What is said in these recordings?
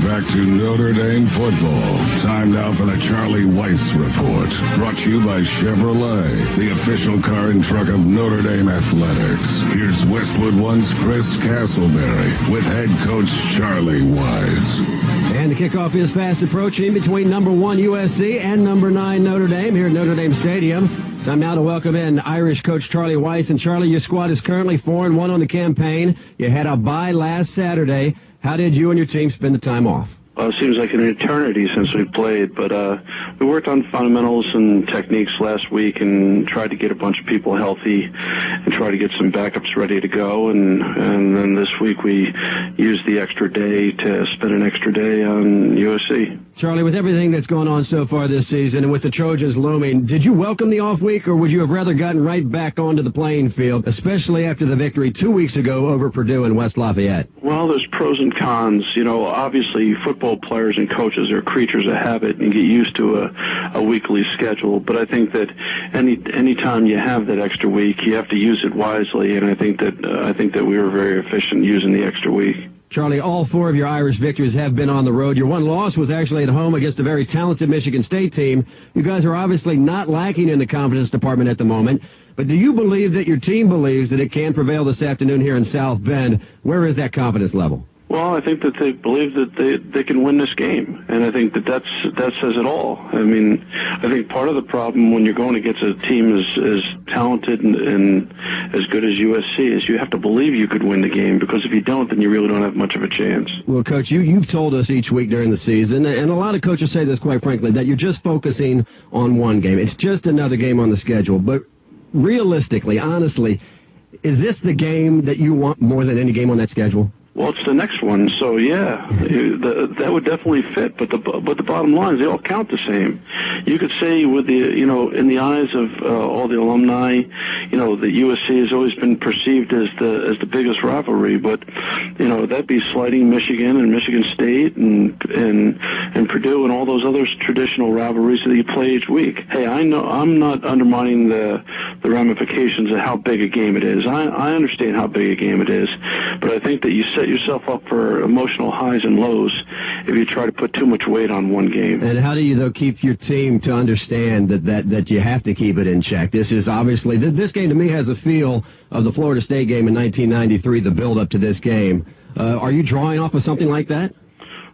back to Notre Dame football. Time now for the Charlie Weiss Report. Brought to you by Chevrolet, the official car and truck of Notre Dame Athletics. Here's Westwood One's Chris Castleberry with head coach Charlie Weiss. And the kickoff is fast approaching between number 1 USC and number 9 Notre Dame here at Notre Dame Stadium. Time now to welcome in Irish coach Charlie Weiss. And Charlie, your squad is currently 4-1 on the campaign. You had a bye last Saturday. How did you and your team spend the time off? Well, it seems like an eternity since we played, but we worked on fundamentals and techniques last week and tried to get a bunch of people healthy and try to get some backups ready to go. And then this week we used the extra day to spend an extra day on USC. Charlie, with everything that's going on so far this season and with the Trojans looming, did you welcome the off week, or would you have rather gotten right back onto the playing field, especially after the victory 2 weeks ago over Purdue in West Lafayette? Well, there's pros and cons. You know, obviously football players and coaches are creatures of habit and get used to a weekly schedule. But I think that any time you have that extra week, you have to use it wisely. And I think that we were very efficient using the extra week. Charlie, all 4 of your Irish victories have been on the road. Your one loss was actually at home against a very talented Michigan State team. You guys are obviously not lacking in the confidence department at the moment. But do you believe that your team believes that it can prevail this afternoon here in South Bend? Where is that confidence level? Well, I think that they believe that they can win this game, and I think that says it all. I mean, I think part of the problem when you're going against a team as talented and as good as USC is you have to believe you could win the game, because if you don't, then you really don't have much of a chance. Well, Coach, you've told us each week during the season, and a lot of coaches say this quite frankly, that you're just focusing on one game. It's just another game on the schedule. But realistically, honestly, is this the game that you want more than any game on that schedule? Well, it's the next one, so yeah, that would definitely fit. But the bottom line is they all count the same. You could say with the in the eyes of all the alumni, that USC has always been perceived as the biggest rivalry. But that'd be slighting Michigan and Michigan State and Purdue and all those other traditional rivalries that you play each week. Hey, I know I'm not undermining the ramifications of how big a game it is. I understand how big a game it is, but I think that you set yourself up for emotional highs and lows if you try to put too much weight on one game. And how do you, though, keep your team to understand that you have to keep it in check? This is obviously, this game to me has a feel of the Florida State game in 1993, the build-up to this game. Are you drawing off of something like that?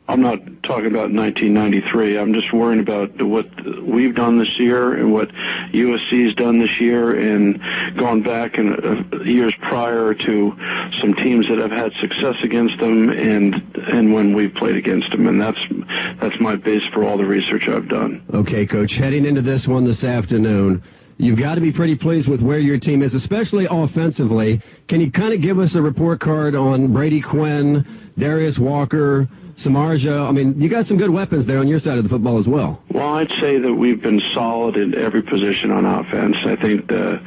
I'm not talking about 1993. I'm just worrying about what we've done this year and what USC's done this year, and gone back in years prior to some teams that have had success against them and when we've played against them. And that's my base for all the research I've done. Okay, Coach, heading into this one this afternoon, you've got to be pretty pleased with where your team is, especially offensively. Can you kind of give us a report card on Brady Quinn, Darius Walker, Samardzija? I mean, you got some good weapons there on your side of the football as well. Well, I'd say that we've been solid in every position on offense. I think the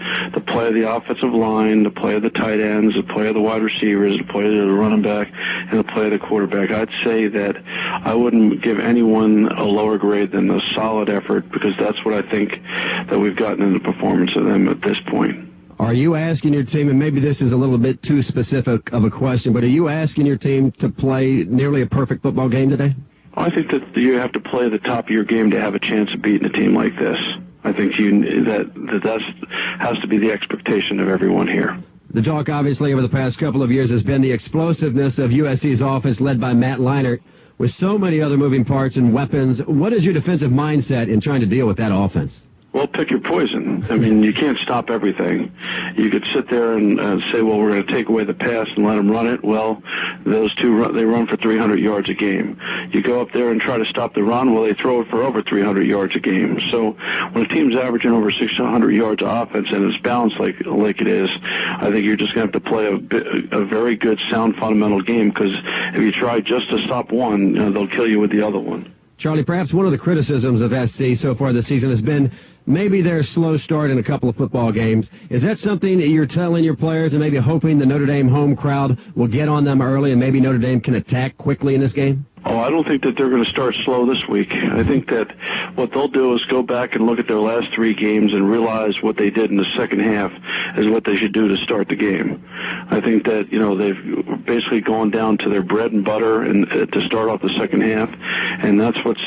play of the offensive line, the play of the tight ends, the play of the wide receivers, the play of the running back, and the play of the quarterback, I'd say that I wouldn't give anyone a lower grade than a solid effort, because that's what I think that we've gotten in the performance of them at this point. Are you asking your team, and maybe this is a little bit too specific of a question, but are you asking your team to play nearly a perfect football game today? I think that you have to play the top of your game to have a chance of beating a team like this. I think that has to be the expectation of everyone here. The talk, obviously, over the past couple of years has been the explosiveness of USC's offense led by Matt Leinart. With so many other moving parts and weapons, what is your defensive mindset in trying to deal with that offense? Well, pick your poison. I mean, you can't stop everything. You could sit there and say, well, we're going to take away the pass and let them run it. Well, those two, they run for 300 yards a game. You go up there and try to stop the run, well, they throw it for over 300 yards a game. So when a team's averaging over 600 yards of offense and it's balanced like it is, I think you're just going to have to play a very good, sound, fundamental game, because if you try just to stop one, they'll kill you with the other one. Charlie, perhaps one of the criticisms of SC so far this season has been maybe their slow start in a couple of football games. Is that something that you're telling your players and maybe hoping the Notre Dame home crowd will get on them early and maybe Notre Dame can attack quickly in this game? Oh, I don't think that they're going to start slow this week. I think that what they'll do is go back and look at their last 3 games and realize what they did in the second half is what they should do to start the game. I think that, they've basically gone down to their bread and butter and to start off the second half, and that's what's,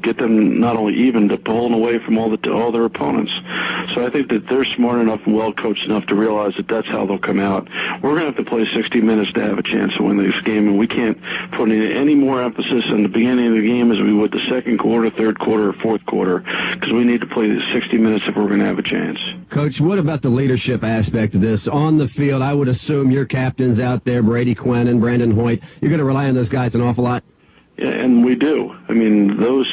get them not only even to pulling away from all their opponents. So I think that they're smart enough and well coached enough to realize that that's how they'll come out. We're going to have to play 60 minutes to have a chance to win this game, and we can't put in any more emphasis in the beginning of the game as we would the second quarter, third quarter, or fourth quarter, because we need to play the 60 minutes if we're going to have a chance. Coach, what about the leadership aspect of this? On the field, I would assume your captains out there, Brady Quinn and Brandon Hoyt, you're going to rely on those guys an awful lot? Yeah, and we do. I mean, those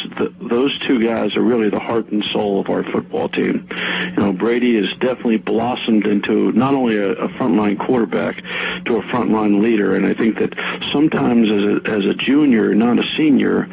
2 guys are really the heart and soul of our football team. Brady has definitely blossomed into not only a frontline quarterback, to a frontline leader. And I think that sometimes as a junior, not a senior,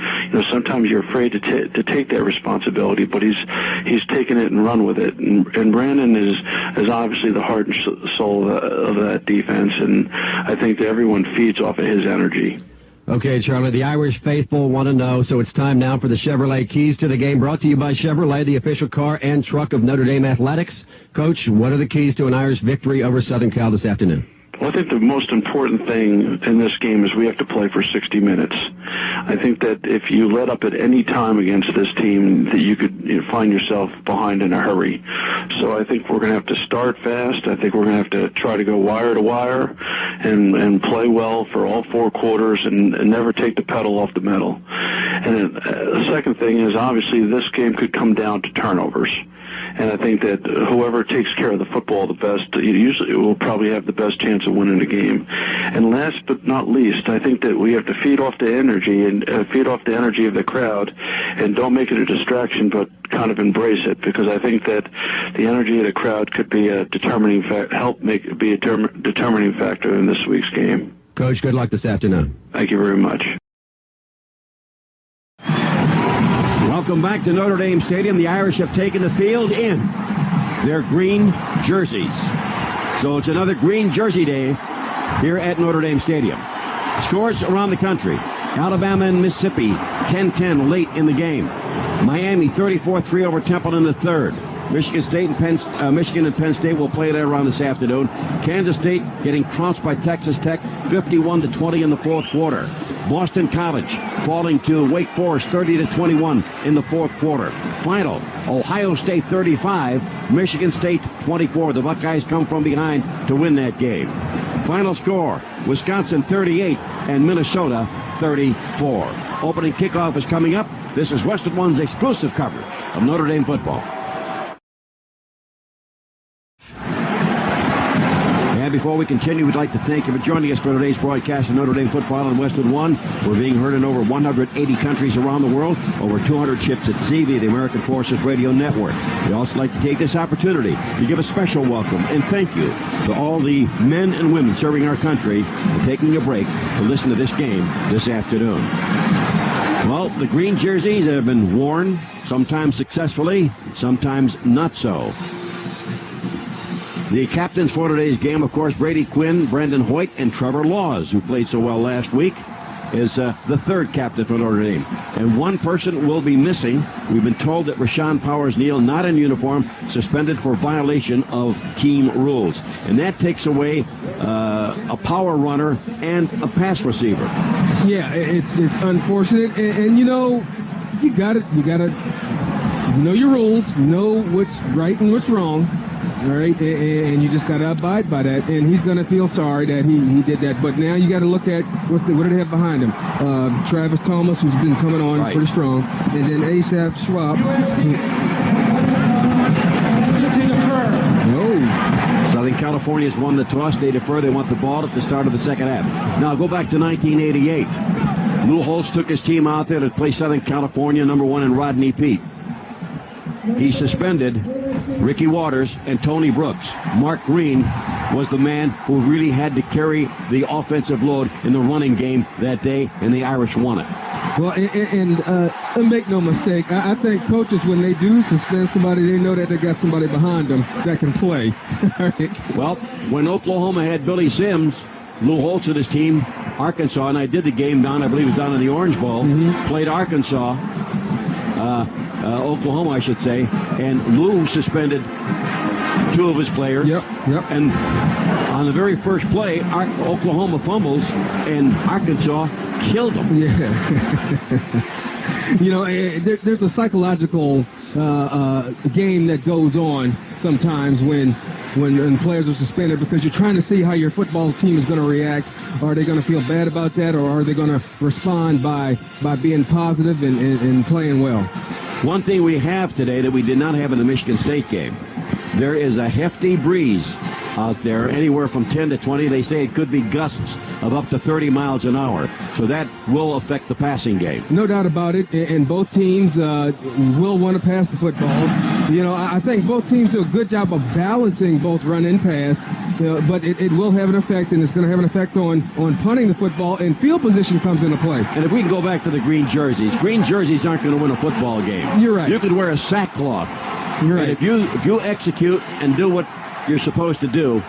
sometimes you're afraid to take that responsibility. But he's taken it and run with it. And Brandon is obviously the heart and soul of that defense. And I think that everyone feeds off of his energy. Okay, Charlie, the Irish faithful want to know, so it's time now for the Chevrolet Keys to the Game, brought to you by Chevrolet, the official car and truck of Notre Dame Athletics. Coach, what are the keys to an Irish victory over Southern Cal this afternoon? Well, I think the most important thing in this game is we have to play for 60 minutes. I think that if you let up at any time against this team, that you could find yourself behind in a hurry. So I think we're going to have to start fast. I think we're going to have to try to go wire to wire and play well for all 4 quarters and never take the pedal off the metal. And the second thing is, obviously, this game could come down to turnovers. And I think that whoever takes care of the football the best usually will probably have the best chance of winning the game. And last but not least, I think that we have to feed off the energy and feed off the energy of the crowd, and don't make it a distraction, but kind of embrace it, because I think that the energy of the crowd could be a determining be a determining factor in this week's game. Coach, good luck this afternoon. Thank you very much. Welcome back to Notre Dame Stadium. The Irish have taken the field in their green jerseys. So it's another green jersey day here at Notre Dame Stadium. Scores around the country. Alabama and Mississippi, 10-10 late in the game. Miami, 34-3 over Temple in the third. Michigan and Penn State will play later on this afternoon. Kansas State getting trounced by Texas Tech, 51-20 in the fourth quarter. Boston College falling to Wake Forest, 30-21 in the fourth quarter. Final, Ohio State 35, Michigan State 24. The Buckeyes come from behind to win that game. Final score, Wisconsin 38 and Minnesota 34. Opening kickoff is coming up. This is Westwood One's exclusive coverage of Notre Dame football. And before we continue, we'd like to thank you for joining us for today's broadcast of Notre Dame football on Westwood One. We're being heard in over 180 countries around the world, over 200 ships at sea via the American Forces Radio Network. We'd also like to take this opportunity to give a special welcome and thank you to all the men and women serving our country and taking a break to listen to this game this afternoon. Well, the green jerseys have been worn, sometimes successfully, sometimes not so. The captains for today's game, of course, Brady Quinn, Brandon Hoyt, and Trevor Laws, who played so well last week, is the third captain for Notre Dame. And one person will be missing. We've been told that Rashawn Powers-Neal, not in uniform, suspended for violation of team rules. And that takes away a power runner and a pass receiver. Yeah, it's unfortunate. And you know, you gotta know your rules, know what's right and what's wrong. All right, and you just got to abide by that. And he's going to feel sorry that he did that. But now you got to look at what do they have behind him? Travis Thomas, who's been coming on pretty strong, and then Asaph Schwab. Southern California's won the toss. They defer. They want the ball at the start of the second half. Now go back to 1988. Lou Holtz took his team out there to play Southern California, number 1 in Rodney Peete. He suspended Ricky Waters and Tony Brooks. Mark Green was the man who really had to carry the offensive load in the running game that day, and the Irish won it. Well, and make no mistake, I think coaches, when they do suspend somebody, they know that they got somebody behind them that can play. Well, when Oklahoma had Billy Sims, Lou Holtz and his team Arkansas, and I did the game down, I believe it was down in the Orange Bowl, played Arkansas, Oklahoma, I should say, and Lou suspended 2 of his players. Yep. And on the very first play, Oklahoma fumbles, and Arkansas killed them. Yeah. There's a psychological game that goes on sometimes when players are suspended, because you're trying to see how your football team is going to react. Are they going to feel bad about that, or are they going to respond by being positive and playing well? One thing we have today that we did not have in the Michigan State game, there is a hefty breeze out there, anywhere from 10 to 20. They say it could be gusts of up to 30 miles an hour. So that will affect the passing game. No doubt about it, and both teams will want to pass the football. I think both teams do a good job of balancing both run and pass, but it will have an effect, and it's going to have an effect on punting the football, and field position comes into play. And if we can go back to the green jerseys aren't going to win a football game. You're right. You could wear a sackcloth. You're right. And if you execute and do what you're supposed to do,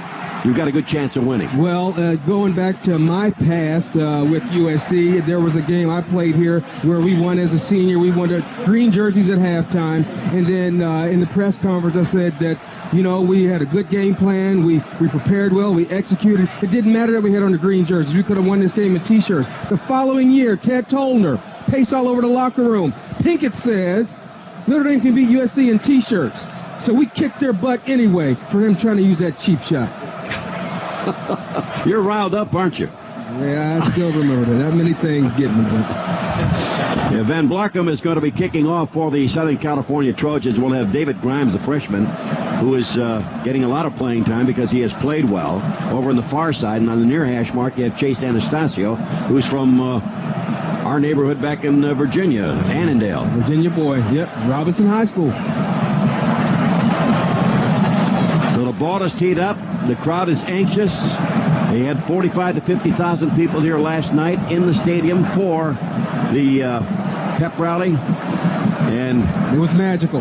you've got a good chance of winning. Well, going back to my past with USC, there was a game I played here where we won as a senior. We won the green jerseys at halftime, and then in the press conference I said that, we had a good game plan. We prepared well. We executed. It didn't matter that we had on the green jerseys. We could have won this game in T-shirts. The following year, Ted Tollner paced all over the locker room. Pinkett says Notre Dame can beat USC in T-shirts. So we kicked their butt anyway for them trying to use that cheap shot. You're riled up, aren't you? Yeah, I still remember that. That many things get me. Yeah, Van Blarkham is going to be kicking off for the Southern California Trojans. We'll have David Grimes, the freshman, who is getting a lot of playing time because he has played well. Over on the far side, and on the near hash mark, you have Chase Anastasio, who's from our neighborhood back in Virginia, Annandale. Virginia boy, yep, Robinson High School. So the ball is teed up. The crowd is anxious. They had 45 to 50,000 people here last night in the stadium for the pep rally, and it was magical.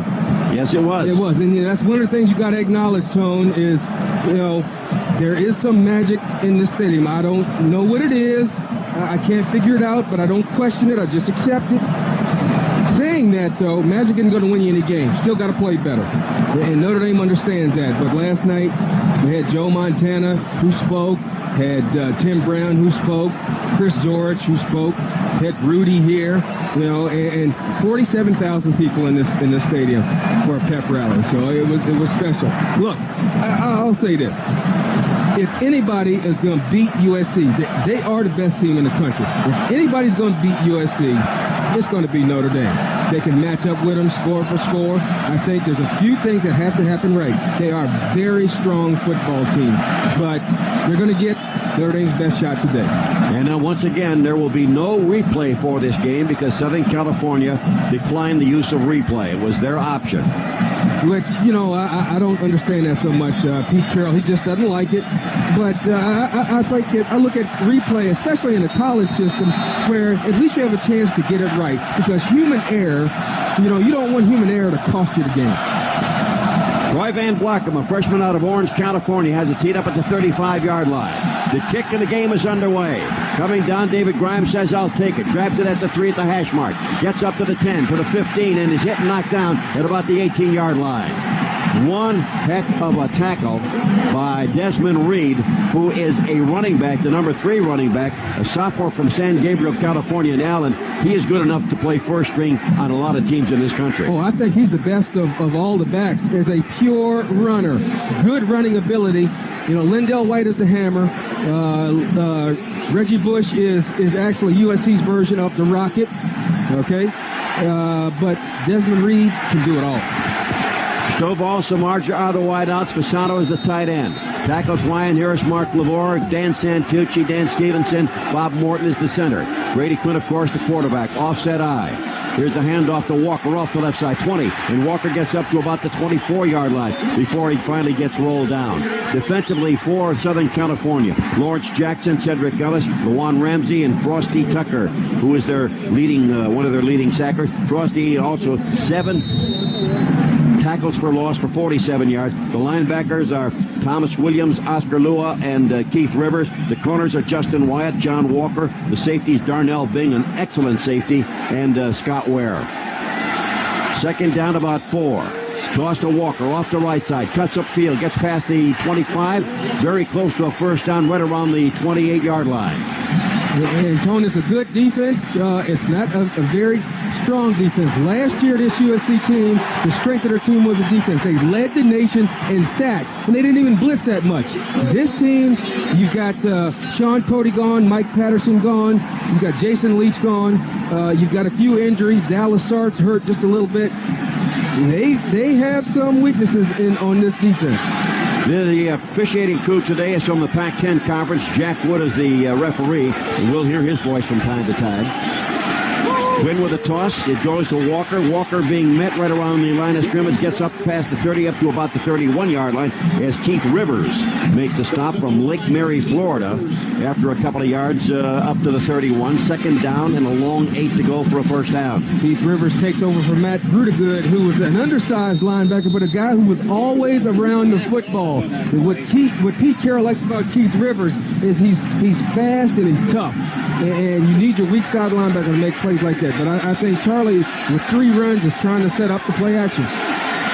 Yes, it was. It was, and that's one of the things you got to acknowledge, Tone, is there is some magic in the stadium. I don't know what it is. I can't figure it out, but I don't question it. I just accept it. Saying that, though, magic isn't going to win you any game. Still got to play better. And Notre Dame understands that. But last night, we had Joe Montana, who spoke, had Tim Brown, who spoke, Chris Zorich, who spoke, had Rudy here, and 47,000 people in this stadium for a pep rally. So it was special. Look, I'll say this. If anybody is going to beat USC, they are the best team in the country. If anybody's going to beat USC, it's going to be Notre Dame. They can match up with them score for score. I think there's a few things that have to happen right. They are a very strong football team, but they're going to get Notre Dame's best shot today. And now, once again, there will be no replay for this game because Southern California declined the use of replay. It was their option. Which, I don't understand that so much. Pete Carroll, he just doesn't like it. But I look at replay, especially in the college system, where at least you have a chance to get it right. Because human error, you don't want human error to cost you the game. Troy Van Blarkham, a freshman out of Orange, California, has it teed up at the 35-yard line. The kick in the game is underway. Coming down, David Grimes says, I'll take it. Grabs it at the 3 at the hash mark. Gets up to the 10, to the 15, and is hit and knocked down at about the 18-yard line. One heck of a tackle by Desmond Reed, who is a running back, the number 3 running back, a sophomore from San Gabriel, California, in Allen. He is good enough to play first string on a lot of teams in this country. Oh, I think he's the best of all the backs. As a pure runner, good running ability. Lindell White is the hammer. Reggie Bush is actually USC's version of the Rocket. Okay? But Desmond Reed can do it all. Stovall, Samardzija are the wideouts. Fasano is the tight end. Tackles Ryan Harris, Mark LaVore, Dan Santucci, Dan Stevenson. Bob Morton is the center. Grady Quinn, of course, the quarterback. Offset eye. Here's the handoff to Walker off the left side, 20. And Walker gets up to about the 24-yard line before he finally gets rolled down. Defensively for Southern California, Lawrence Jackson, Cedric Ellis, Lawan Ramsey, and Frosty Tucker, who is their leading, one of their leading sackers. Frosty also 7 tackles for loss for 47 yards. The linebackers are Thomas Williams, Oscar Lua, and Keith Rivers. The corners are Justin Wyatt, John Walker. The safeties, Darnell Bing, an excellent safety, and Scott Ware. Second down, about 4. Toss to Walker off the right side. Cuts upfield. Gets past the 25. Very close to a first down right around the 28-yard line. And, Tony, it's a good defense. It's not a very strong defense. Last year, this USC team, the strength of their team was the defense. They led the nation in sacks, and they didn't even blitz that much. This team, you've got Sean Cody gone, Mike Patterson gone, you've got Jason Leach gone, you've got a few injuries. Dallas Sart's hurt just a little bit. They have some weaknesses on this defense. The officiating crew today is from the Pac-10 Conference. Jack Wood is the referee, and we'll hear his voice from time to time. Quinn with a toss. It goes to Walker. Walker being met right around the line of scrimmage. Gets up past the 30, up to about the 31-yard line as Keith Rivers makes the stop from Lake Mary, Florida, after a couple of yards up to the 31. Second down and a long 8 to go for a first down. Keith Rivers takes over from Matt Grudegood, who was an undersized linebacker, but a guy who was always around the football. And what Pete Carroll likes about Keith Rivers is he's fast and he's tough. And you need your weak side linebacker to make plays like that. But I think Charlie, with 3 runs, is trying to set up the play action.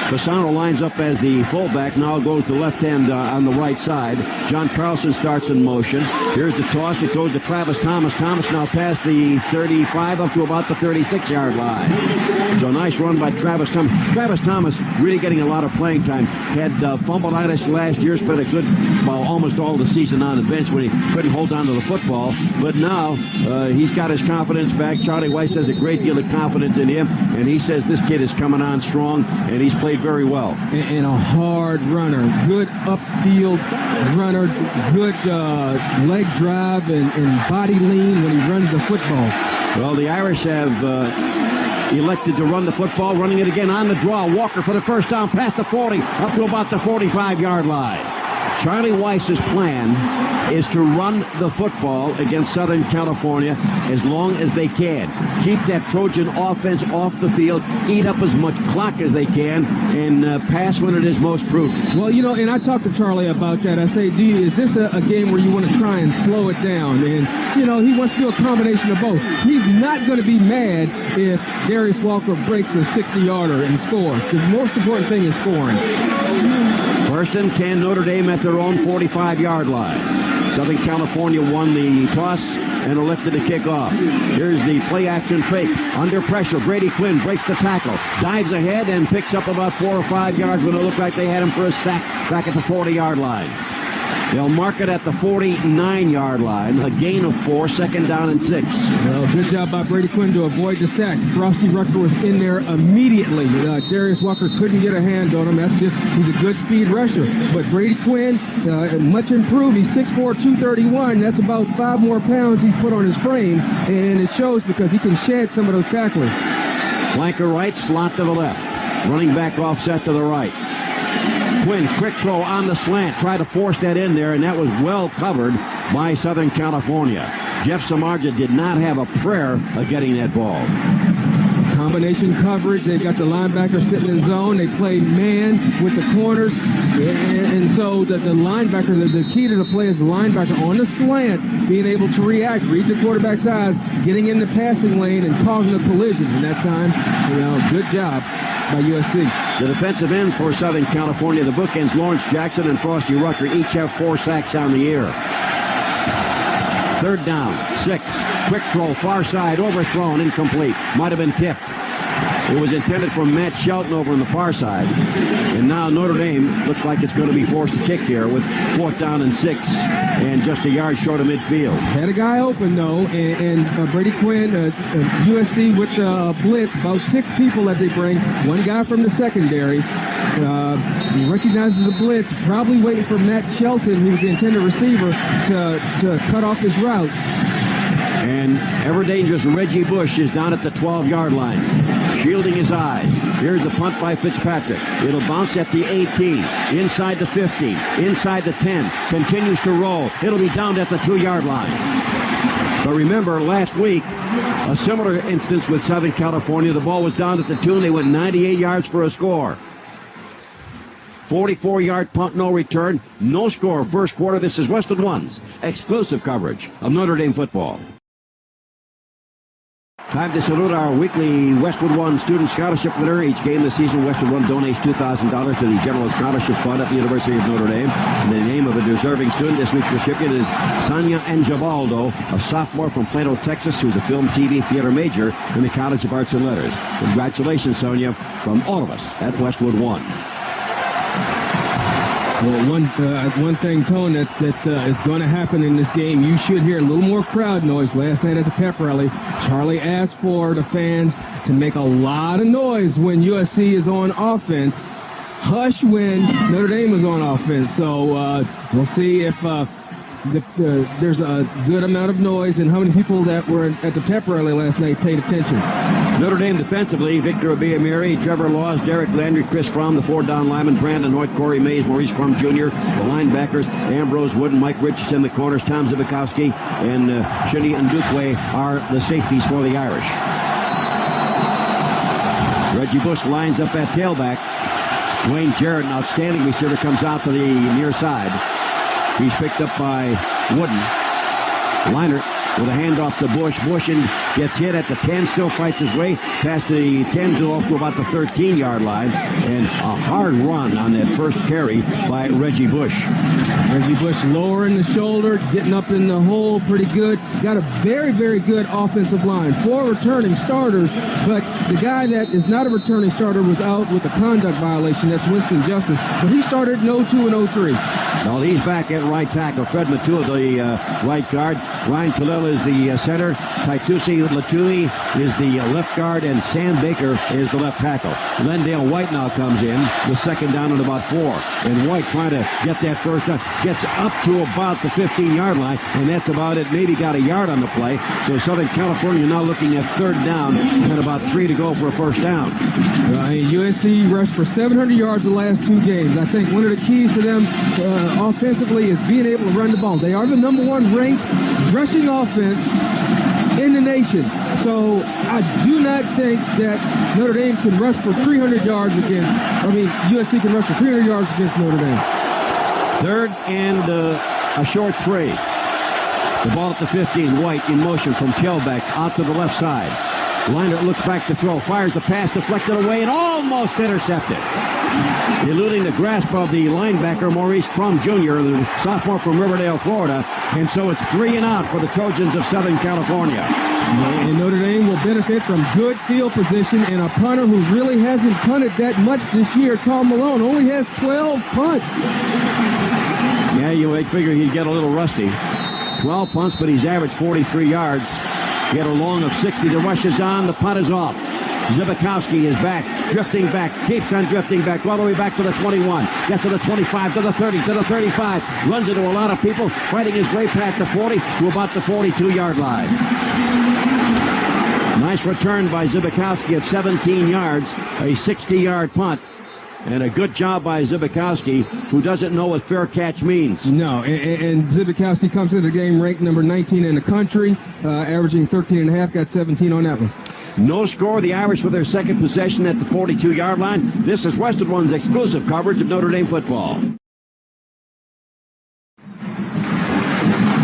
Fasano lines up as the fullback. Now goes to left hand on the right side. John Carlson starts in motion. Here's the toss. It goes to Travis Thomas. Thomas now past the 35 up to about the 36-yard line. So nice run by Travis Thomas. Travis Thomas really getting a lot of playing time. Had fumbleitis last year. Spent a good, almost all the season on the bench when he couldn't hold on to the football. But now he's got his confidence back. Charlie Weiss has a great deal of confidence in him. And he says this kid is coming on strong, and he's played very well. And a hard runner. Good upfield runner. Good leg drive and body lean when he runs the football. Well, the Irish have elected to run the football, running it again on the draw. Walker for the first down, past the 40, up to about the 45-yard line. Charlie Weiss's plan is to run the football against Southern California as long as they can. Keep that Trojan offense off the field, eat up as much clock as they can, and pass when it is most prudent. Well, and I talked to Charlie about that. I say, is this a game where you want to try and slow it down? And, he wants to do a combination of both. He's not going to be mad if Darius Walker breaks a 60-yarder and scores. The most important thing is scoring. First and 10, Notre Dame at their own 45-yard line. Southern California won the toss and elected to kick off. Here's the play-action fake. Under pressure, Brady Quinn breaks the tackle, dives ahead, and picks up about 4 or 5 yards when it looked like they had him for a sack back at the 40-yard line. They'll mark it at the 49-yard line. A gain of 4, second down and 6. Well, good job by Brady Quinn to avoid the sack. Frosty Rucker was in there immediately. Darius Walker couldn't get a hand on him. He's a good speed rusher. But Brady Quinn, much improved. He's 6'4", 231. That's about 5 more pounds he's put on his frame. And it shows because he can shed some of those tacklers. Flanker right, slot to the left. Running back offset to the right. Quinn, quick throw on the slant. Try to force that in there, and that was well covered by Southern California. Jeff Samardzija did not have a prayer of getting that ball. Combination coverage. They've got the linebacker sitting in zone. They play man with the corners. And so the linebacker, the key to the play is the linebacker on the slant, being able to react, read the quarterback's eyes, getting in the passing lane and causing a collision. And that time, good job by USC. The defensive ends for Southern California, the bookends, Lawrence Jackson and Frosty Rucker, each have 4 sacks on the year. Third down, 6. Quick throw, far side, overthrown, incomplete. Might have been tipped. It was intended for Matt Shelton over on the far side. And now Notre Dame looks like it's going to be forced to kick here with 4th down and 6 and just a yard short of midfield. Had a guy open, though, and Brady Quinn, USC with blitz, about 6 people that they bring, 1 guy from the secondary. He recognizes the blitz, probably waiting for Matt Shelton, who's the intended receiver, to cut off his route. And ever-dangerous Reggie Bush is down at the 12-yard line, shielding his eyes. Here's the punt by Fitzpatrick. It'll bounce at the 18, inside the 15, inside the 10, continues to roll. It'll be down at the 2-yard line. But remember, last week, a similar instance with Southern California. The ball was down at the 2, and they went 98 yards for a score. 44-yard punt, no return, no score. First quarter. This is Westwood One's exclusive coverage of Notre Dame football. Time to salute our weekly Westwood One student scholarship winner. Each game this season, Westwood One donates $2,000 to the General Scholarship Fund at the University of Notre Dame. And the name of a deserving student, this week's recipient is Sonia Angibaldo, a sophomore from Plano, Texas, who's a film, TV, theater major in the College of Arts and Letters. Congratulations, Sonia, from all of us at Westwood One. Well, one thing, Tone, that is going to happen in this game, you should hear a little more crowd noise. Last night at the pep rally, Charlie asked for the fans to make a lot of noise when USC is on offense. Hush when Notre Dame is on offense. So we'll see if there's a good amount of noise and how many people that were at the pep rally last night paid attention. Notre Dame defensively, Victor Abiamiri, Trevor Laws, Derek Landry, Chris Fromm, the 4 down linemen, Brandon Hoyt, Corey Mays, Maurice Fromm Jr., the linebackers, Ambrose Wooden, Mike Richardson, the corners, Tom Zibikowski, and Shinny Ndukwe are the safeties for the Irish. Reggie Bush lines up at tailback. Dwayne Jarrett, an outstanding receiver, comes out to the near side. He's picked up by Wooden. Leinert with a handoff to Bush. Bush gets hit at the 10, still fights his way past the 10 to up to about the 13-yard line. And a hard run on that first carry by Reggie Bush. Reggie Bush lowering the shoulder, getting up in the hole pretty good. Got a very, very good offensive line. 4 returning starters, but the guy that is not a returning starter was out with a conduct violation. That's Winston Justice. But he started in 02 and 03. Well, he's back at right tackle. Fred Matua, the right guard. Ryan Kalil is the center. Taitusi Latui is the left guard, and Sam Baker is the left tackle. Lendale White now comes in with second down and about 4. And White trying to get that first down. Gets up to about the 15-yard line, and that's about it. Maybe got a yard on the play. So Southern California now looking at third down and about 3 to go for a first down. USC rushed for 700 yards the last 2 games. I think one of the keys to them offensively is being able to run the ball. They are the number 1 ranked rushing offense in the nation. So I do not think that Notre Dame can rush for 300 yards USC can rush for 300 yards against Notre Dame. Third and a short 3. The ball at the 15. White in motion from tailback out to the left side. Leinert looks back to throw. Fires the pass, deflected away, and almost intercepted. Eluding the grasp of the linebacker, Maurice Fromm Jr., the sophomore from Riverdale, Florida. And so it's 3 and out for the Trojans of Southern California. And Notre Dame will benefit from good field position and a punter who really hasn't punted that much this year. Tom Malone only has 12 punts. Yeah, you would figure he'd get a little rusty. 12 punts, but he's averaged 43 yards. Get a long of 60. The rush is on. The punt is off. Zibikowski is back, drifting back, keeps on drifting back, all the way back to the 21. Gets to the 25, to the 30, to the 35. Runs into a lot of people, fighting his way past the 40 to about the 42-yard line. Nice return by Zibikowski at 17 yards, a 60-yard punt. And a good job by Zibikowski, who doesn't know what fair catch means. No, and Zibikowski comes into the game ranked number 19 in the country, averaging 13.5, got 17 on that one. No score. The Irish with their second possession at the 42-yard line. This is Westwood One's exclusive coverage of Notre Dame football.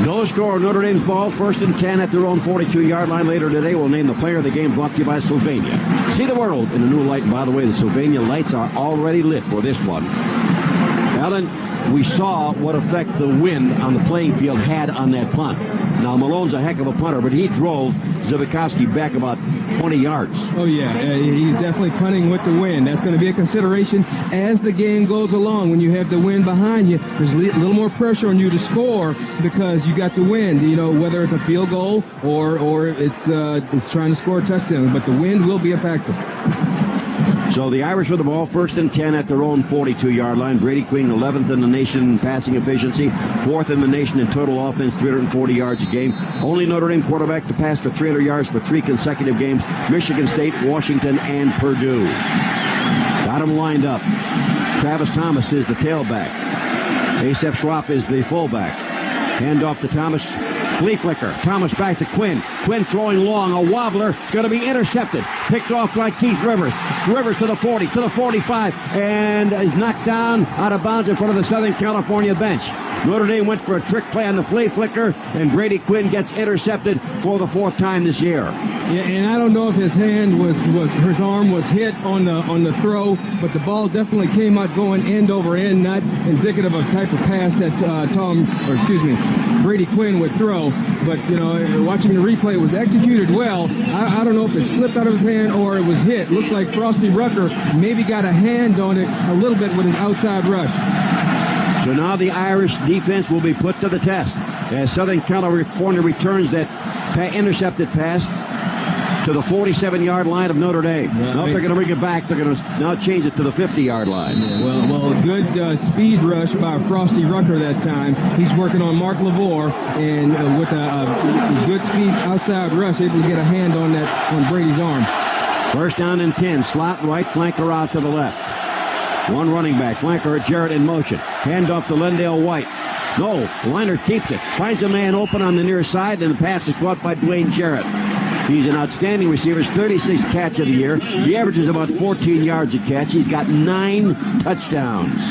No score. Notre Dame's ball. 1st and 10 at their own 42-yard line. Later today, we'll name the player of the game, brought to you by Sylvania. See the world in a new light. And by the way, the Sylvania lights are already lit for this one. Alan, we saw what effect the wind on the playing field had on that punt. Now, Malone's a heck of a punter, but he drove Zibikowski back about 20 yards. Oh, yeah. He's definitely punting with the wind. That's going to be a consideration as the game goes along. When you have the wind behind you, there's a little more pressure on you to score because you got the wind, whether it's a field goal or it's trying to score a touchdown. But the wind will be a factor. So the Irish with the ball, 1st and 10 at their own 42-yard line. Brady Queen, 11th in the nation in passing efficiency, 4th in the nation in total offense, 340 yards a game. Only Notre Dame quarterback to pass for 300 yards for 3 consecutive games. Michigan State, Washington, and Purdue. Got him lined up. Travis Thomas is the tailback. Asaph Schwab is the fullback. Hand off to Thomas. Flea flicker. Thomas back to Quinn. Quinn throwing long. A wobbler. It's going to be intercepted. Picked off by Keith Rivers. Rivers to the 40, to the 45, and is knocked down out of bounds in front of the Southern California bench. Notre Dame went for a trick play on the flea flicker, and Brady Quinn gets intercepted for the 4th time this year. Yeah, and I don't know if his arm was hit on the throw, but the ball definitely came out going end over end, not indicative of type of pass that Brady Quinn would throw. But watching the replay, it was executed well. I don't know if it slipped out of his hand or it was hit. Looks like Frosty Rucker maybe got a hand on it a little bit with his outside rush. So now the Irish defense will be put to the test as Southern California returns that intercepted pass to the 47-yard line of Notre Dame. Now they're going to bring it back. They're going to now change it to the 50-yard line. Yeah, well, good speed rush by Frosty Rucker that time. He's working on Mark LaVore, and with a good speed outside rush, able to get a hand on Brady's arm. 1st down and 10. Slot right, flanker out to the left. One running back, flanker Jarrett in motion. Hand off to Lendale White. No, Liner keeps it. Finds a man open on the near side, and the pass is caught by Dwayne Jarrett. He's an outstanding receiver. His 36th catch of the year. He averages about 14 yards a catch. He's got 9 touchdowns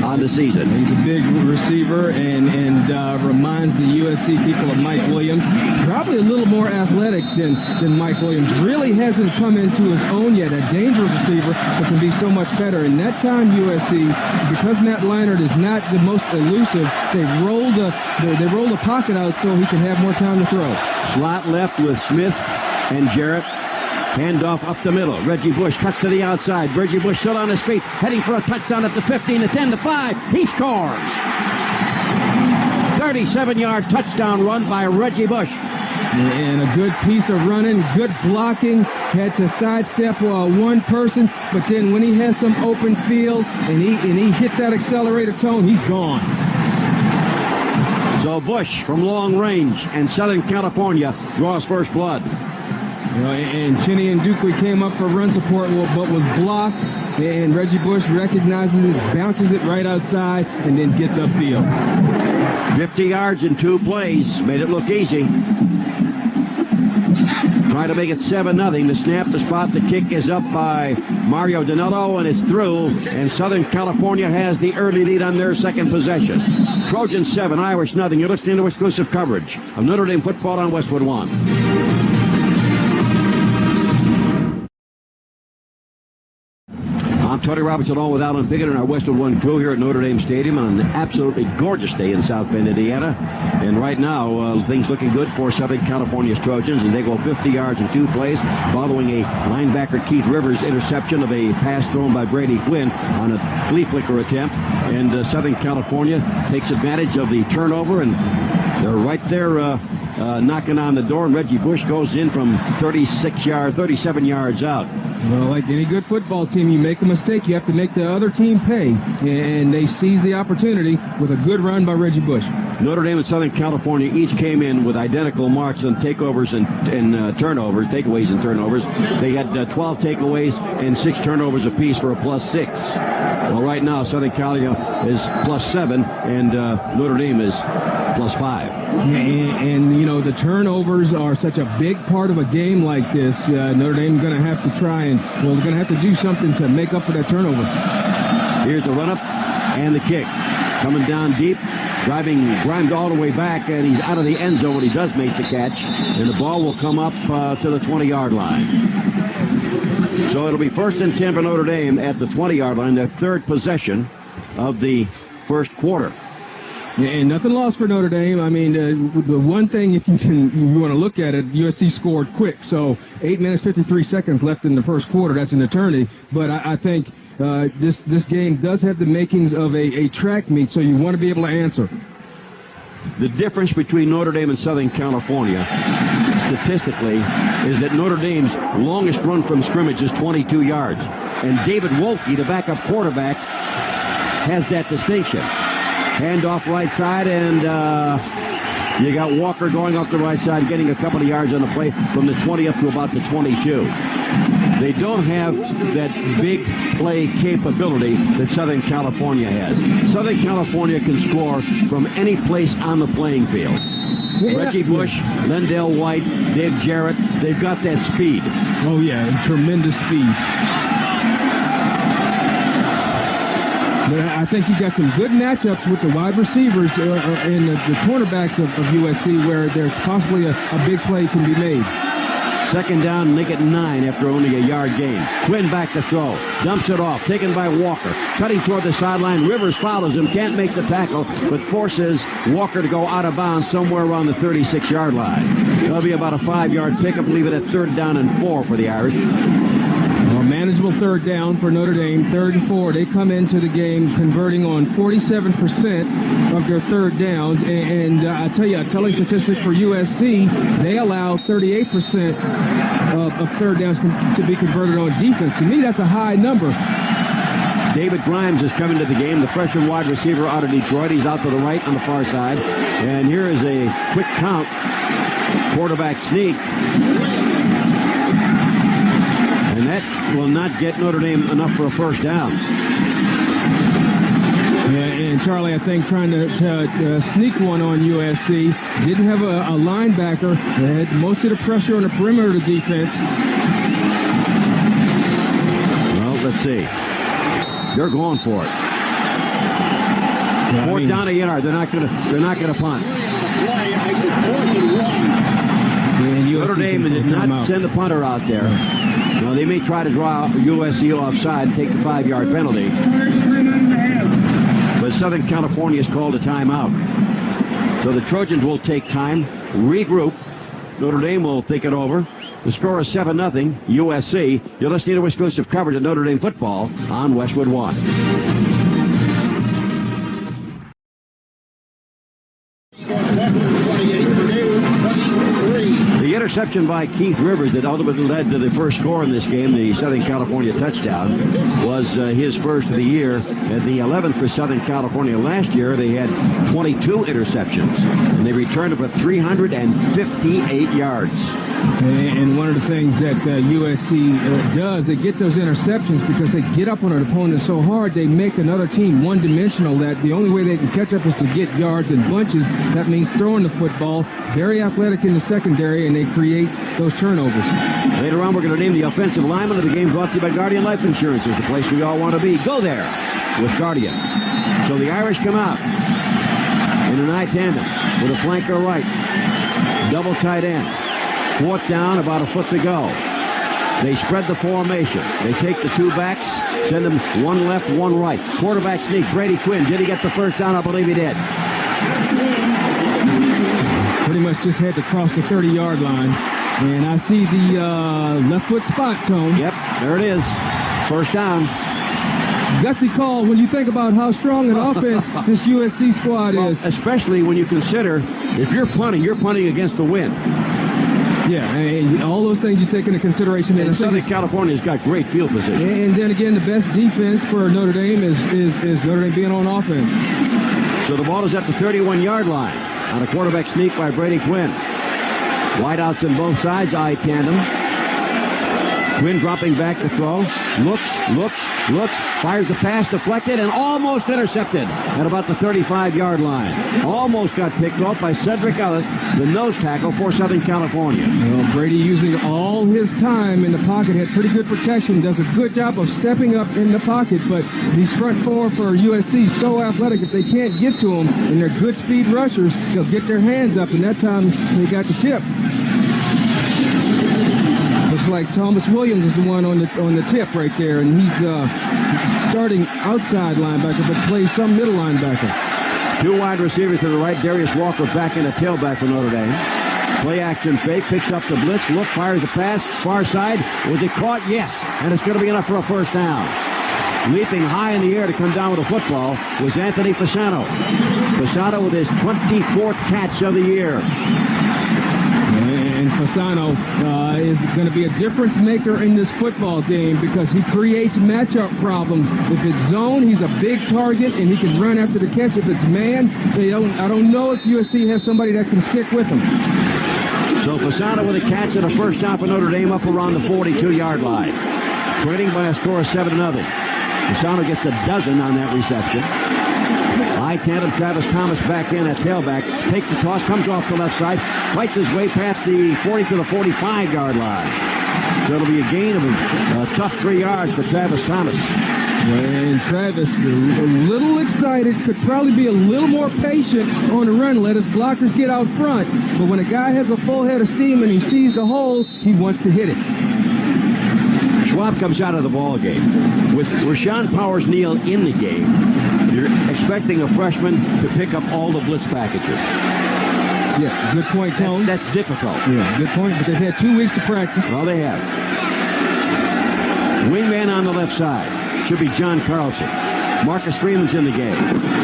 on the season. He's a big receiver and reminds the USC people of Mike Williams. Probably a little more athletic than Mike Williams. Really hasn't come into his own yet. A dangerous receiver, but can be so much better. And that time USC, because Matt Leinart is not the most elusive, they roll the pocket out so he can have more time to throw. Slot left with Smith and Jarrett. Handoff up the middle. Reggie Bush cuts to the outside. Reggie Bush still on his feet, heading for a touchdown at the 15, the 10, the 5. He scores! 37-yard touchdown run by Reggie Bush. And a good piece of running, good blocking. Had to sidestep one person, but then when he has some open field and he hits that accelerated tone, he's gone. So Bush from long range, and Southern California draws first blood. And Cheney and Dukley came up for run support, but was blocked. And Reggie Bush recognizes it, bounces it right outside, and then gets upfield. 50 yards in 2 plays. Made it look easy. Try to make it 7-0. The snap, the spot, the kick is up by Mario Donello, and it's through. And Southern California has the early lead on their second possession. Trojans 7, Irish nothing. You're listening to exclusive coverage of Notre Dame football on Westwood One. I'm Tony Robertson, all with Alan Pickett and our Westwood One crew here at Notre Dame Stadium on an absolutely gorgeous day in South Bend, Indiana. And right now, things looking good for Southern California's Trojans, and they go 50 yards in 2 plays, following a linebacker Keith Rivers interception of a pass thrown by Brady Quinn on a flea flicker attempt. And Southern California takes advantage of the turnover, and they're right there knocking on the door, and Reggie Bush goes in from 37 yards out. Well, like any good football team, you make a mistake, you have to make the other team pay, and they seize the opportunity with a good run by Reggie Bush. Notre Dame and Southern California each came in with identical marks on takeovers and turnovers, takeaways and turnovers. They had 12 takeaways and 6 turnovers apiece for a +6. Well, right now, Southern California is +7, and Notre Dame is +5. And you know, the turnovers are such a big part of a game like this. Notre Dame is going to have to try and, well, they're going to have to do something to make up for that turnover. Here's the run-up and the kick. Coming down deep, driving Grimes all the way back, and he's out of the end zone when he does make the catch. And the ball will come up to the 20-yard line. So it'll be 1st and 10 for Notre Dame at the 20-yard line, their 3rd possession of the first quarter. Yeah, and nothing lost for Notre Dame. I mean, the one thing, if you want to look at it, USC scored quick. So 8 minutes, 53 seconds left in the first quarter. That's an eternity. But I think this game does have the makings of a track meet, so you want to be able to answer. The difference between Notre Dame and Southern California, statistically, is that Notre Dame's longest run from scrimmage is 22 yards. And David Wolke, the backup quarterback, has that distinction. Hand off right side, and you got Walker going off the right side, getting a couple of yards on the play from the 20 up to about the 22. They don't have that big play capability that Southern California has. Southern California can score from any place on the playing field. Reggie Bush, Lendell White, Dave Jarrett, they've got that speed. Oh, yeah, and tremendous speed. But I think you got some good matchups with the wide receivers and the cornerbacks of USC where there's possibly a big play can be made. Second down, Nick at 9 after only a yard gain. Quinn back to throw. Dumps it off. Taken by Walker. Cutting toward the sideline. Rivers follows him. Can't make the tackle, but forces Walker to go out of bounds somewhere around the 36-yard line. That'll be about a 5-yard pickup. Leave it at 3rd down and 4 for the Irish. A manageable 3rd down for Notre Dame. 3rd and 4. They come into the game converting on 47% of their 3rd downs. And I tell you, a telling statistic for USC, they allow 38% of 3rd downs to be converted on defense. To me, that's a high number. David Grimes is coming to the game, the freshman wide receiver out of Detroit. He's out to the right on the far side. And here is a quick count. Quarterback sneak. And that will not get Notre Dame enough for a 1st down. Yeah, and Charlie, I think, trying to sneak one on USC. Didn't have a linebacker. They had most of the pressure on the perimeter of the defense. Well, let's see. They're going for it. Yeah, 4th down a yard. They're not gonna punt. Notre Dame did not send the punter out there. Now they may try to draw USC offside and take the 5-yard penalty. But Southern California has called a timeout. So the Trojans will take time, regroup. Notre Dame will take it over. The score is 7-0 USC. You're listening to exclusive coverage of Notre Dame football on Westwood One. The interception by Keith Rivers that ultimately led to the first score in this game, the Southern California touchdown, was his first of the year. At the 11th for Southern California last year, they had 22 interceptions, and they returned for 358 yards. And one of the things that USC does, they get those interceptions because they get up on an opponent so hard, they make another team one-dimensional, that the only way they can catch up is to get yards in bunches. That means throwing the football. Very athletic in the secondary, and they create those turnovers. Later on, we're going to name the offensive lineman of the game, brought to you by Guardian Life Insurance. It's the place we all want to be. Go there with Guardian. So the Irish come out in an I tandem with a flanker right. Double tight end. 4th down, about a foot to go. They spread the formation. They take the 2 backs, send them one left, one right. Quarterback sneak, Brady Quinn. Did he get the 1st down? I believe he did. Pretty much just had to cross the 30-yard line. And I see the left foot spot, Tone. Yep, there it is. 1st down. Gutsy call when you think about how strong an offense this USC squad is. Especially when you consider, if you're punting against the wind. Yeah, and all those things you take into consideration. And Southern California's got great field position. And then again, the best defense for Notre Dame is Notre Dame being on offense. So the ball is at the 31-yard line on a quarterback sneak by Brady Quinn. Wideouts on both sides, I tandem. Quinn dropping back to throw. Looks. Fires the pass, deflected, and almost intercepted at about the 35-yard line. Almost got picked off by Cedric Ellis, the nose tackle for Southern California. Well, Brady using all his time in the pocket, had pretty good protection, does a good job of stepping up in the pocket, but these front four for USC, so athletic, if they can't get to them, and they're good speed rushers, they'll get their hands up, and that time they got the tip. Looks like Thomas Williams is the one on the tip right there, and he's starting outside linebacker, but plays some middle linebacker. 2 wide receivers to the right. Darius Walker back in a tailback for Notre Dame. Play action fake, picks up the blitz, fires the pass, far side. Was it caught? Yes, and it's going to be enough for a 1st down. Leaping high in the air to come down with a football was Anthony Fasano. Fasano with his 24th catch of the year. And Fasano is going to be a difference maker in this football game because he creates matchup problems. If it's zone, he's a big target and he can run after the catch. If it's man, I don't know if USC has somebody that can stick with him. So Fasano with a catch and a 1st down for Notre Dame up around the 42-yard line. Trailing by a score of 7-0. Fasano gets a dozen on that reception. I high tandem. Travis Thomas back in at tailback. Takes the toss, comes off the left side, fights his way past the 40 to the 45-yard line. So it'll be a gain of a tough 3 yards for Travis Thomas. And Travis, a little excited, could probably be a little more patient on the run, let his blockers get out front. But when a guy has a full head of steam and he sees the hole, he wants to hit it. Schwab comes out of the ball game. With Rashawn Powers-Neal in the game, you're expecting a freshman to pick up all the blitz packages. Yeah, good point, Tone. That's difficult. Yeah, good point, but they've had 2 weeks to practice. Well, they have. Wingman on the left side. Should be John Carlson. Marcus Freeman's in the game.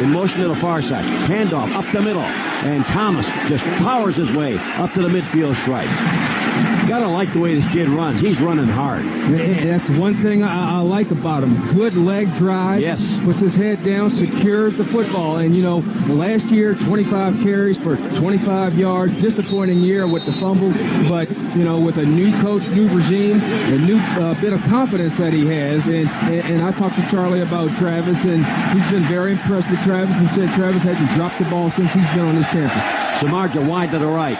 In motion to the far side. Handoff up the middle. And Thomas just powers his way up to the midfield stripe. Gotta like the way this kid runs. He's running hard. That's one thing I like about him. Good leg drive. Yes. Puts his head down, secures the football. And, you know, last year, 25 carries for 25 yards. Disappointing year with the fumble. But, you know, with a new coach, new regime, a new bit of confidence that he has. And I talked to Charlie about Travis, and he's been very impressed with Travis and said Travis hasn't dropped the ball since he's been on this campus. Samardzija wide to the right.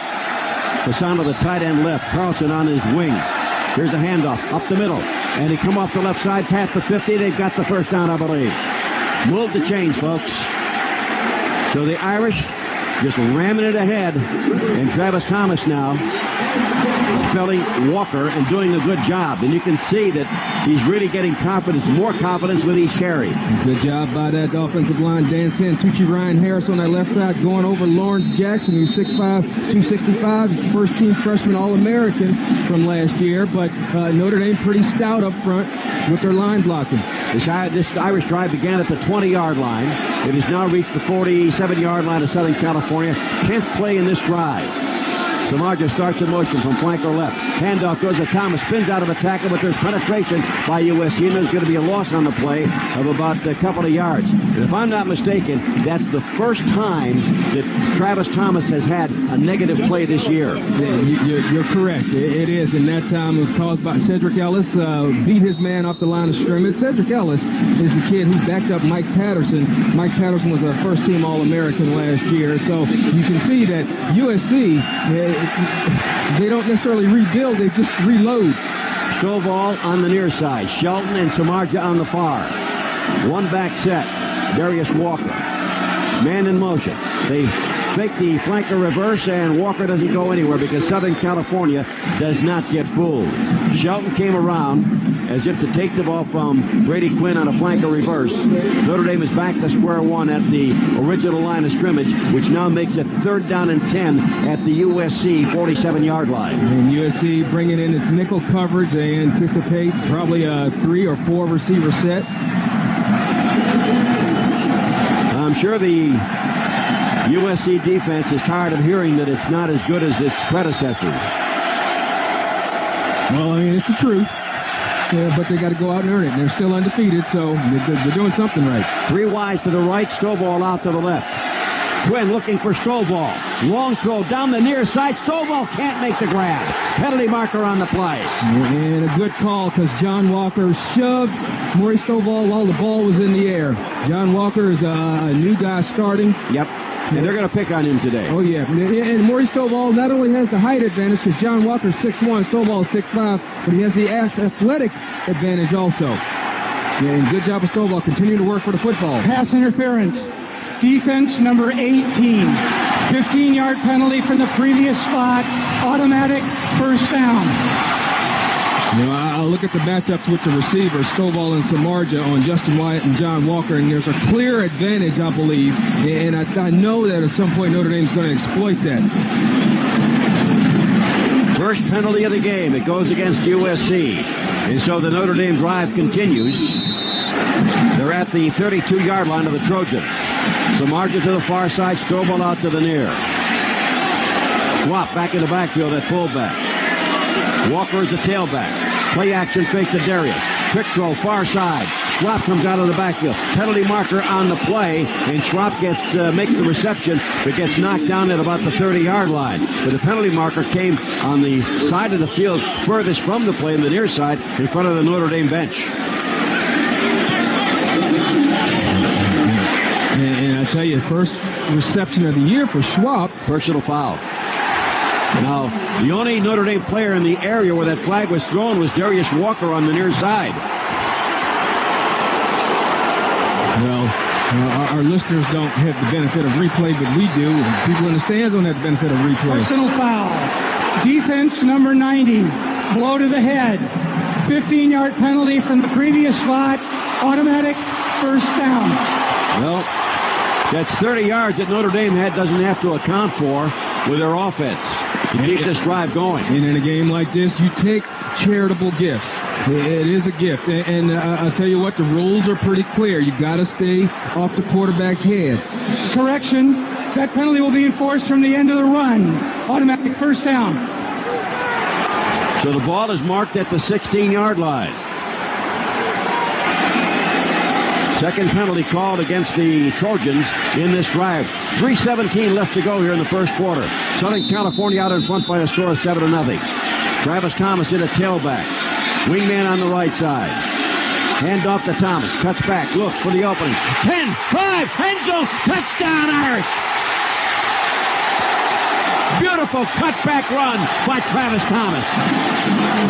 The sound of the tight end left. Carlson on his wing. Here's a handoff up the middle. And he come off the left side past the 50. They've got the first down, I believe. Move the chains, folks. So the Irish just ramming it ahead. And Travis Thomas now spelling Walker and doing a good job. And you can see that he's really getting confidence, more confidence with each carry. Good job by that offensive line. Dan Santucci, Ryan Harris on that left side going over Lawrence Jackson, who's 6'5", 265, first-team freshman All-American from last year. But Notre Dame pretty stout up front with their line blocking. This Irish drive began at the 20-yard line. It has now reached the 47-yard line of Southern California. 10th play in this drive. Samardzija starts in motion from flanker left. Handoff goes to Thomas, spins out of a tackle, but there's penetration by USC, and there's going to be a loss on the play of about a couple of yards. And if I'm not mistaken, that's the first time that Travis Thomas has had a negative play this year. Yeah, you're correct. It is, and that time was caused by Cedric Ellis, beat his man off the line of scrimmage. Cedric Ellis is the kid who backed up Mike Patterson. Mike Patterson was a first-team All-American last year, so you can see that USC... they don't necessarily rebuild, they just reload. Stovall on the near side. Shelton and Samardzija on the far. One back set. Darius Walker. Man in motion. They fake the flanker reverse, and Walker doesn't go anywhere because Southern California does not get fooled. Shelton came around as if to take the ball from Brady Quinn on a flanker reverse. Notre Dame is back to square one at the original line of scrimmage, which now makes it 3rd down and 10 at the USC 47-yard line. And USC bringing in this nickel coverage. They anticipate probably a 3 or 4 receiver set. I'm sure the USC defense is tired of hearing that it's not as good as its predecessors. Well, I mean, it's the truth. Yeah, but they got to go out and earn it. They're still undefeated, so they're doing something right. 3 wides to the right, Stovall out to the left. Quinn looking for Stovall. Long throw down the near side. Stovall can't make the grab. Penalty marker on the play. And a good call because John Walker shoved Maurice Stovall while the ball was in the air. John Walker is a new guy starting. Yep. And they're going to pick on him today. Oh, yeah. And Maurice Stovall not only has the height advantage because John Walker's 6'1", Stovall is 6'5", but he has the athletic advantage also. And good job of Stovall continuing to work for the football. Pass interference. Defense number 18. 15-yard penalty from the previous spot. Automatic first down. You know, I'll look at the matchups with the receivers, Stovall and Samardzija on Justin Wyatt and John Walker, and there's a clear advantage, I believe, and I know that at some point Notre Dame's going to exploit that. First penalty of the game. It goes against USC. And so the Notre Dame drive continues. They're at the 32-yard line of the Trojans. Samardzija to the far side, Stovall out to the near. Swap back in the backfield at fullback. Walker is the tailback. Play action fake to Darius. Quick throw, far side. Schwab comes out of the backfield. Penalty marker on the play, and Schwab makes the reception, but gets knocked down at about the 30-yard line. But the penalty marker came on the side of the field furthest from the play, on the near side, in front of the Notre Dame bench. And I tell you, first reception of the year for Schwab. Personal foul. Now, the only Notre Dame player in the area where that flag was thrown was Darius Walker on the near side. Well, our listeners don't have the benefit of replay, but we do. And people in the stands don't have the benefit of replay. Personal foul. Defense number 90. Blow to the head. 15-yard penalty from the previous spot. Automatic first down. Well, that's 30 yards that Notre Dame doesn't have to account for with their offense to keep this drive going. And in a game like this, you take charitable gifts. It is a gift. And I'll tell you what, the rules are pretty clear. You've got to stay off the quarterback's head. Correction, that penalty will be enforced from the end of the run. Automatic first down. So the ball is marked at the 16-yard line. Second penalty called against the Trojans in this drive. 3:17 left to go here in the first quarter. Southern California out in front by a score of 7-0. Travis Thomas in a tailback. Wingman on the right side. Hand off to Thomas. Cuts back. Looks for the opening. 10, 5, end zone. Touchdown, Irish. Beautiful cutback run by Travis Thomas.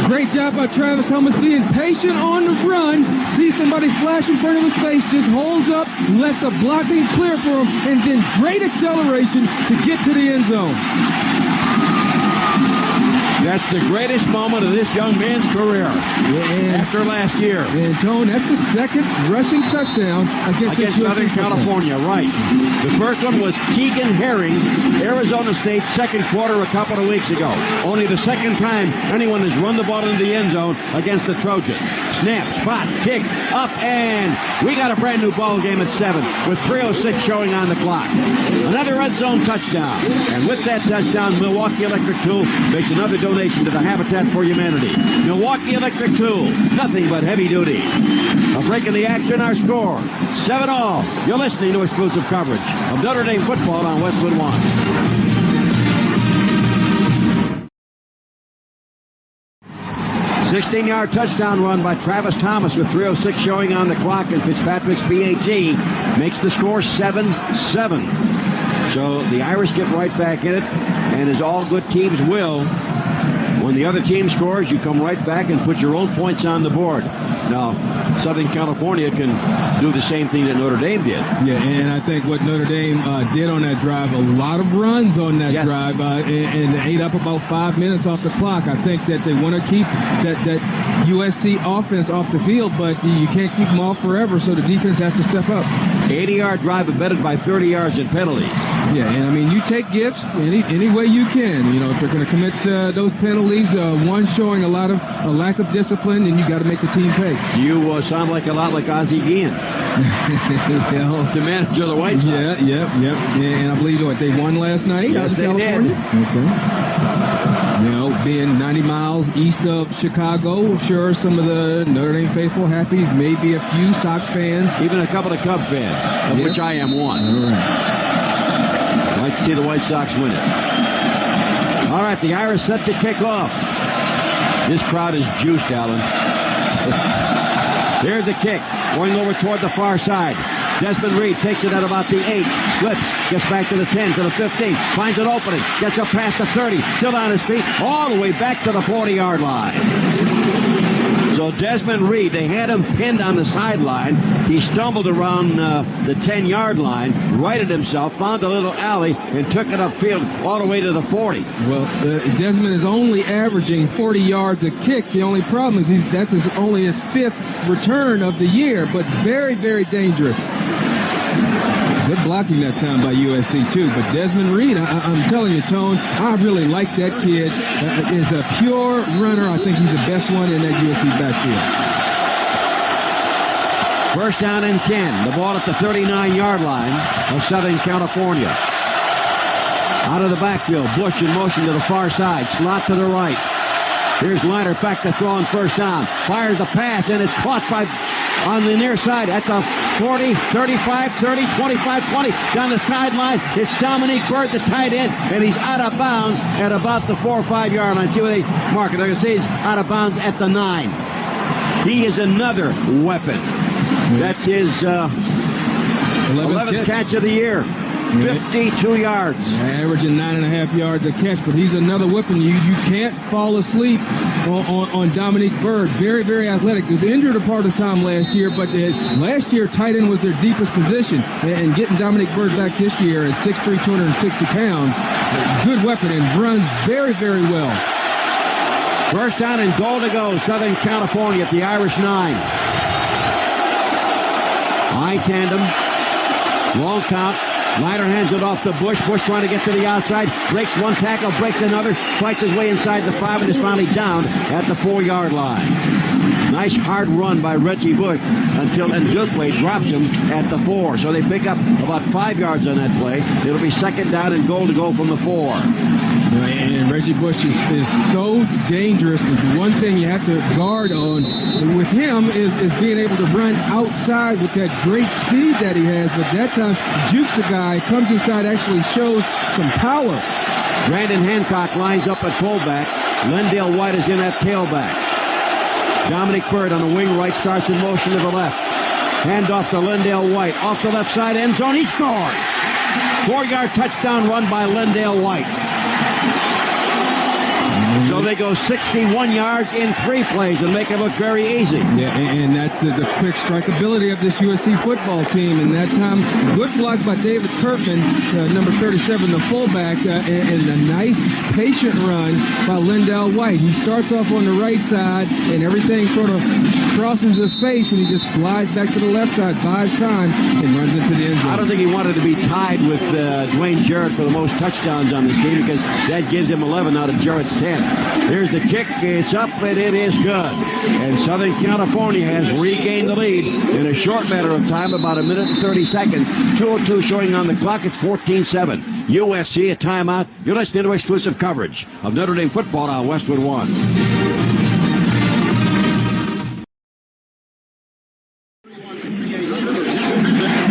Great job by Travis Thomas being patient on the run. See somebody flash in front of his face, just holds up, lets the blocking clear for him, and then great acceleration to get to the end zone. That's the greatest moment of this young man's career after last year. And, Tone, that's the second rushing touchdown against Southern California, right. The first one was Keegan Herring, Arizona State, second quarter a couple of weeks ago. Only the second time anyone has run the ball into the end zone against the Trojans. Snap, spot, kick, up, and we got a brand new ball game at 7 with 3:06 showing on the clock. Another red zone touchdown. And with that touchdown, Milwaukee Electric Tool makes another donation to the Habitat for Humanity. Milwaukee Electric Tool, nothing but heavy duty. A break in the action, our score, 7-all. You're listening to exclusive coverage of Notre Dame football on Westwood One. A 16-yard touchdown run by Travis Thomas with 3:06 showing on the clock, and Fitzpatrick's PAT makes the score 7-7. So the Irish get right back in it, and as all good teams will, when the other team scores, you come right back and put your own points on the board. Now, Southern California can do the same thing that Notre Dame did. Yeah, and I think what Notre Dame did on that drive, a lot of runs on that drive, and ate up about 5 minutes off the clock. I think that they want to keep that USC offense off the field, but you can't keep them off forever, so the defense has to step up. 80-yard drive abetted by 30 yards in penalties. Yeah, and I mean, you take gifts any way you can. You know, if they're going to commit those penalties, one showing a lack of discipline, then you got to make the team pay. You sound a lot like Ozzie Guillen, the manager of the White Sox. Yeah. And I believe they won last night. Yes, they California. did. Okay. You know, being 90 miles east of Chicago, I'm sure some of the Notre Dame faithful happy, maybe a few Sox fans. Even a couple of Cub fans, of which I am one. All right. I'd like to see the White Sox win it. All right, the Irish set to kick off. This crowd is juiced, Alan. There's the kick, going over toward the far side. Desmond Reed takes it at about the 8, slips, gets back to the 10, to the 15, finds an opening, gets up past the 30, still on his feet, all the way back to the 40-yard line. So Desmond Reed, they had him pinned on the sideline. He stumbled around the 10-yard line, righted himself, found a little alley, and took it upfield all the way to the 40. Well, Desmond is only averaging 40 yards a kick. The only problem is that's only his 5th return of the year, but very, very dangerous. Good blocking that time by USC, too. But Desmond Reed, I'm telling you, Tone, I really like that kid. Is a pure runner. I think he's the best one in that USC backfield. First down and 10. The ball at the 39-yard line of Southern California. Out of the backfield. Bush in motion to the far side. Slot to the right. Here's Leinart back to throw on first down. Fires the pass, and it's caught on the near side at the 40, 35, 30, 25, 20. Down the sideline, it's Dominique Byrd, the tight end, and he's out of bounds at about the 4 or 5 yard line. See what they mark it. They're going to say he's out of bounds at the 9. He is another weapon. That's his 11th catch of the year. 52 yards. Averaging 9.5 yards a catch, but he's another weapon. You can't fall asleep on Dominic Byrd. Very, very athletic. He was injured a part of the time last year, but last year tight end was their deepest position. And getting Dominic Byrd back this year at 6'3", 260 pounds, good weapon and runs very, very well. First down and goal to go, Southern California at the Irish 9. High tandem, long count. Leiter hands it off to Bush. Bush trying to get to the outside. Breaks one tackle, breaks another. Fights his way inside the 5 and is finally down at the 4-yard line. Nice hard run by Reggie Bush until Ndukwe drops him at the 4. So they pick up about 5 yards on that play. It'll be second down and goal to go from the 4. And Reggie Bush is so dangerous. The one thing you have to guard on with him is being able to run outside with that great speed that he has. But that time, jukes a guy, comes inside, actually shows some power. Brandon Hancock lines up at fullback. Lendale White is in at tailback. Dominic Byrd on the wing right starts in motion to the left. Hand off to Lendale White. Off the left side, end zone. He scores. 4-yard touchdown run by Lendale White. So they go 61 yards in 3 plays and make it look very easy. Yeah, and that's the quick strike ability of this USC football team. And that time, good block by David Kirkman, number 37, the fullback, and a nice patient run by Lendale White. He starts off on the right side, and everything sort of crosses his face, and he just glides back to the left side, buys time, and runs into the end zone. I don't think he wanted to be tied with Dwayne Jarrett for the most touchdowns on this team, because that gives him 11 out of Jarrett's 10. Here's the kick. It's up, and it is good. And Southern California has regained the lead in a short matter of time, about 1 minute and 30 seconds. 2:02 showing on the clock. It's 14-7. USC, a timeout. You're listening to exclusive coverage of Notre Dame football on Westwood One.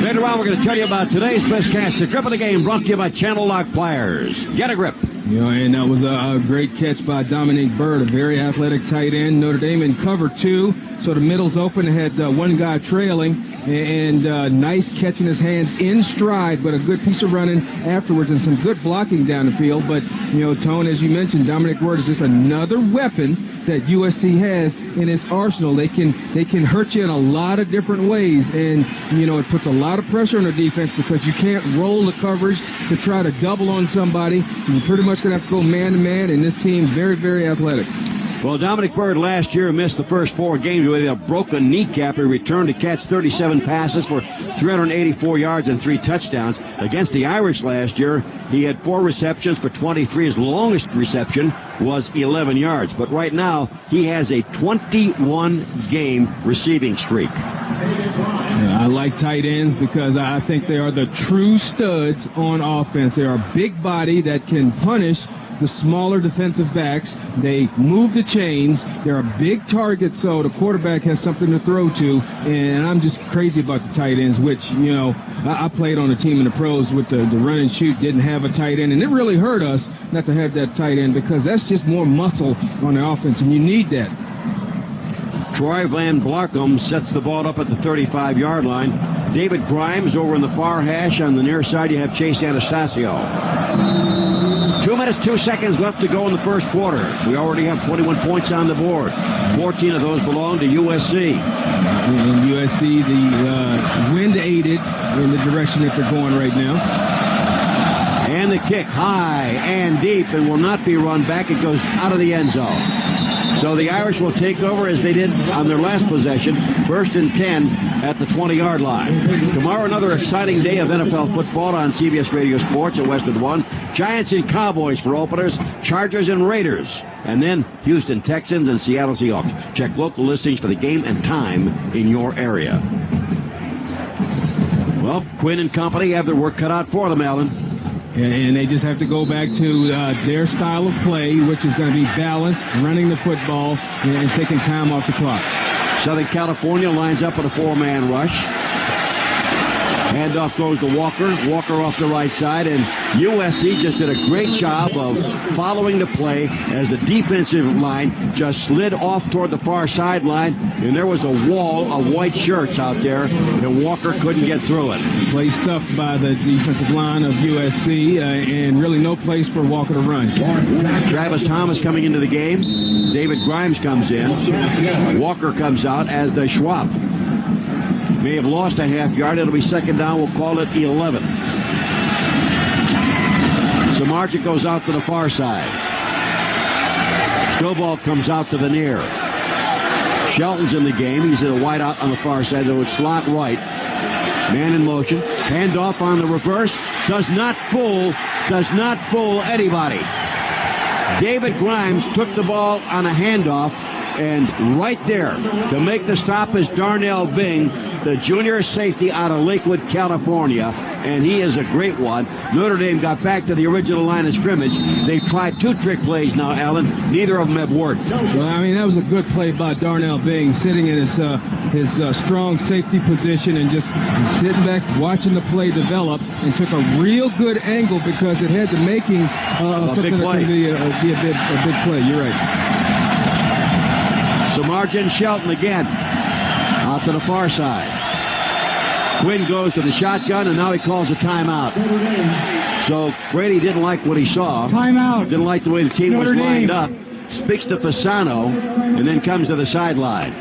Later on, we're going to tell you about today's best catch. The grip of the game brought to you by Channel Lock Pliers. Get a grip. And that was a great catch by Dominic Byrd, a very athletic tight end. Notre Dame in cover 2, so the middle's open. Had one guy trailing, and nice catch in his hands in stride, but a good piece of running afterwards and some good blocking down the field. But, Tone, as you mentioned, Dominic Byrd is just another weapon that USC has in its arsenal. They can hurt you in a lot of different ways, and, it puts a lot of pressure on the defense because you can't roll the coverage to try to double on somebody. You pretty much going to have to go man-to-man, and this team very, very athletic. Well, Dominic Byrd last year missed the first 4 games with a broken kneecap. He returned to catch 37 passes for 384 yards and 3 touchdowns. Against the Irish last year, he had 4 receptions for 23. His longest reception was 11 yards. But right now, he has a 21-game receiving streak. I like tight ends because I think they are the true studs on offense. They are a big body that can punish the smaller defensive backs. They move the chains. They're a big target, so the quarterback has something to throw to. And I'm just crazy about the tight ends, which, I played on a team in the pros with the run and shoot, didn't have a tight end. And it really hurt us not to have that tight end because that's just more muscle on the offense, and you need that. Troy Van Blarcom sets the ball up at the 35-yard line. David Grimes over in the far hash. On the near side, you have Chase Anastasio. 2 minutes, 2 seconds left to go in the first quarter. We already have 21 points on the board. 14 of those belong to USC. In USC, the wind aided in the direction that they're going right now. And the kick high and deep and will not be run back. It goes out of the end zone. So the Irish will take over as they did on their last possession, 1st and 10 at the 20-yard line. Tomorrow, another exciting day of NFL football on CBS Radio Sports at Westwood One. Giants and Cowboys for openers, Chargers and Raiders, and then Houston Texans and Seattle Seahawks. Check local listings for the game and time in your area. Well, Quinn and company have their work cut out for them, Alan. And they just have to go back to their style of play, which is going to be balanced, running the football, and taking time off the clock. Southern California lines up with a 4-man rush. Handoff goes to Walker. Walker off the right side, and USC just did a great job of following the play as the defensive line just slid off toward the far sideline, and there was a wall of white shirts out there, and Walker couldn't get through it. Play stuffed by the defensive line of USC, and really no place for Walker to run. Travis Thomas coming into the game. David Grimes comes in. Walker comes out, as does Schwab. May have lost a half yard. It'll be second down. We'll call it the 11. Samardzic goes out to the far side. Stovall comes out to the near. Shelton's in the game. He's in a wide out on the far side. Though it's slot right. Man in motion. Handoff on the reverse. Does not fool anybody. David Grimes took the ball on a handoff, and right there to make the stop is Darnell Bing, the junior safety out of Lakewood, California, and he is a great one. Notre Dame got back to the original line of scrimmage. They've tried 2 trick plays now, Alan. Neither of them have worked. Well, I mean, that was a good play by Darnell Bing, sitting in his strong safety position and just sitting back, watching the play develop, and took a real good angle because it had the makings of something that could be a big play. You're right. Samardzic Shelton again, out to the far side. Quinn goes to the shotgun, and now he calls a timeout. So Brady didn't like what he saw. Timeout. Didn't like the way the team was Notre lined Dame. up. Speaks to Fasano, and then comes to the sideline.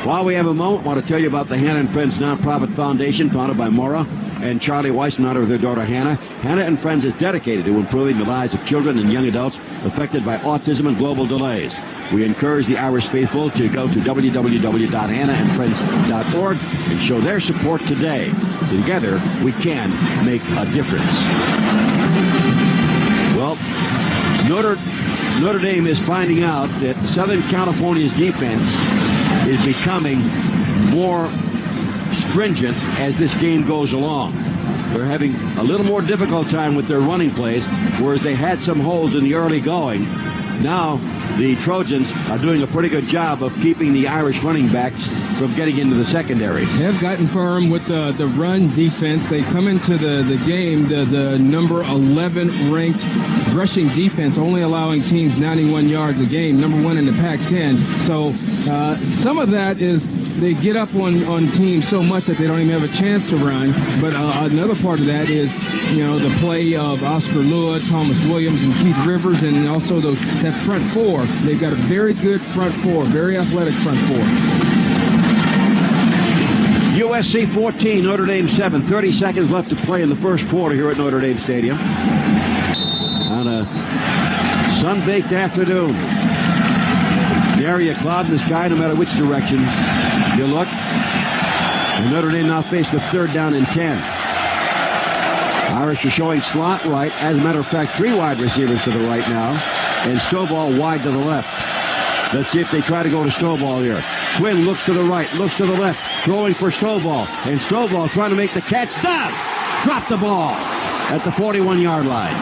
While we have a moment, I want to tell you about the Hannah and Friends nonprofit foundation founded by Maura and Charlie Weiss in honor of their daughter Hannah. Hannah and Friends is dedicated to improving the lives of children and young adults affected by autism and global delays. We encourage the Irish faithful to go to www.hannahandfriends.org and show their support today. Together, we can make a difference. Well, Notre Dame is finding out that Southern California's defense is becoming more stringent as this game goes along. They're having a little more difficult time with their running plays, whereas they had some holes in the early going. Now, the Trojans are doing a pretty good job of keeping the Irish running backs from getting into the secondary. They've gotten firm with the run defense. They come into the game, the number 11 ranked rushing defense, only allowing teams 91 yards a game, number 1 in the Pac-10. So some of that is they get up on teams so much that they don't even have a chance to run. But another part of that is, the play of Oscar Lua, Thomas Williams, and Keith Rivers, and also that front four. They've got a very good front four, very athletic front four. USC 14, Notre Dame 7. 30 seconds left to play in the first quarter here at Notre Dame Stadium. On a sun-baked afternoon. Nary a cloud in the sky, no matter which direction you look. And Notre Dame now faced with 3rd down and 10. Irish are showing slot right. As a matter of fact, 3 wide receivers to the right now. And Stovall wide to the left. Let's see if they try to go to Stovall here. Quinn looks to the right, looks to the left, throwing for Stovall. And Stovall trying to make the catch. Does! Drop the ball at the 41-yard line.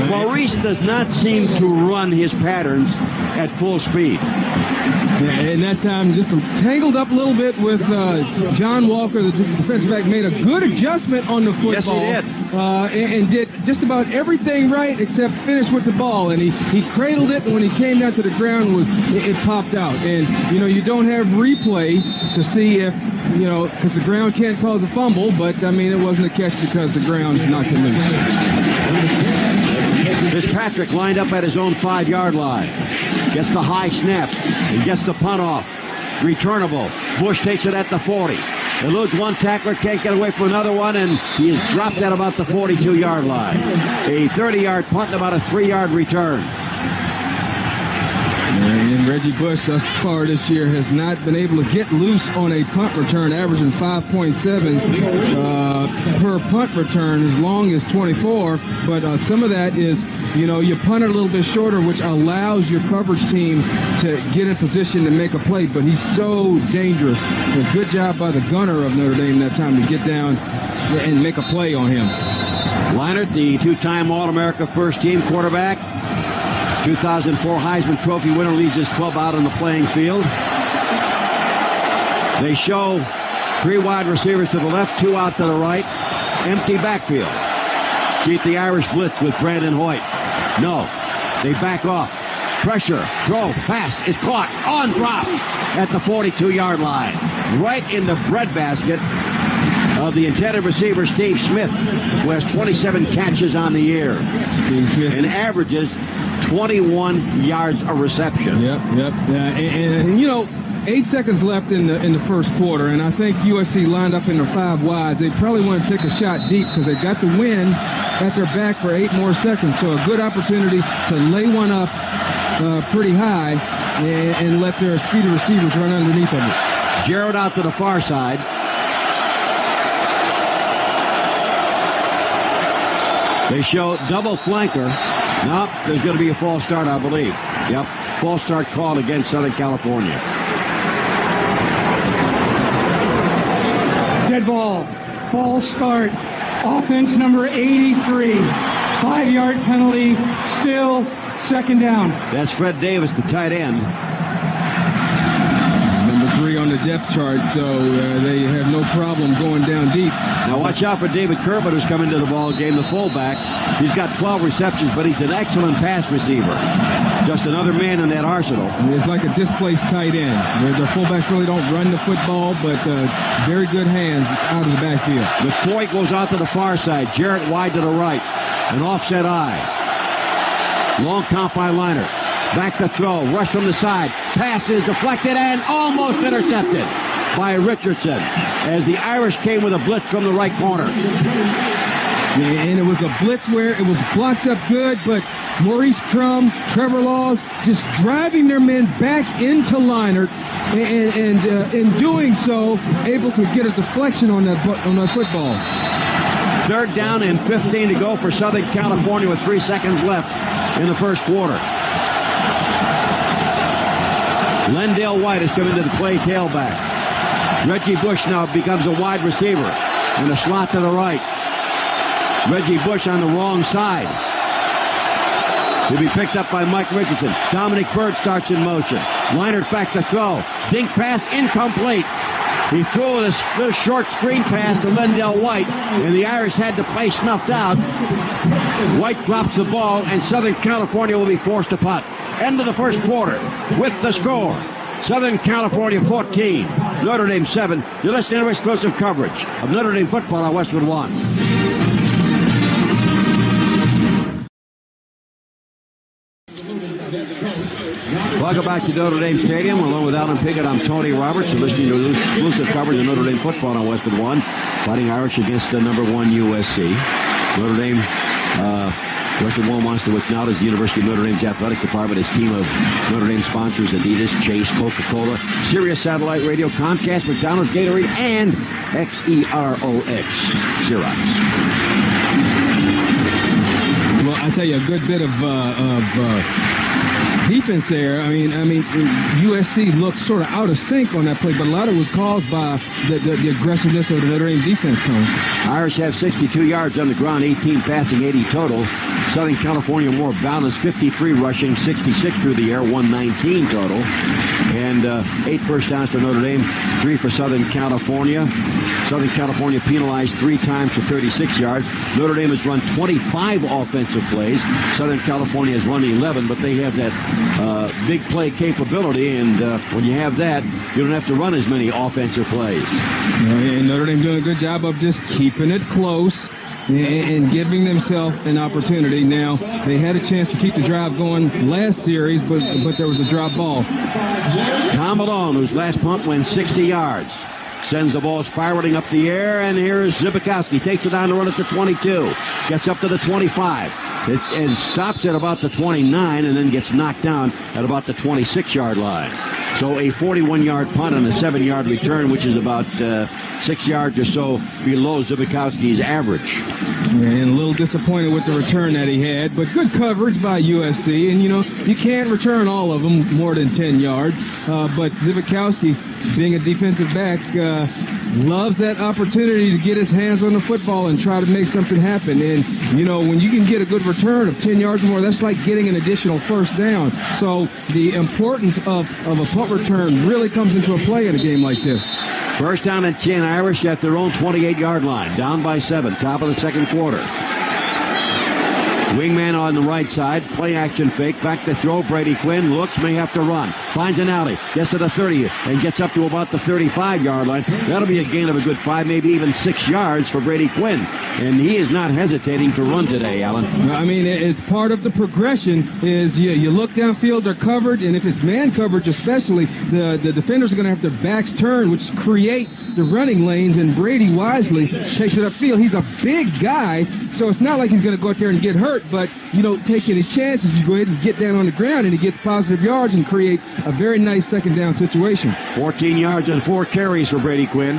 Maurice does not seem to run his patterns at full speed. And that time just tangled up a little bit with John Walker, the defensive back, made a good adjustment on the football. Yes, he did. And did just about everything right except finish with the ball. And he cradled it, and when he came down to the ground, it popped out. And, you don't have replay to see if, because the ground can't cause a fumble, but, it wasn't a catch because the ground knocked it loose. Fitzpatrick lined up at his own 5-yard line. Gets the high snap and gets the punt off. Returnable. Bush takes it at the 40. Eludes one tackler, can't get away from another one, and he is dropped at about the 42-yard line. A 30-yard punt and about a 3-yard return. And Reggie Bush thus far this year has not been able to get loose on a punt return, averaging 5.7 per punt return, as long as 24. But some of that is, you punt it a little bit shorter, which allows your coverage team to get in position to make a play. But he's so dangerous. A good job by the gunner of Notre Dame that time to get down and make a play on him. Leinart, the 2-time All-America first-team quarterback, 2004 Heisman Trophy winner, leads his club out on the playing field. They show 3 wide receivers to the left, 2 out to the right. Empty backfield. See if the Irish blitz with Brandon Hoyt. No. They back off. Pressure. Throw. Pass is caught. On drop at the 42-yard line. Right in the breadbasket of the intended receiver, Steve Smith, who has 27 catches on the year. Steve Smith. And averages 21 yards a reception. Yep. And 8 seconds left in the first quarter, and I think USC lined up in the 5 wides. They probably want to take a shot deep because they've got the wind at their back for 8 more seconds. So a good opportunity to lay one up pretty high and let their speedy receivers run underneath of it. Jarrett out to the far side. They show double flanker. No, there's going to be a false start, I believe. Yep, false start called against Southern California. Dead ball. False start. Offense number 83. 5-yard penalty. Still second down. That's Fred Davis, the tight end. Number 3 on the depth chart, so they have no problem going down deep. Now watch out for David Kerber, who's come into the ball game, the fullback. He's got 12 receptions, but he's an excellent pass receiver. Just another man in that arsenal. It's like a displaced tight end. Their fullbacks really don't run the football, but very good hands out of the backfield. McFoy goes out to the far side. Jarrett wide to the right. An offset eye. Long count by Leinart. Back to throw. Rush from the side. Pass is deflected and almost intercepted by Richardson as the Irish came with a blitz from the right corner. And it was a blitz where it was blocked up good, but Maurice Crum, Trevor Laws just driving their men back into Leinart, and in doing so, able to get a deflection on that football. 3rd down and 15 to go for Southern California with 3 seconds left in the first quarter. Lendale White has come into the play, tailback. Reggie Bush now becomes a wide receiver in a slot to the right. Reggie Bush on the wrong side. He'll be picked up by Mike Richardson. Dominic Bird starts in motion. Leinart back to throw. Dink pass incomplete. He threw a short screen pass to Lendale White, and the Irish had the play snuffed out. White drops the ball, and Southern California will be forced to punt. End of the first quarter with the score. Southern California 14, Notre Dame 7. You're listening to exclusive coverage of Notre Dame football on Westwood One. Welcome back to Notre Dame Stadium. Along with Alan Piggott, I'm Tony Roberts. You're listening to exclusive coverage of Notre Dame football on Westwood One. Fighting Irish against the number 1 USC. Notre Dame, Westwood One wants to acknowledge the University of Notre Dame's athletic department, its team of Notre Dame sponsors, Adidas, Chase, Coca-Cola, Sirius Satellite Radio, Comcast, McDonald's, Gatorade, and Xerox, Xerox. Well, I tell you, a good bit of defense there. I mean, USC looked sort of out of sync on that play, but a lot of it was caused by the aggressiveness of the Notre Dame defense, Tony. Irish have 62 yards on the ground, 18 passing, 80 total. Southern California more balanced, 53 rushing, 66 through the air, 119 total. And 8 first downs for Notre Dame, 3 for Southern California. Southern California penalized 3 times for 36 yards. Notre Dame has run 25 offensive plays. Southern California has run 11, but they have that big play capability, and when you have that, you don't have to run as many offensive plays. And Notre Dame doing a good job of just keeping it close and giving themselves an opportunity. Now, they had a chance to keep the drive going last series, but there was a drop ball. Tom Malone, whose last punt went 60 yards, sends the ball spiraling up the air, and here's Zbikowski. Takes it down to run at the 22. Gets up to the 25. It stops at about the 29 and then gets knocked down at about the 26-yard line. So a 41-yard punt and a 7-yard return, which is about 6 yards or so below Zbikowski's average. And a little disappointed with the return that he had, but good coverage by USC. And, you can't return all of them more than 10 yards. But Zbikowski, being a defensive back, loves that opportunity to get his hands on the football and try to make something happen. And, when you can get a good return of 10 yards or more, that's like getting an additional first down. So the importance of a punt return really comes into a play in a game like this. First down and 10, Irish at their own 28-yard line. Down by 7, top of the second quarter. Wingman on the right side, play action fake, back to throw. Brady Quinn looks, may have to run. Finds an alley, gets to the 30 and gets up to about the 35-yard line. That'll be a gain of a good 5, maybe even 6 yards for Brady Quinn. And he is not hesitating to run today, Alan. I mean, it's part of the progression is you look downfield, they're covered, and if it's man coverage especially, the defenders are going to have their backs turned, which create the running lanes, and Brady wisely takes it upfield. He's a big guy, so it's not like he's going to go out there and get hurt, but you don't take any chances. You go ahead and get down on the ground, and he gets positive yards and creates a very nice second down situation. 14 yards and 4 carries for Brady Quinn.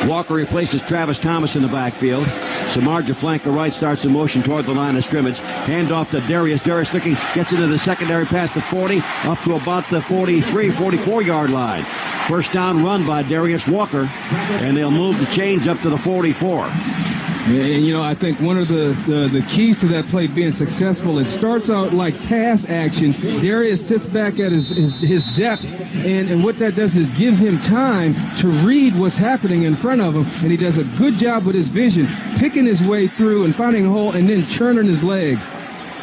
Walker replaces Travis Thomas in the backfield. Samardzija flank the right, starts in motion toward the line of scrimmage. Hand off to Darius. Darius looking, gets into the secondary pass to 40, up to about the 43, 44-yard line. First down run by Darius Walker, and they'll move the chains up to the 44. And, you know, I think one of the keys to that play being successful, it starts out like pass action. Darius sits back at his depth, and what that does is gives him time to read what's happening in front of him, and he does a good job with his vision, picking his way through and finding a hole and then churning his legs.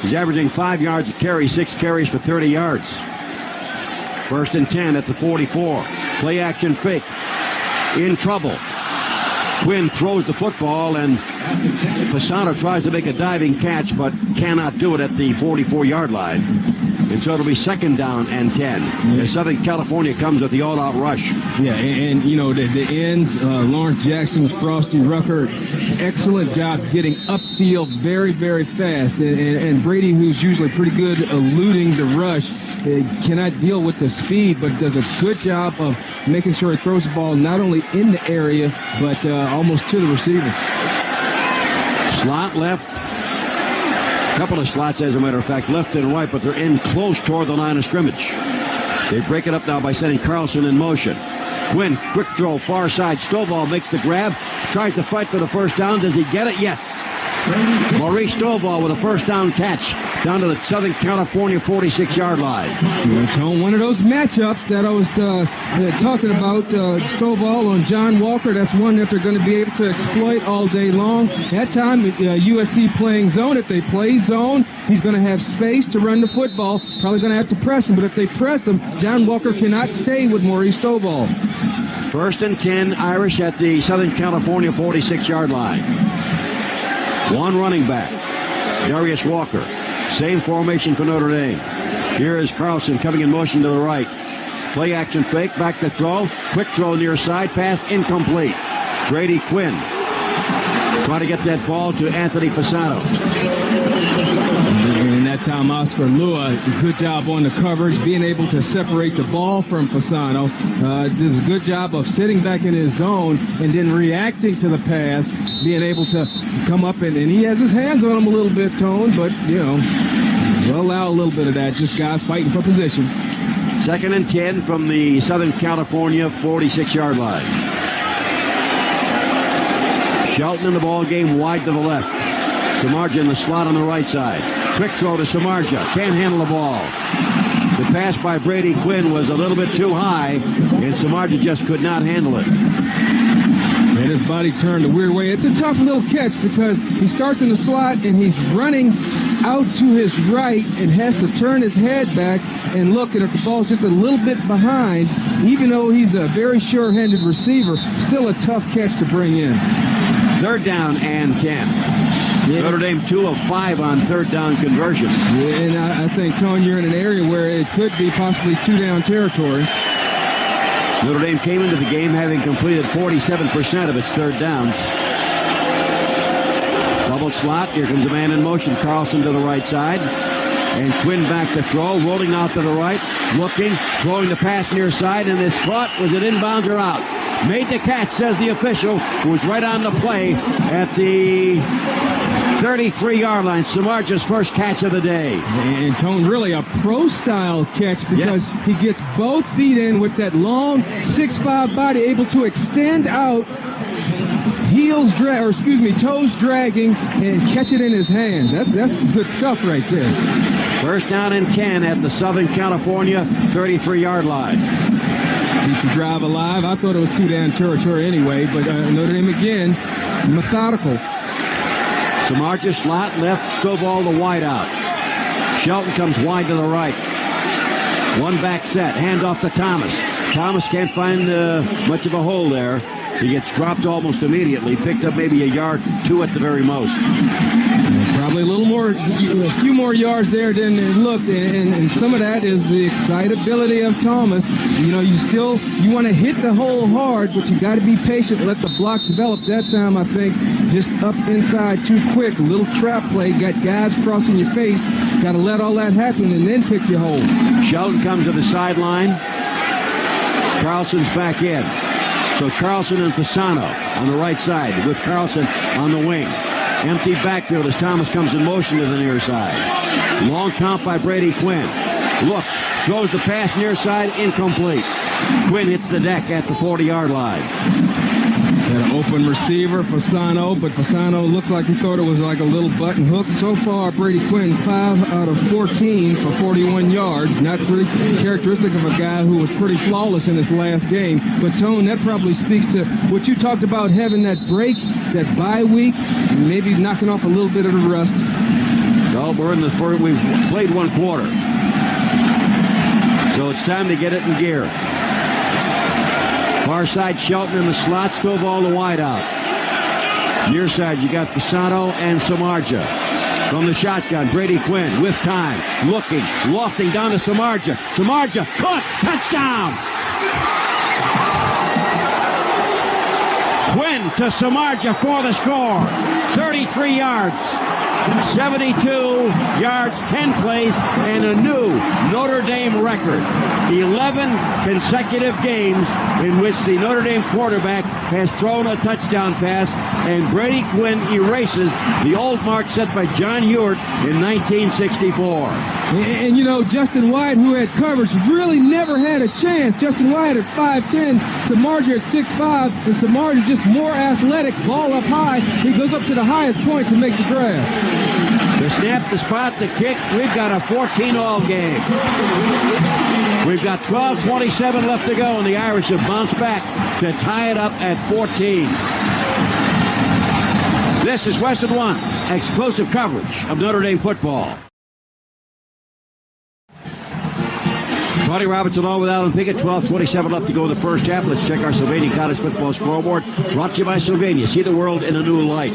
He's averaging 5 yards a carry, 6 carries for 30 yards. First and 10 at the 44. Play action fake. In trouble. Quinn throws the football, and Fasano tries to make a diving catch, but cannot do it at the 44-yard line. And so it'll be second down and 10. As Southern California comes with the all-out rush. Yeah, and you know, the ends, Lawrence Jackson, Frosty Rucker, excellent job getting upfield very, very fast. And Brady, who's usually pretty good eluding the rush, cannot deal with the speed, but does a good job of making sure he throws the ball not only in the area, but almost to the receiver. Slot left. A couple of slots, as a matter of fact, left and right, but they're in close toward the line of scrimmage. They break it up now by setting Carlson in motion. Quinn, quick throw, far side. Stovall makes the grab, tries to fight for the first down. Does he get it? Yes. Maurice Stovall with a first down catch down to the Southern California 46-yard line. One of those matchups that I was talking about, Stovall on John Walker, that's one that they're going to be able to exploit all day long. That time, USC playing zone. If they play zone, he's going to have space to run the football. Probably going to have to press him, but if they press him, John Walker cannot stay with Maurice Stovall. First and 10, Irish at the Southern California 46-yard line. One running back, Darius Walker. Same formation for Notre Dame. Here is Carlson coming in motion to the right. Play action fake, back to throw. Quick throw near side, pass incomplete. Brady Quinn trying to get that ball to Anthony Fasano. And that time, Oscar Lua, good job on the coverage, being able to separate the ball from Fasano. Does a good job of sitting back in his zone and then reacting to the pass, being able to come up, and he has his hands on him a little bit, Tone, but, you know, we'll allow a little bit of that. Just guys fighting for position. Second and 10 from the Southern California 46-yard line. Shelton in the ball game, wide to the left. Samardzija in the slot on the right side. Quick throw to Samardzija. Can't handle the ball. The pass by Brady Quinn was a little bit too high, and Samardzija just could not handle it. And his body turned a weird way. It's a tough little catch because he starts in the slot and he's running out to his right and has to turn his head back and look, and if the ball's just a little bit behind, even though he's a very sure-handed receiver, still a tough catch to bring in. Third down and 10. Yeah. Notre Dame 2 of 5 on third down conversions. Yeah, and I think, Tone, you're in an area where it could be possibly two-down territory. Notre Dame came into the game having completed 47% of its third downs. Double slot. Here comes a man in motion. Carlson to the right side. And Quinn back to throw. Rolling out to the right. Looking. Throwing the pass near side. And it's caught. Was it inbounds or out? Made the catch, says the official, who was right on the play at the 33-yard line. Samardzija's first catch of the day. And Tone, really a pro-style catch because he gets both feet in with that long 6'5" body, able to extend out, toes dragging, and catch it in his hands. That's good stuff right there. First down and 10 at the Southern California 33-yard line. Keeps the drive alive. I thought it was two-down territory anyway, but Notre Dame again, methodical. Samardzija slot left, Stovall the wide out. Shelton comes wide to the right. One back set, hand off to Thomas. Thomas can't find much of a hole there. He gets dropped almost immediately. Picked up maybe a yard, 2 at the very most. Probably a little more, a few more yards there than it looked, and some of that is the excitability of Thomas. You know, you want to hit the hole hard, but you got to be patient, let the block develop. That time, I think, just up inside too quick. A little trap play, got guys crossing your face. Got to let all that happen and then pick your hole. Shelton comes to the sideline. Carlson's back in. So Carlson and Fasano on the right side with Carlson on the wing. Empty backfield as Thomas comes in motion to the near side. Long count by Brady Quinn. Looks, throws the pass near side, incomplete. Quinn hits the deck at the 40-yard line. Got an open receiver, Fasano, but Fasano looks like he thought it was like a little button hook. So far, Brady Quinn, 5 out of 14 for 41 yards. Not really characteristic of a guy who was pretty flawless in his last game. But, Tone, that probably speaks to what you talked about, having that break, that bye week, and maybe knocking off a little bit of the rust. Well, we're in the first, we've played 1 quarter. So it's time to get it in gear. Far side, Shelton in the slot, Stovall the wide out. Near side, you got Fasano and Samardzija. From the shotgun, Brady Quinn with time, looking, lofting down to Samardzija. Samardzija, caught, touchdown! Quinn to Samardzija for the score. 33 yards. 72 yards, 10 plays, and a new Notre Dame record. 11 consecutive games in which the Notre Dame quarterback has thrown a touchdown pass, and Brady Quinn erases the old mark set by John Ewart in 1964. And you know, Justin White, who had coverage, really never had a chance. Justin White at 5'10", Samardzija at 6'5", and Samardzija just more athletic, ball up high. He goes up to the highest point to make the grab. The snap, the spot, the kick. We've got a 14-all game. We've got 12:27 left to go, and the Irish have bounced back to tie it up at 14. This is Western One, exclusive coverage of Notre Dame football. Tony Robertson all with Alan Pickett. 12:27 left to go in the first half. Let's check our Sylvania College football scoreboard. Brought to you by Sylvania. See the world in a new light.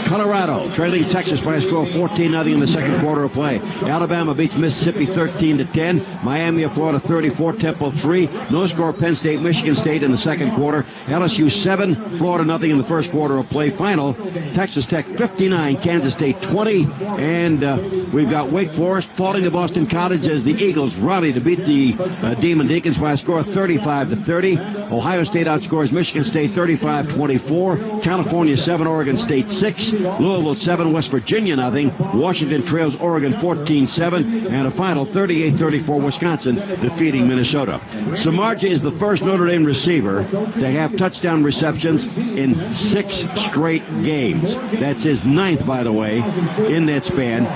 Colorado trailing Texas by a score of 14-0 in the second quarter of play. Alabama beats Mississippi 13-10. Miami of Florida 34, Temple 3. No score Penn State, Michigan State in the second quarter. LSU 7, Florida nothing in the first quarter of play. Final, Texas Tech 59, Kansas State 20. And we've got Wake Forest falling to Boston College as the Eagles rally to beat the Demon Deacons by a score of 35-30. Ohio State outscores Michigan State 35-24. California 7, Oregon State 6. Louisville 7, West Virginia nothing. Washington trails Oregon 14-7. And a final 38-34, Wisconsin defeating Minnesota. Samardzija is the first Notre Dame receiver to have touchdown receptions in 6 straight games. That's his 9th, by the way, in that span.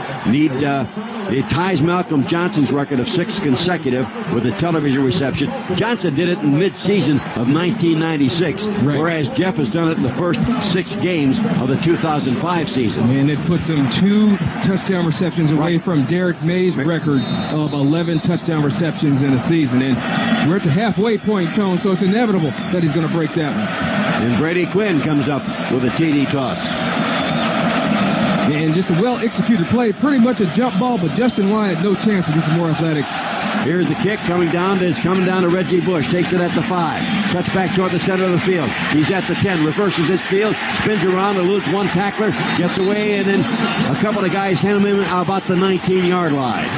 It ties Malcolm Johnson's record of 6 consecutive with a television reception. Johnson did it in mid-season of 1996, whereas Jeff has done it in the first 6 games of the 2005 season. And it puts him 2 touchdown receptions away from Derek May's record of 11 touchdown receptions in a season. And we're at the halfway point, Tone, so it's inevitable that he's going to break that one. And Brady Quinn comes up with a TD toss. And just a well-executed play, pretty much a jump ball, but Justin Wyatt, no chance against the more athletic. Here's the kick coming down to Reggie Bush. Takes it at the 5. Cuts back toward the center of the field. He's at the 10. Reverses his field. Spins around, eludes one tackler. Gets away, and then a couple of guys hand him about the 19-yard line.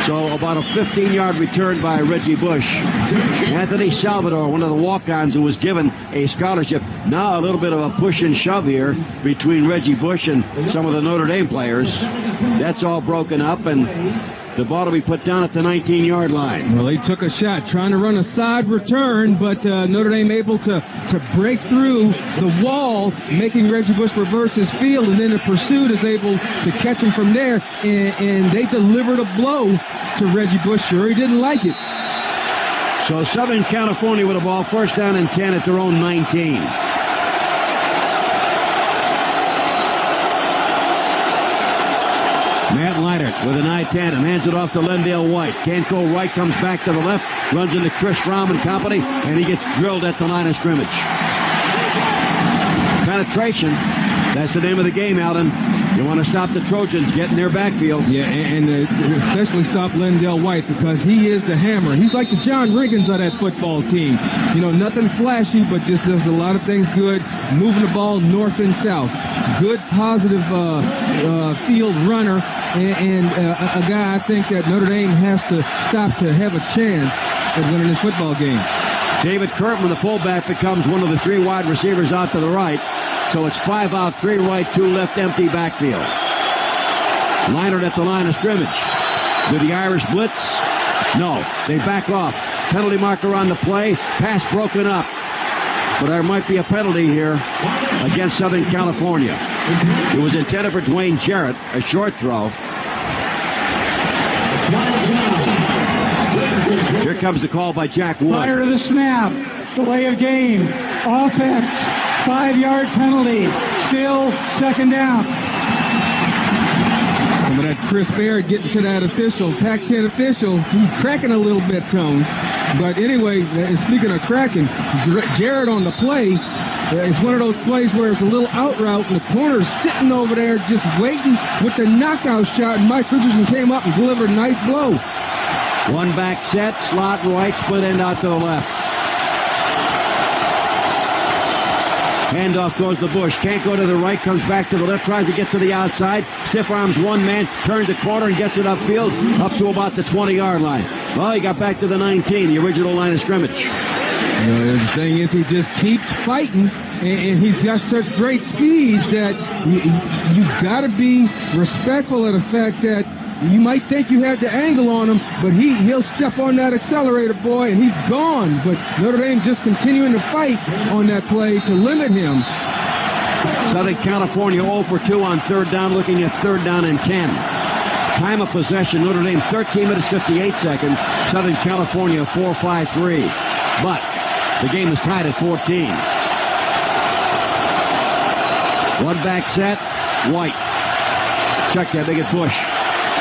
So about a 15-yard return by Reggie Bush. Anthony Salvador, one of the walk-ons who was given a scholarship. Now a little bit of a push and shove here between Reggie Bush and some of the Notre Dame players. That's all broken up, and the ball will be put down at the 19-yard line. Well, he took a shot trying to run a side return, but Notre Dame able to break through the wall, making Reggie Bush reverse his field, and then the pursuit is able to catch him from there, and they delivered a blow to Reggie Bush. Sure, he didn't like it. So Southern California with a ball, first down and 10 at their own 19. Matt Leinert with an eye tandem, hands it off to Lendale White. Can't go right, comes back to the left, runs into Chris Fromm and company, and he gets drilled at the line of scrimmage. Penetration, that's the name of the game, Alden. You want to stop the Trojans getting their backfield. Yeah, and especially stop Lendale White, because he is the hammer. He's like the John Riggins of that football team. You know, nothing flashy, but just does a lot of things good, moving the ball north and south. Good, positive field runner, and a guy I think that Notre Dame has to stop to have a chance at winning this football game. David Kurtman, the fullback, becomes one of the three wide receivers out to the right. So it's 5 out, 3 right, 2 left, empty backfield. Leinert at the line of scrimmage. With the Irish blitz? No, they back off. Penalty marker on the play. Pass broken up. But there might be a penalty here against Southern California. It was intended for Dwayne Jarrett, a short throw. Here comes the call by Jack Wood. Prior to the snap, delay of game, offense, 5-yard penalty, still second down. Some of that Chris Barrett getting to that official, Pac-10 official, he's cracking a little bit, Tone. But anyway, speaking of cracking, Jarrett on the play, it's one of those plays where it's a little out route and the corner's sitting over there just waiting with the knockout shot, and Mike Richardson came up and delivered a nice blow. One back set, slot right, split end out to the left. Handoff goes to Bush. Can't go to the right, comes back to the left, tries to get to the outside. Stiff arms one man, turns the corner and gets it upfield, up to about the 20-yard line. Well, he got back to the 19, the original line of scrimmage. The thing is, he just keeps fighting, and he's got such great speed that you got to be respectful of the fact that you might think you had the angle on him, but he'll step on that accelerator, boy, and he's gone. But Notre Dame just continuing to fight on that play to limit him. Southern California 0 for 2 on third down, looking at third down and 10. Time of possession, Notre Dame 13 minutes 58 seconds. Southern California 4-5-3. But the game is tied at 14. One back set, White. Check that, they get Bush.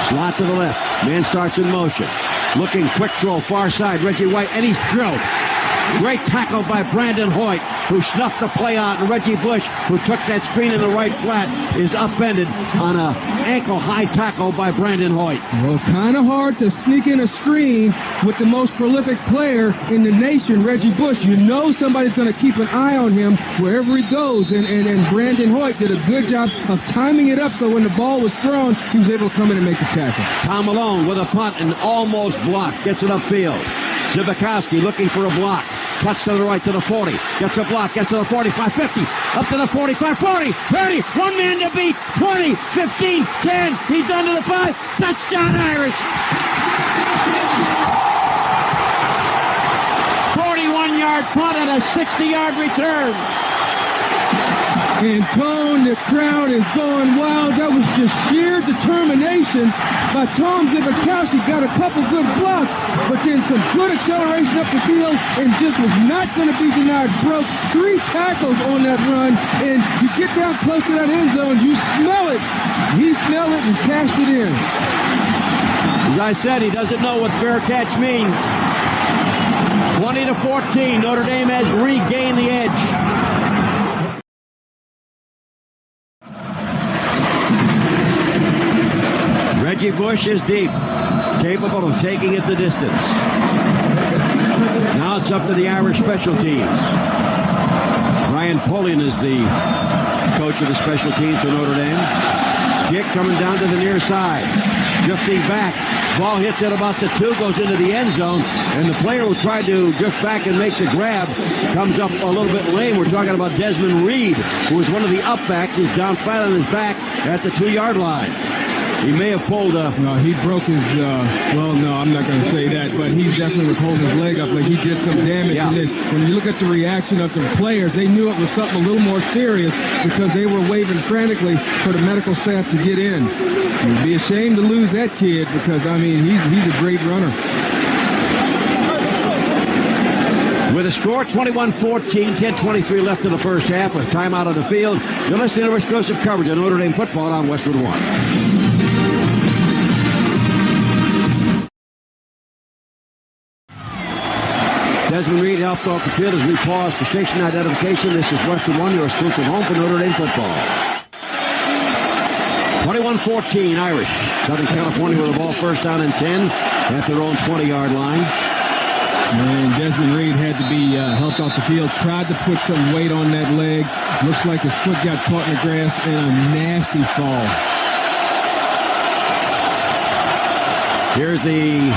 Slot to the left. Man starts in motion. Looking, quick throw, far side. Reggie White, and he's drilled. Great tackle by Brandon Hoyt, who snuffed the play out, and Reggie Bush, who took that screen in the right flat, is upended on a ankle-high tackle by Brandon Hoyt. Well, kind of hard to sneak in a screen with the most prolific player in the nation, Reggie Bush. You know somebody's going to keep an eye on him wherever he goes, and Brandon Hoyt did a good job of timing it up so when the ball was thrown, he was able to come in and make the tackle. Tom Malone with a punt and almost blocked, gets it upfield. Zibikowski looking for a block. Cuts to the right to the 40. Gets a block. Gets to the 45, 50. Up to the 45, 40, 30. One man to beat. 20, 15, 10. He's done to the 5. Touchdown Irish. 41-yard punt and a 60-yard return. And Tone, the crowd is going wild. That was just sheer determination by Tom Zibikowski. Got a couple good blocks, but then some good acceleration up the field and just was not going to be denied. Broke 3 tackles on that run, and you get down close to that end zone, you smell it. He smelled it and cashed it in. As I said, he doesn't know what fair catch means. 20-14, Notre Dame has regained the edge. Reggie Bush is deep, capable of taking it the distance. Now it's up to the Irish special teams. Brian Polian is the coach of the special teams for Notre Dame. Kick coming down to the near side. Drifting back. Ball hits at about the 2, goes into the end zone, and the player who tried to drift back and make the grab comes up a little bit lame. We're talking about Desmond Reed, who was one of the upbacks. He's down flat on his back at the 2-yard line. He may have pulled a... No, he broke his, well, no, I'm not going to say that, but he definitely was holding his leg up like he did some damage. Yeah. And then when you look at the reaction of the players, they knew it was something a little more serious because they were waving frantically for the medical staff to get in. You'd be ashamed to lose that kid because, I mean, he's a great runner. With a score, 21-14, 10:23 left in the first half with timeout on the field. You're listening to exclusive coverage of Notre Dame football on Westwood One. Desmond Reed helped off the field as we pause for station identification. This is Westwood One, your exclusive home for Notre Dame football. 21-14 Irish. Southern California with the ball first down and 10 at their own 20-yard line. And Desmond Reed had to be helped off the field. Tried to put some weight on that leg. Looks like his foot got caught in the grass and a nasty fall. Here's the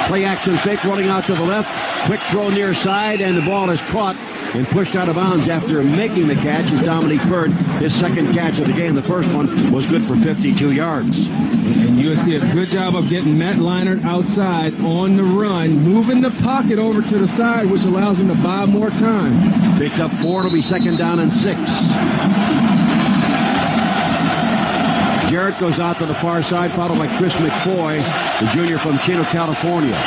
play-action fake rolling out to the left. Quick throw near side, and the ball is caught and pushed out of bounds after making the catch is Dominique Bird. His second catch of the game. The first one was good for 52 yards. And USC did a good job of getting Matt Leinart outside on the run, moving the pocket over to the side, which allows him to buy more time. Picked up 4. It'll be second down and 6. Jarrett goes out to the far side, followed by Chris McFoy, the junior from Chino, California.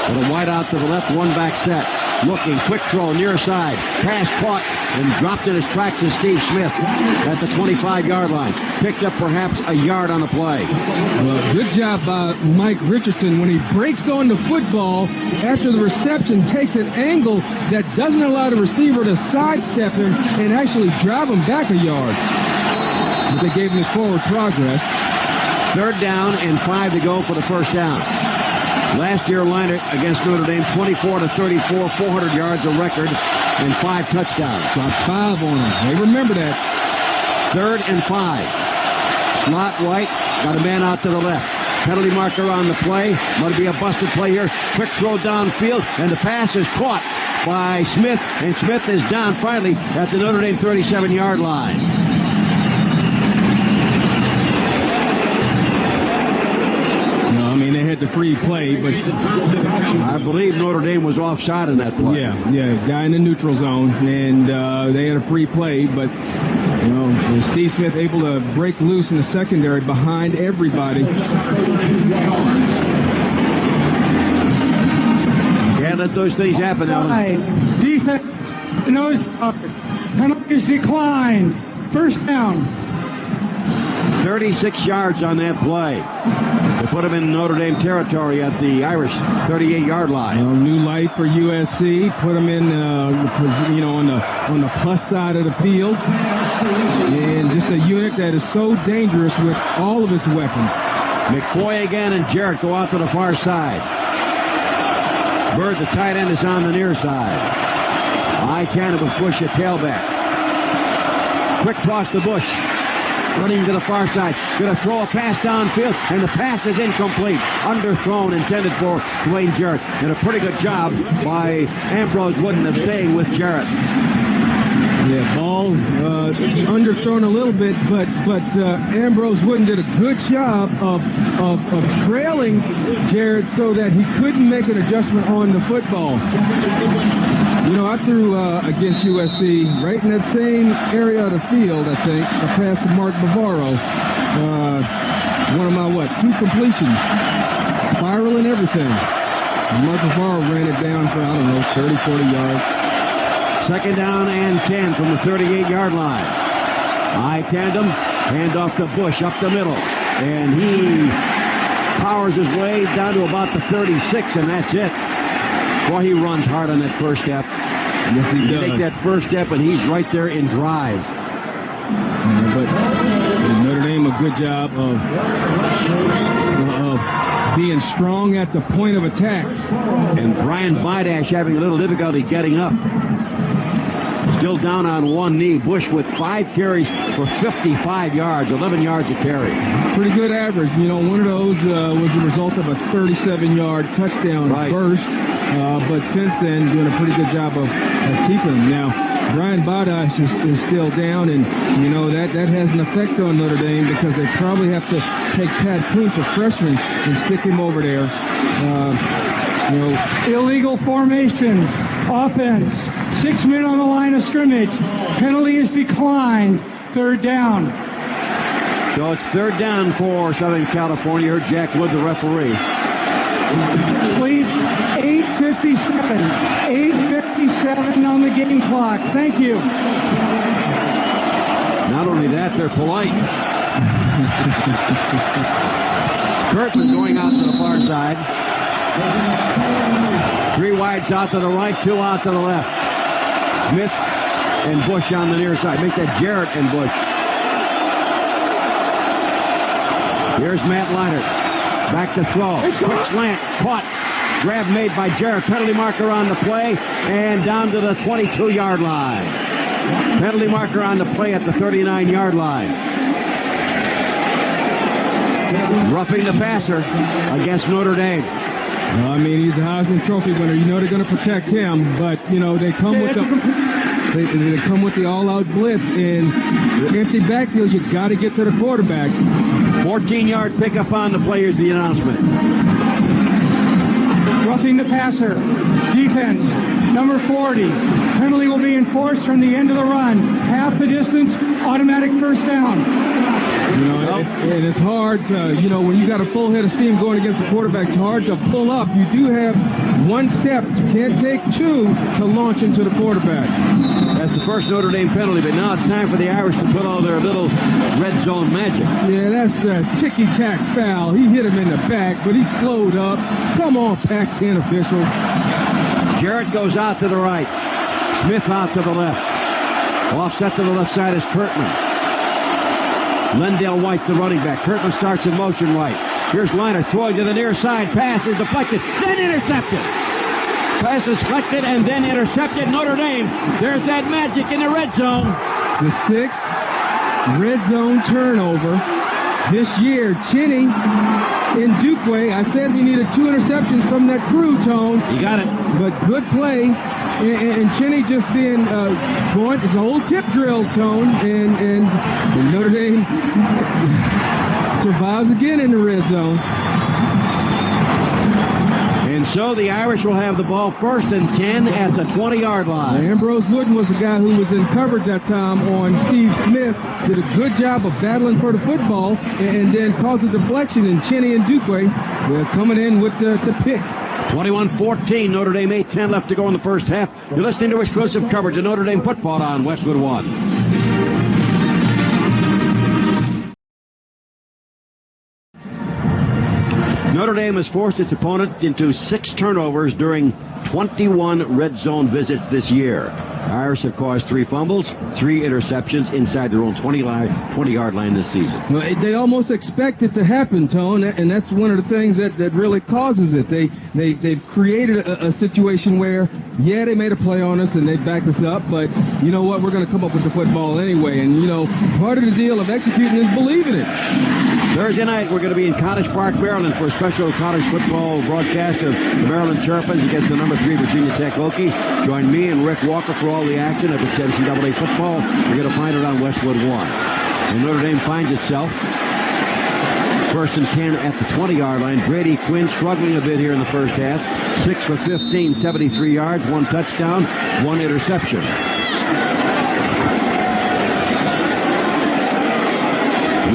With a wide out to the left, one back set. Looking, quick throw, near side. Pass caught and dropped in his tracks is Steve Smith at the 25-yard line. Picked up perhaps a yard on the play. Well, good job by Mike Richardson when he breaks on the football after the reception, takes an angle that doesn't allow the receiver to sidestep him and actually drive him back a yard. But they gave him his forward progress. Third down and 5 to go for the first down. Last year, Leinart against Notre Dame, 24-34, 400 yards, a record, and 5 touchdowns. Shot 5 on him. They remember that. Third and 5. Slot right, got a man out to the left. Penalty marker on the play. Might be a busted play here. Quick throw downfield, and the pass is caught by Smith, and Smith is down finally at the Notre Dame 37-yard line. They had the free play, but I believe Notre Dame was offside in that play. Yeah, guy in the neutral zone, and they had a free play, but Steve Smith able to break loose in the secondary behind everybody. Can't let those things happen, Alan. Defense, nose penalties declined. First down. 36 yards on that play. They put him in Notre Dame territory at the Irish 38-yard line. New light for USC. Put him in, on the plus side of the field, and just a unit that is so dangerous with all of its weapons. McFoy again and Jarrett go out to the far side. Bird, the tight end, is on the near side. I-10 with Bush at tailback. Quick toss to Bush. Running to the far side. Going to throw a pass downfield, and the pass is incomplete. Underthrown, intended for Dwayne Jarrett. And a pretty good job by Ambrose Wooden of staying with Jarrett. Yeah, ball underthrown a little bit, but Ambrose Wooden did a good job of trailing Jarrett so that he couldn't make an adjustment on the football. I threw against USC right in that same area of the field, I think. I passed to Mark Bavaro. One of my, 2 completions. Spiral and everything. And Mark Bavaro ran it down for, 30, 40 yards. Second down and 10 from the 38-yard line. I-tandem, hand off to Bush up the middle. And he powers his way down to about the 36, and that's it. Boy, he runs hard on that first step. Yes, he does. Take that first step, and he's right there in drive. But Notre Dame a good job of being strong at the point of attack. And Brian Bidash having a little difficulty getting up. Still down on one knee. Bush with 5 carries for 55 yards, 11 yards a carry. Pretty good average. One of those was the result of a 37-yard touchdown burst. But since then, doing a pretty good job of keeping him. Now, Brian Badash is still down, and, that has an effect on Notre Dame because they probably have to take Pat Kuntz, a freshman, and stick him over there. Illegal formation. Offense. 6 men on the line of scrimmage. Penalty is declined. Third down. So it's third down for Southern California. Jack Wood, the referee. Please, 8:57. 8:57 on the game clock. Thank you. Not only that, they're polite. Kurtman going out to the far side. 3 wides out to the right, 2 out to the left. Smith and Bush on the near side. Make that Jarrett and Bush. Here's Matt Leiter. Back to throw. Quick slant. Caught. Grab made by Jarrett. Penalty marker on the play. And down to the 22-yard line. Penalty marker on the play at the 39-yard line. Roughing the passer against Notre Dame. Well, I mean, he's a Heisman Trophy winner. You know they're going to protect him, but, you know, they come with the all-out blitz. In the empty backfield, you got to get to the quarterback. 14-yard pickup on the play. Here's the announcement. Roughing the passer. Defense, number 40. Penalty will be enforced from the end of the run. Half the distance, automatic first down. You know, and it's hard to, you know, when you got a full head of steam going against the quarterback, it's hard to pull up. You do have one step. You can't take 2 to launch into the quarterback. That's the first Notre Dame penalty, but now it's time for the Irish to put all their little red zone magic. Yeah, that's the ticky-tack foul. He hit him in the back, but he slowed up. Come on, Pac-10 officials. Jarrett goes out to the right. Smith out to the left. Offset to the left side is Kurtman. Lendell White, the running back. Kurtman starts in motion right. Here's Leiter throwing to the near side. Pass is deflected, then intercepted. Pass is deflected and then intercepted. Notre Dame, there's that magic in the red zone. The 6th red zone turnover this year. Cheney in Duquay. I said we needed 2 interceptions from that crew, Tone. You got it. But good play. And Cheney just being going. It's a whole tip drill, Tone. And Notre Dame survives again in the red zone. And so the Irish will have the ball 1st and 10 at the 20-yard line. Ambrose Wooden was the guy who was in coverage that time on Steve Smith. Did a good job of battling for the football and then caused a deflection. And Cheney and Duquay coming in with the pick. 21-14, Notre Dame, 8-10 left to go in the first half. You're listening to exclusive coverage of Notre Dame football on Westwood One. Notre Dame has forced its opponent into 6 turnovers during 21 red zone visits this year. Irish have caused 3 fumbles, 3 interceptions inside their own 20-yard line this season. Well, they almost expect it to happen, Tone, and that's one of the things that really causes it. They've created a situation where, yeah, they made a play on us and they backed us up, but you know what? We're going to come up with the football anyway. And, you know, part of the deal of executing is believing it. Thursday night, we're going to be in Cottage Park, Maryland for a special college football broadcast of the Maryland Terrapins against the number 3 Virginia Tech Hokies. Join me and Rick Walker for all the action of the NCAA football. You're going to find it on Westwood One. And Notre Dame finds itself 1st and 10 at the 20-yard line. Brady Quinn struggling a bit here in the first half. 6 for 15, 73 yards, 1 touchdown, 1 interception.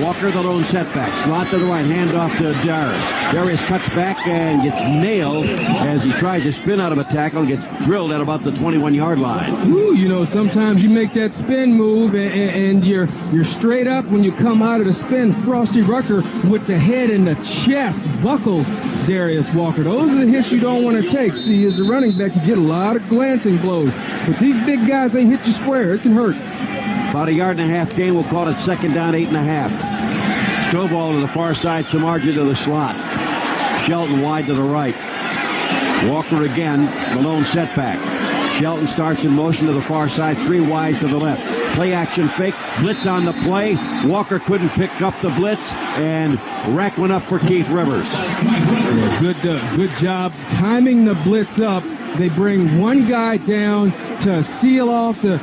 Walker, the lone setback. Slot to the right, hand off to Darius. Darius cuts back and gets nailed as he tries to spin out of a tackle, gets drilled at about the 21-yard line. Ooh, you know, sometimes you make that spin move and you're straight up when you come out of the spin. Frosty Rucker with the head in the chest buckles Darius Walker. Those are the hits you don't want to take. See, as a running back, you get a lot of glancing blows. But these big guys, they hit you square. It can hurt. About 1.5 yard gain. We'll call it 2nd down, 8.5. Stovall to the far side, Samardzija to the slot. Shelton wide to the right. Walker again, the lone setback. Shelton starts in motion to the far side, 3 wides to the left. Play action fake, blitz on the play. Walker couldn't pick up the blitz, and rack went up for Keith Rivers. Yeah, good job timing the blitz up. They bring one guy down to seal off the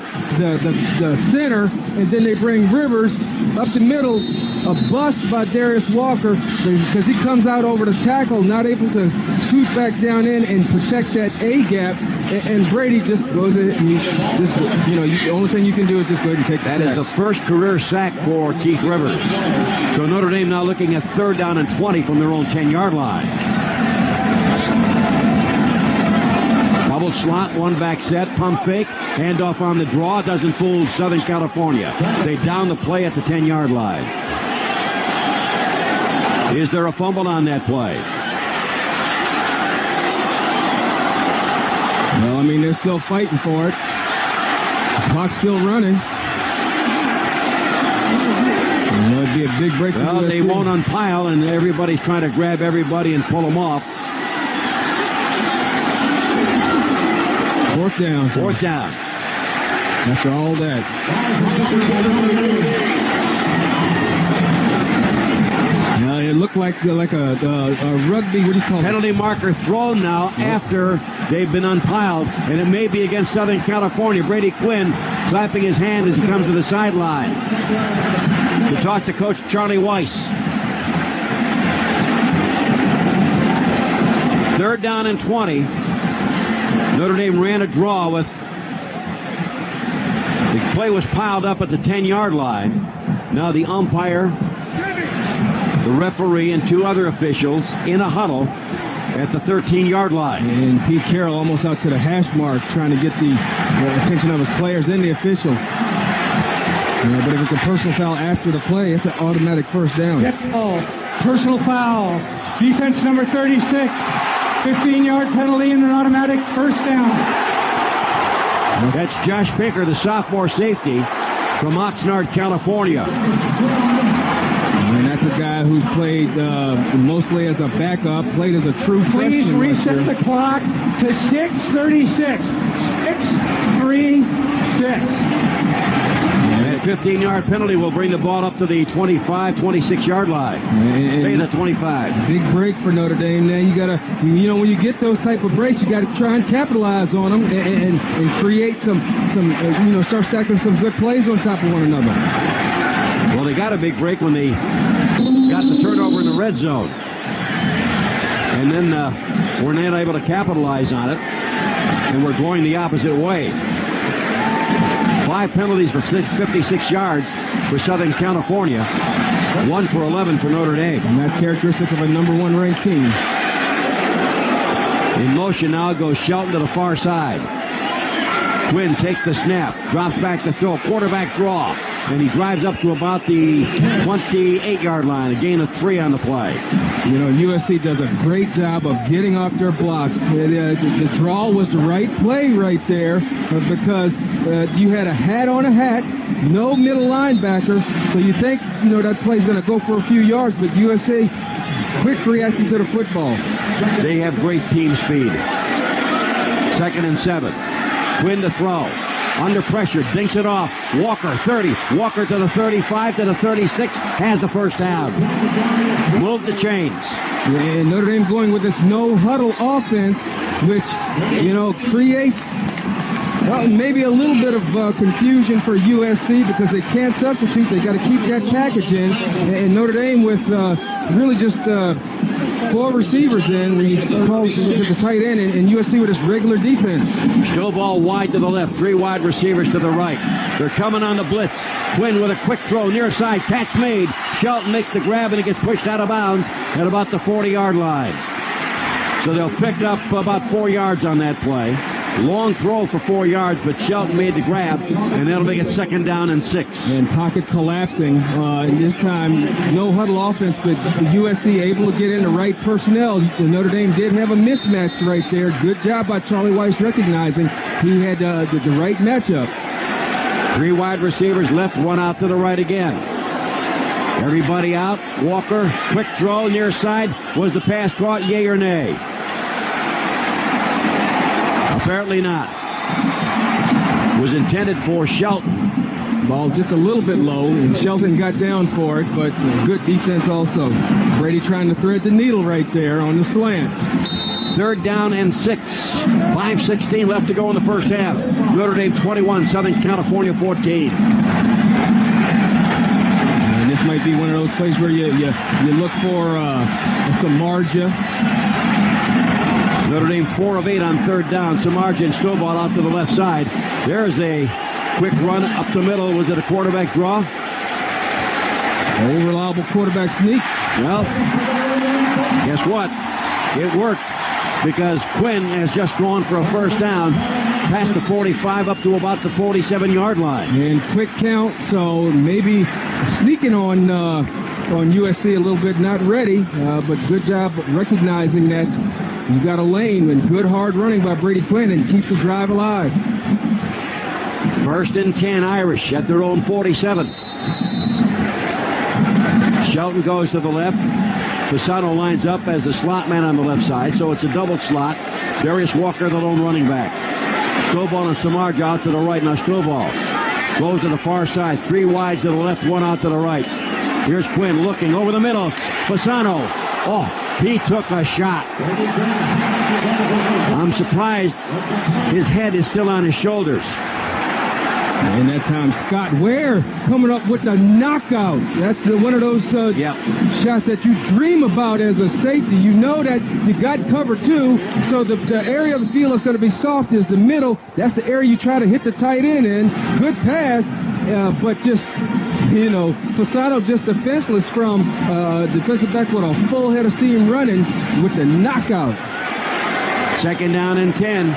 center, and then they bring Rivers up the middle. A bust by Darius Walker because he comes out over the tackle, not able to scoot back down in and protect that A gap. And Brady just goes in. The only thing you can do is just go ahead and take that. Is the first career sack for Keith Rivers. So Notre Dame now looking at 3rd down and 20 from their own 10-yard line. Double slot, one back set, pump fake, handoff on the draw. Doesn't fool Southern California. They down the play at the 10-yard line. Is there a fumble on that play? Well, I mean, they're still fighting for it. The clock's still running. It'd be a big break. Well, they won't unpile, and everybody's trying to grab everybody and pull them off. Fourth down. Fourth down. After all that. It looked like a rugby, what do you call it? Penalty marker thrown now after they've been unpiled, and it may be against Southern California. Brady Quinn slapping his hand as he comes to the sideline to talk to Coach Charlie Weiss. Third down and 20. Notre Dame ran a draw with the play was piled up at the 10-yard line. Now the umpire, the referee, and two other officials in a huddle at the 13-yard line. And Pete Carroll almost out to the hash mark trying to get the attention of his players and the officials. But if it's a personal foul after the play, it's an automatic first down. Personal foul. Defense number 36. 15-yard penalty and an automatic first down. That's Josh Pinker, the sophomore safety from Oxnard, California. And that's a guy who's played mostly as a backup, played as a true freshman. Please reset the clock to 6:36. 6:36. That 15-yard penalty will bring the ball up to the 25, 26-yard line. Stay the 25. Big break for Notre Dame. Now you gotta, when you get those type of breaks, you gotta try and capitalize on them and create some start stacking some good plays on top of one another. Well, they got a big break when they got the turnover in the red zone. And then we're not able to capitalize on it. And we're going the opposite way. 5 penalties for 56 yards for Southern California. 1 for 11 for Notre Dame. And that's characteristic of a number 1 ranked team. In motion now goes Shelton to the far side. Quinn takes the snap, drops back to throw, quarterback draw, and he drives up to about the 28-yard line, a gain of 3 on the play. USC does a great job of getting off their blocks. The draw was the right play right there because you had a hat on a hat, no middle linebacker, so you think, that play's going to go for a few yards, but USC quick reacting to the football. They have great team speed. 2nd and 7. Quinn to throw. Under pressure, dinks it off. Walker, 30. Walker to the 35, to the 36. Has the first down. Move the chains. And Notre Dame going with this no-huddle offense, which, creates maybe a little bit of confusion for USC because they can't substitute. They got to keep that package in. And Notre Dame with really just 4 receivers in when you call to the tight end, and USC with its regular defense. Still ball wide to the left, 3 wide receivers to the right. They're coming on the blitz. Quinn with a quick throw near side, catch made. Shelton makes the grab and it gets pushed out of bounds at about the 40-yard line. So they'll pick up about 4 yards on that play. Long throw for 4 yards, but Shelton made the grab, and that'll make it 2nd down and 6. And pocket collapsing. And this time, no huddle offense, but the USC able to get in the right personnel. Notre Dame did have a mismatch right there. Good job by Charlie Weiss recognizing he had the right matchup. 3 wide receivers left, 1 out to the right again. Everybody out. Walker, quick throw near side. Was the pass caught, yay or nay? Apparently not. Was intended for Shelton. Ball just a little bit low, and Shelton got down for it, but good defense also. Brady trying to thread the needle right there on the slant. 3rd down and 6. 5:16 left to go in the first half. Notre Dame 21, Southern California 14. And this might be one of those plays where you look for some margin. Notre Dame 4 of 8 on 3rd down. Samardzija and Snowball out to the left side. There's a quick run up the middle. Was it a quarterback draw? Old reliable quarterback sneak. Well, guess what? It worked. because Quinn has just gone for a first down past the 45 up to about the 47-yard line. And quick count, so maybe sneaking on USC a little bit, not ready, but good job recognizing that he's got a lane, and good hard running by Brady Quinn, and keeps the drive alive. 1st and 10, Irish at their own 47. Shelton goes to the left. Fasano lines up as the slot man on the left side, so it's a double slot. Darius Walker, the lone running back. Stovall and Samardzija out to the right. Now Stovall goes to the far side. 3 wide to the left, 1 out to the right. Here's Quinn looking over the middle. Fasano. Oh, he took a shot. I'm surprised his head is still on his shoulders. And that time, Scott Ware coming up with the knockout. That's one of those shots that you dream about as a safety. You know that you got cover 2, so the area of the field that's going to be soft is the middle. That's the area you try to hit the tight end in. Good pass, but just, Fasano just defenseless from defensive back with a full head of steam running with the knockout. 2nd down and 10.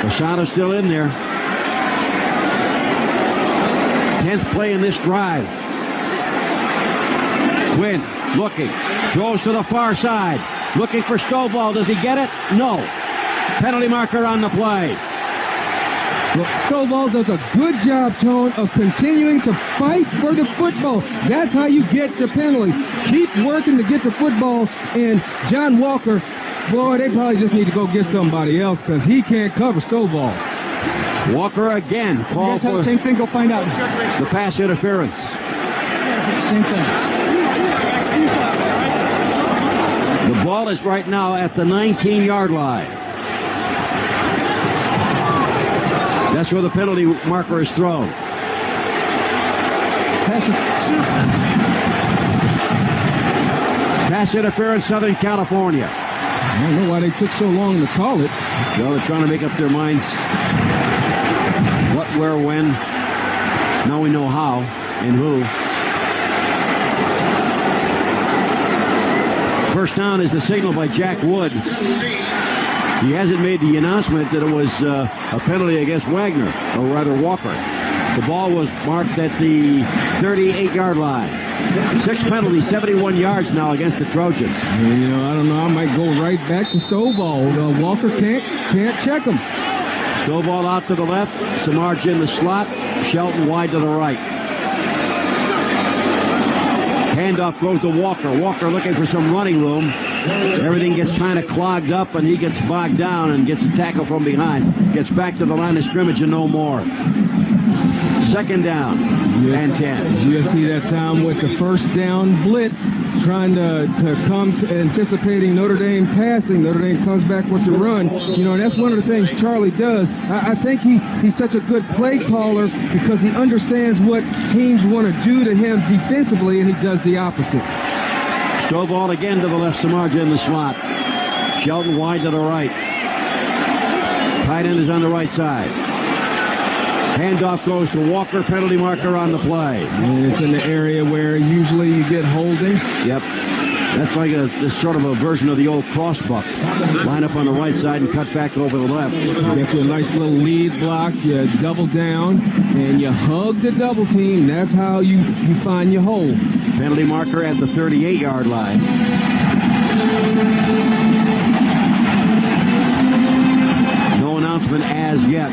Fasano's still in there. 10th play in this drive. Quinn looking, throws to the far side, looking for Stovall. Does he get it? No. Penalty marker on the play. Well, Stovall does a good job, Tone, of continuing to fight for the football. That's how you get the penalty. Keep working to get the football. And John Walker, boy, they probably just need to go get somebody else because he can't cover Stovall. Walker again called for the same thing. Go find out. The pass interference. Same thing. The ball is right now at the 19-yard line. That's where the penalty marker is thrown. Pass interference, Southern California. I don't know why they took so long to call it. Well, they're trying to make up their minds. What, where, when. Now we know how and who. First down is the signal by Jack Wood. He hasn't made the announcement that it was a penalty against Wagner, or rather Walker. The ball was marked at the 38-yard line. 6 penalties, 71 yards now against the Trojans. I don't know. I might go right back to Stovall. Walker can't check him. Stovall out to the left. Samardzija in the slot. Shelton wide to the right. Handoff goes to Walker. Walker looking for some running room. Everything gets kind of clogged up, and he gets bogged down and gets a tackle from behind. Gets back to the line of scrimmage and no more. 2nd down and 10. You see that time with the first down blitz, trying to come anticipating Notre Dame passing. Notre Dame comes back with the run. That's one of the things Charlie does. I think he's such a good play caller because he understands what teams want to do to him defensively, and he does the opposite. Stovall again to the left, Samardzija in the slot. Shelton wide to the right. Tight end is on the right side. Handoff goes to Walker, penalty marker on the play. And it's in the area where usually you get holding. Yep. That's like this sort of a version of the old crossbuck. Line up on the right side and cut back over the left. You get you a nice little lead block, you double down, and you hug the double team. That's how you find your hole. Penalty marker at the 38-yard line. No announcement as yet.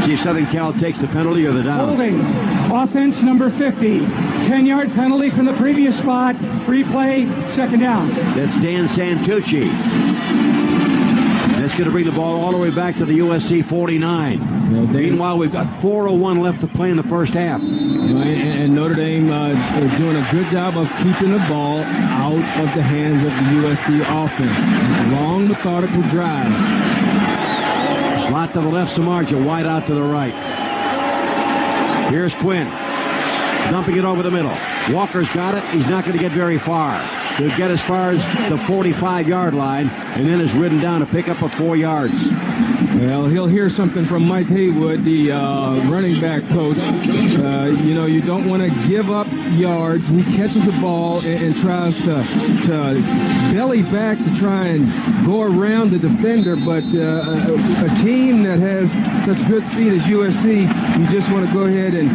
See if Southern Cal takes the penalty or the down. Holding. Offense number 50. 10-yard penalty from the previous spot. Replay, 2nd down. That's Dan Santucci. That's going to bring the ball all the way back to the USC 49. Meanwhile, we've got 4:01 left to play in the first half. And Notre Dame is doing a good job of keeping the ball out of the hands of the USC offense. It's a long, methodical drive. Slot to the left, Samardzija, wide out to the right. Here's Quinn. Dumping it over the middle. Walker's got it. He's not going to get very far. He'll get as far as the 45-yard line, and then is ridden down to pick up 4 yards. Well, he'll hear something from Mike Haywood, the running back coach. You don't want to give up yards. He catches the ball and tries to belly back to try and go around the defender. But a team that has such good speed as USC, you just want to go ahead and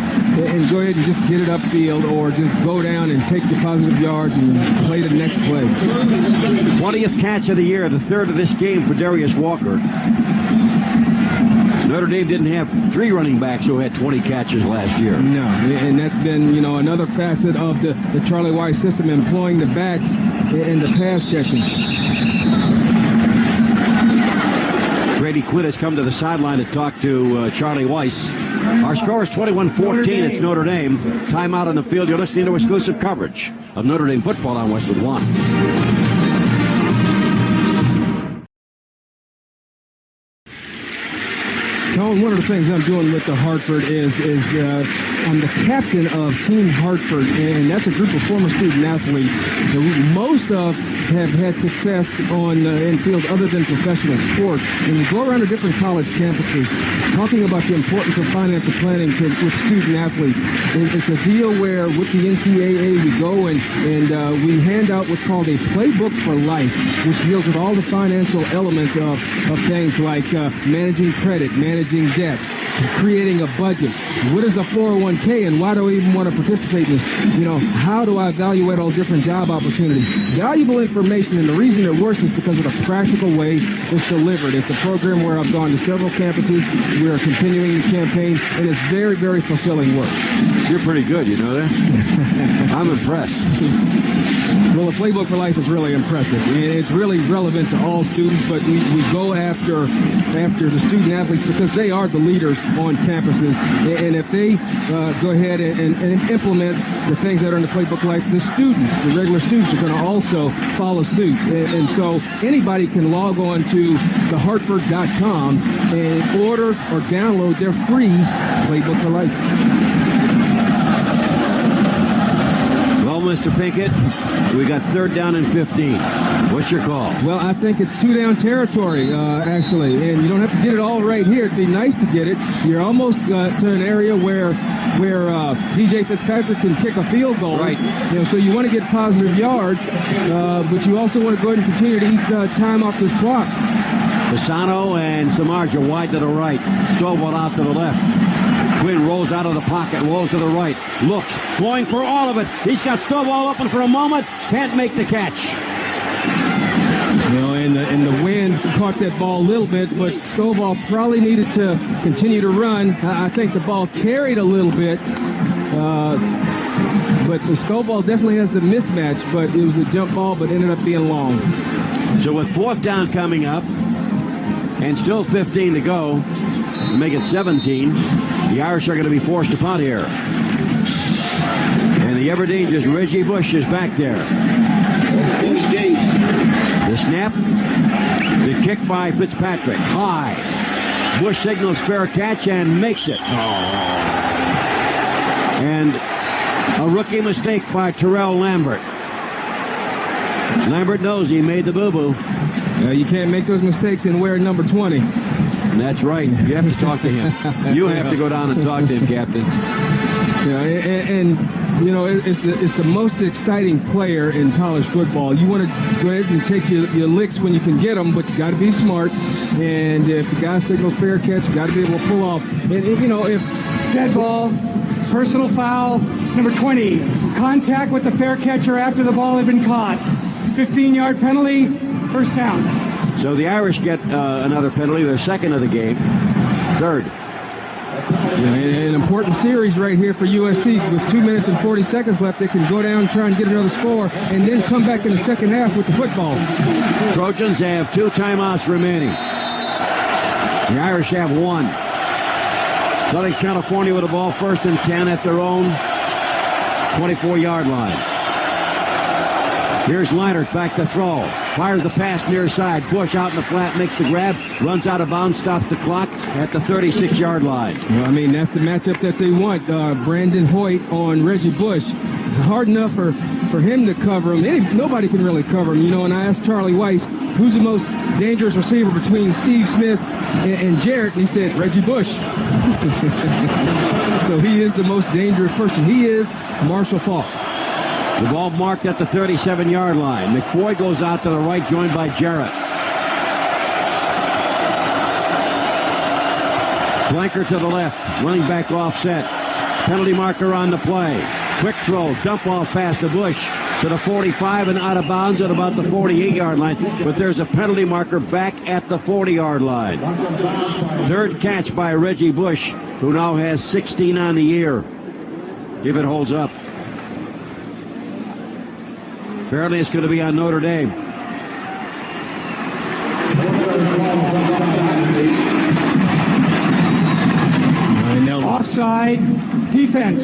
just get it upfield, or just go down and take the positive yards and play the next play. 20th catch of the year, the third of this game for Darius Walker. Notre Dame didn't have 3 running backs who had 20 catches last year. No, and that's been, another facet of the Charlie Weiss system, employing the backs in the pass catching. Grady Quinn has come to the sideline to talk to Charlie Weiss. Our score is 21-14. It's Notre Dame. Timeout on the field. You're listening to exclusive coverage of Notre Dame football on Westwood One. Tone, one of the things I'm doing with the Hartford is I'm the captain of Team Hartford, and that's a group of former student athletes that most of have had success in fields other than professional sports. And you go around to different college campuses talking about the importance of financial planning with student athletes. It's a deal where with the NCAA we go and we hand out what's called a playbook for life, which deals with all the financial elements of things like managing credit, managing debt, creating a budget. What is a 401k and why do I even want to participate in this? How do I evaluate all different job opportunities? Valuable information, and the reason it works is because of the practical way it's delivered. It's a program where I've gone to several campuses. We are continuing the campaign, and it's very, very fulfilling work. You're pretty good, you know that? I'm impressed. Well, the Playbook for Life is really impressive. It's really relevant to all students, but we go after the student athletes because they are the leaders on campuses. And if they go ahead and implement the things that are in the Playbook for Life, the regular students are going to also follow suit. And so anybody can log on to thehartford.com and order or download their free Playbook for Life. Well, Mr. Pinkett, we got 3rd down and 15. What's your call? Well, I think it's 2-down territory, actually, and you don't have to get it all right here. It'd be nice to get it. You're almost to an area where DJ Fitzpatrick can kick a field goal. Right. So you want to get positive yards, but you also want to go ahead and continue to eat time off this clock. Pisano and Samardzija wide to the right. Stovall out to the left. Quinn rolls out of the pocket, rolls to the right, looks, going for all of it. He's got Stovall open for a moment, can't make the catch. And the wind caught that ball a little bit, but Stovall probably needed to continue to run. I think the ball carried a little bit, but the Stovall definitely has the mismatch, but it was a jump ball, but ended up being long. So with 4th down coming up, and still 15 to go, to make it 17, the Irish are going to be forced to punt here. And the ever-dangerous Reggie Bush is back there. The snap, the kick by Fitzpatrick, high. Bush signals fair catch and makes it. And a rookie mistake by Terrell Lambert. Lambert knows he made the boo-boo. You can't make those mistakes and wear number 20. That's right. You have to talk to him. You have to go down and talk to him, Captain. It's the most exciting player in college football. You want to go ahead and take your licks when you can get them, but you got to be smart. And if the guy signals fair catch, you got to be able to pull off. And if Dead ball, personal foul, number 20, contact with the fair catcher after the ball had been caught. 15-yard penalty, 1st down. So the Irish get another penalty, their 2nd of the game, 3rd. An important series right here for USC. With 2 minutes and 40 seconds left, they can go down and try and get another score, and then come back in the second half with the football. Trojans have 2 timeouts remaining. The Irish have 1. Southern California with the ball, 1st and 10 at their own 24-yard line. Here's Leinart back to throw. Fires the pass near side. Bush out in the flat, makes the grab, runs out of bounds, stops the clock at the 36-yard line. Well, that's the matchup that they want. Brandon Hoyt on Reggie Bush. Hard enough for him to cover him. Nobody can really cover him, and I asked Charlie Weiss, who's the most dangerous receiver between Steve Smith and Jarrett? And he said, Reggie Bush. So he is the most dangerous person. He is Marshall Faulk. The ball marked at the 37-yard line. McFoy goes out to the right, joined by Jarrett. Blanker to the left, running back offset. Penalty marker on the play. Quick throw, dump off pass to Bush to the 45 and out of bounds at about the 48-yard line. But there's a penalty marker back at the 40-yard line. Third catch by Reggie Bush, who now has 16 on the year, if it holds up. Apparently it's going to be on Notre Dame. Offside, defense,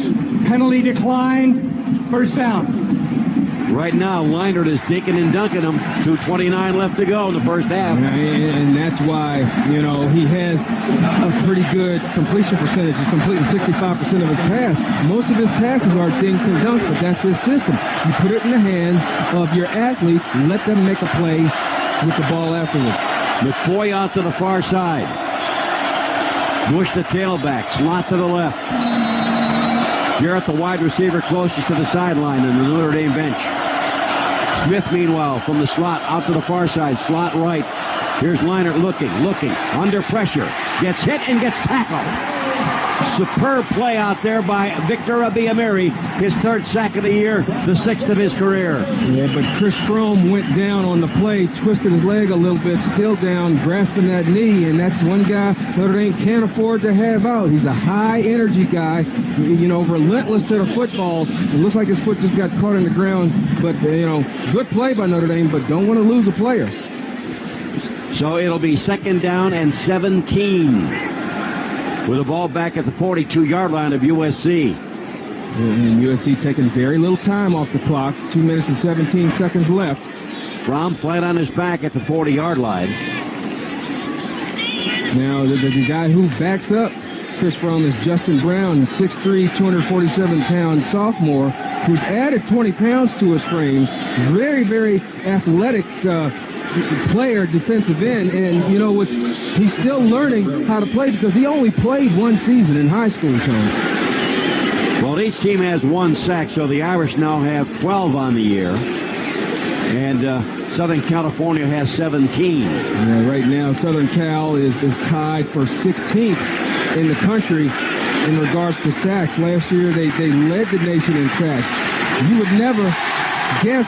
penalty decline, first down. Right now, Leinert is dinking and dunking him. 2:29 left to go in the first half. And that's why, he has a pretty good completion percentage. He's completing 65% of his pass. Most of his passes are dinks and dunks, but that's his system. You put it in the hands of your athletes, let them make a play with the ball afterwards. McFoy out to the far side. Bush the tailback, slot to the left. Jarrett the wide receiver closest to the sideline in the Notre Dame bench. Smith, meanwhile, from the slot out to the far side, slot right. Here's Leinert looking, under pressure. Gets hit and gets tackled. Superb play out there by Victor Abiamiri. His third sack of the year, the sixth of his career. Yeah, but Chris Fromm went down on the play, twisted his leg a little bit, still down, grasping that knee, and that's one guy Notre Dame can't afford to have out. He's a high-energy guy, relentless to the football. It looks like his foot just got caught in the ground, but, good play by Notre Dame, but don't want to lose a player. So it'll be second down and 17. With the ball back at the 42-yard line of USC. And USC taking very little time off the clock. 2 minutes and 17 seconds left. Fromm flat on his back at the 40-yard line. Now, the guy who backs up Chris Fromm is Justin Brown, 6'3", 247-pound sophomore, who's added 20 pounds to his frame. Very, very athletic player, defensive end, and he's still learning how to play because he only played one season in high school, Tony. Well, each team has one sack, so the Irish now have 12 on the year, and Southern California has 17. Right now, Southern Cal is tied for 16th in the country in regards to sacks. Last year, they led the nation in sacks. You would never guess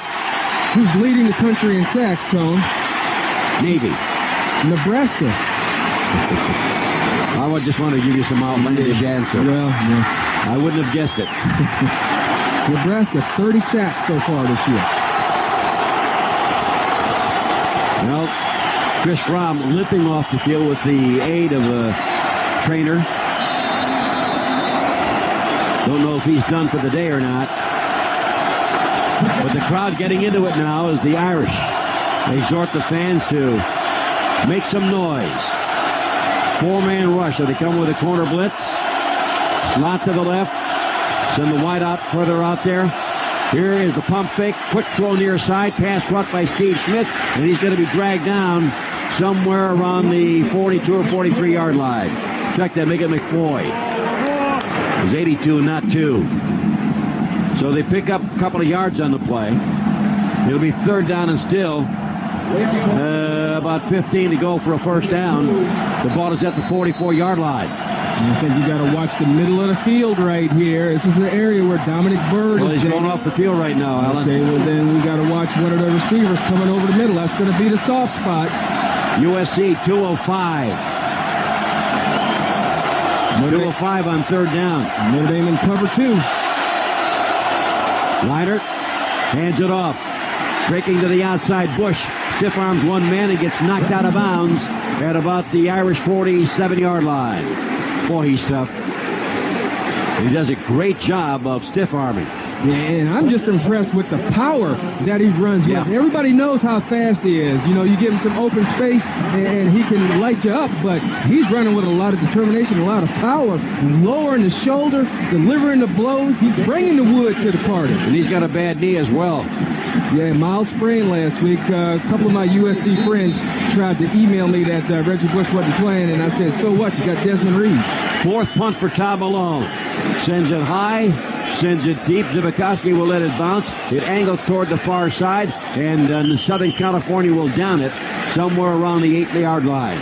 who's leading the country in sacks, Tone. Navy. Nebraska. I would just want to give you some outlandish answer. Well, yeah. I wouldn't have guessed it. Nebraska, 30 sacks so far this year. Well, Chris Fromm limping off the field with the aid of a trainer. Don't know if he's done for the day or not. But the crowd getting into it now is the Irish. They exhort the fans to make some noise. Four-man rush. So they come with a corner blitz. Slot to the left. Send the wide out further out there. Here is the pump fake. Quick throw near side. Pass caught by Steve Smith. And he's going to be dragged down somewhere around the 42 or 43-yard line. Check that. Make it McFoy. It was 82 and not 2. So they pick up a couple of yards on the play. It'll be third down and still. About 15 to go for a first down. The ball is at the 44-yard line. I think you got to watch the middle of the field right here. This is an area where Dominic Byrd is going off the field right now, Alan. Okay, well then we got to watch one of the receivers coming over the middle. That's going to be the soft spot. USC 205. 205 on third down. Notre Dame in cover 2. Leinert hands it off. Breaking to the outside. Bush stiff arms one man and gets knocked out of bounds at about the Irish 47-yard line. Boy, he's tough. He does a great job of stiff arming. Yeah, and I'm just impressed with the power that he runs with. Everybody knows how fast he is. You give him some open space and he can light you up, but he's running with a lot of determination, a lot of power, lowering the shoulder, delivering the blows. He's bringing the wood to the party. And he's got a bad knee as well. Yeah, mild sprain last week. A couple of my USC friends tried to email me that Reggie Bush wasn't playing, and I said, so what? You got Desmond Reed. Fourth punt for Tom Malone. Sends it high, sends it deep. Zbikowski will let it bounce. It angles toward the far side, and Southern California will down it somewhere around the 8-yard line.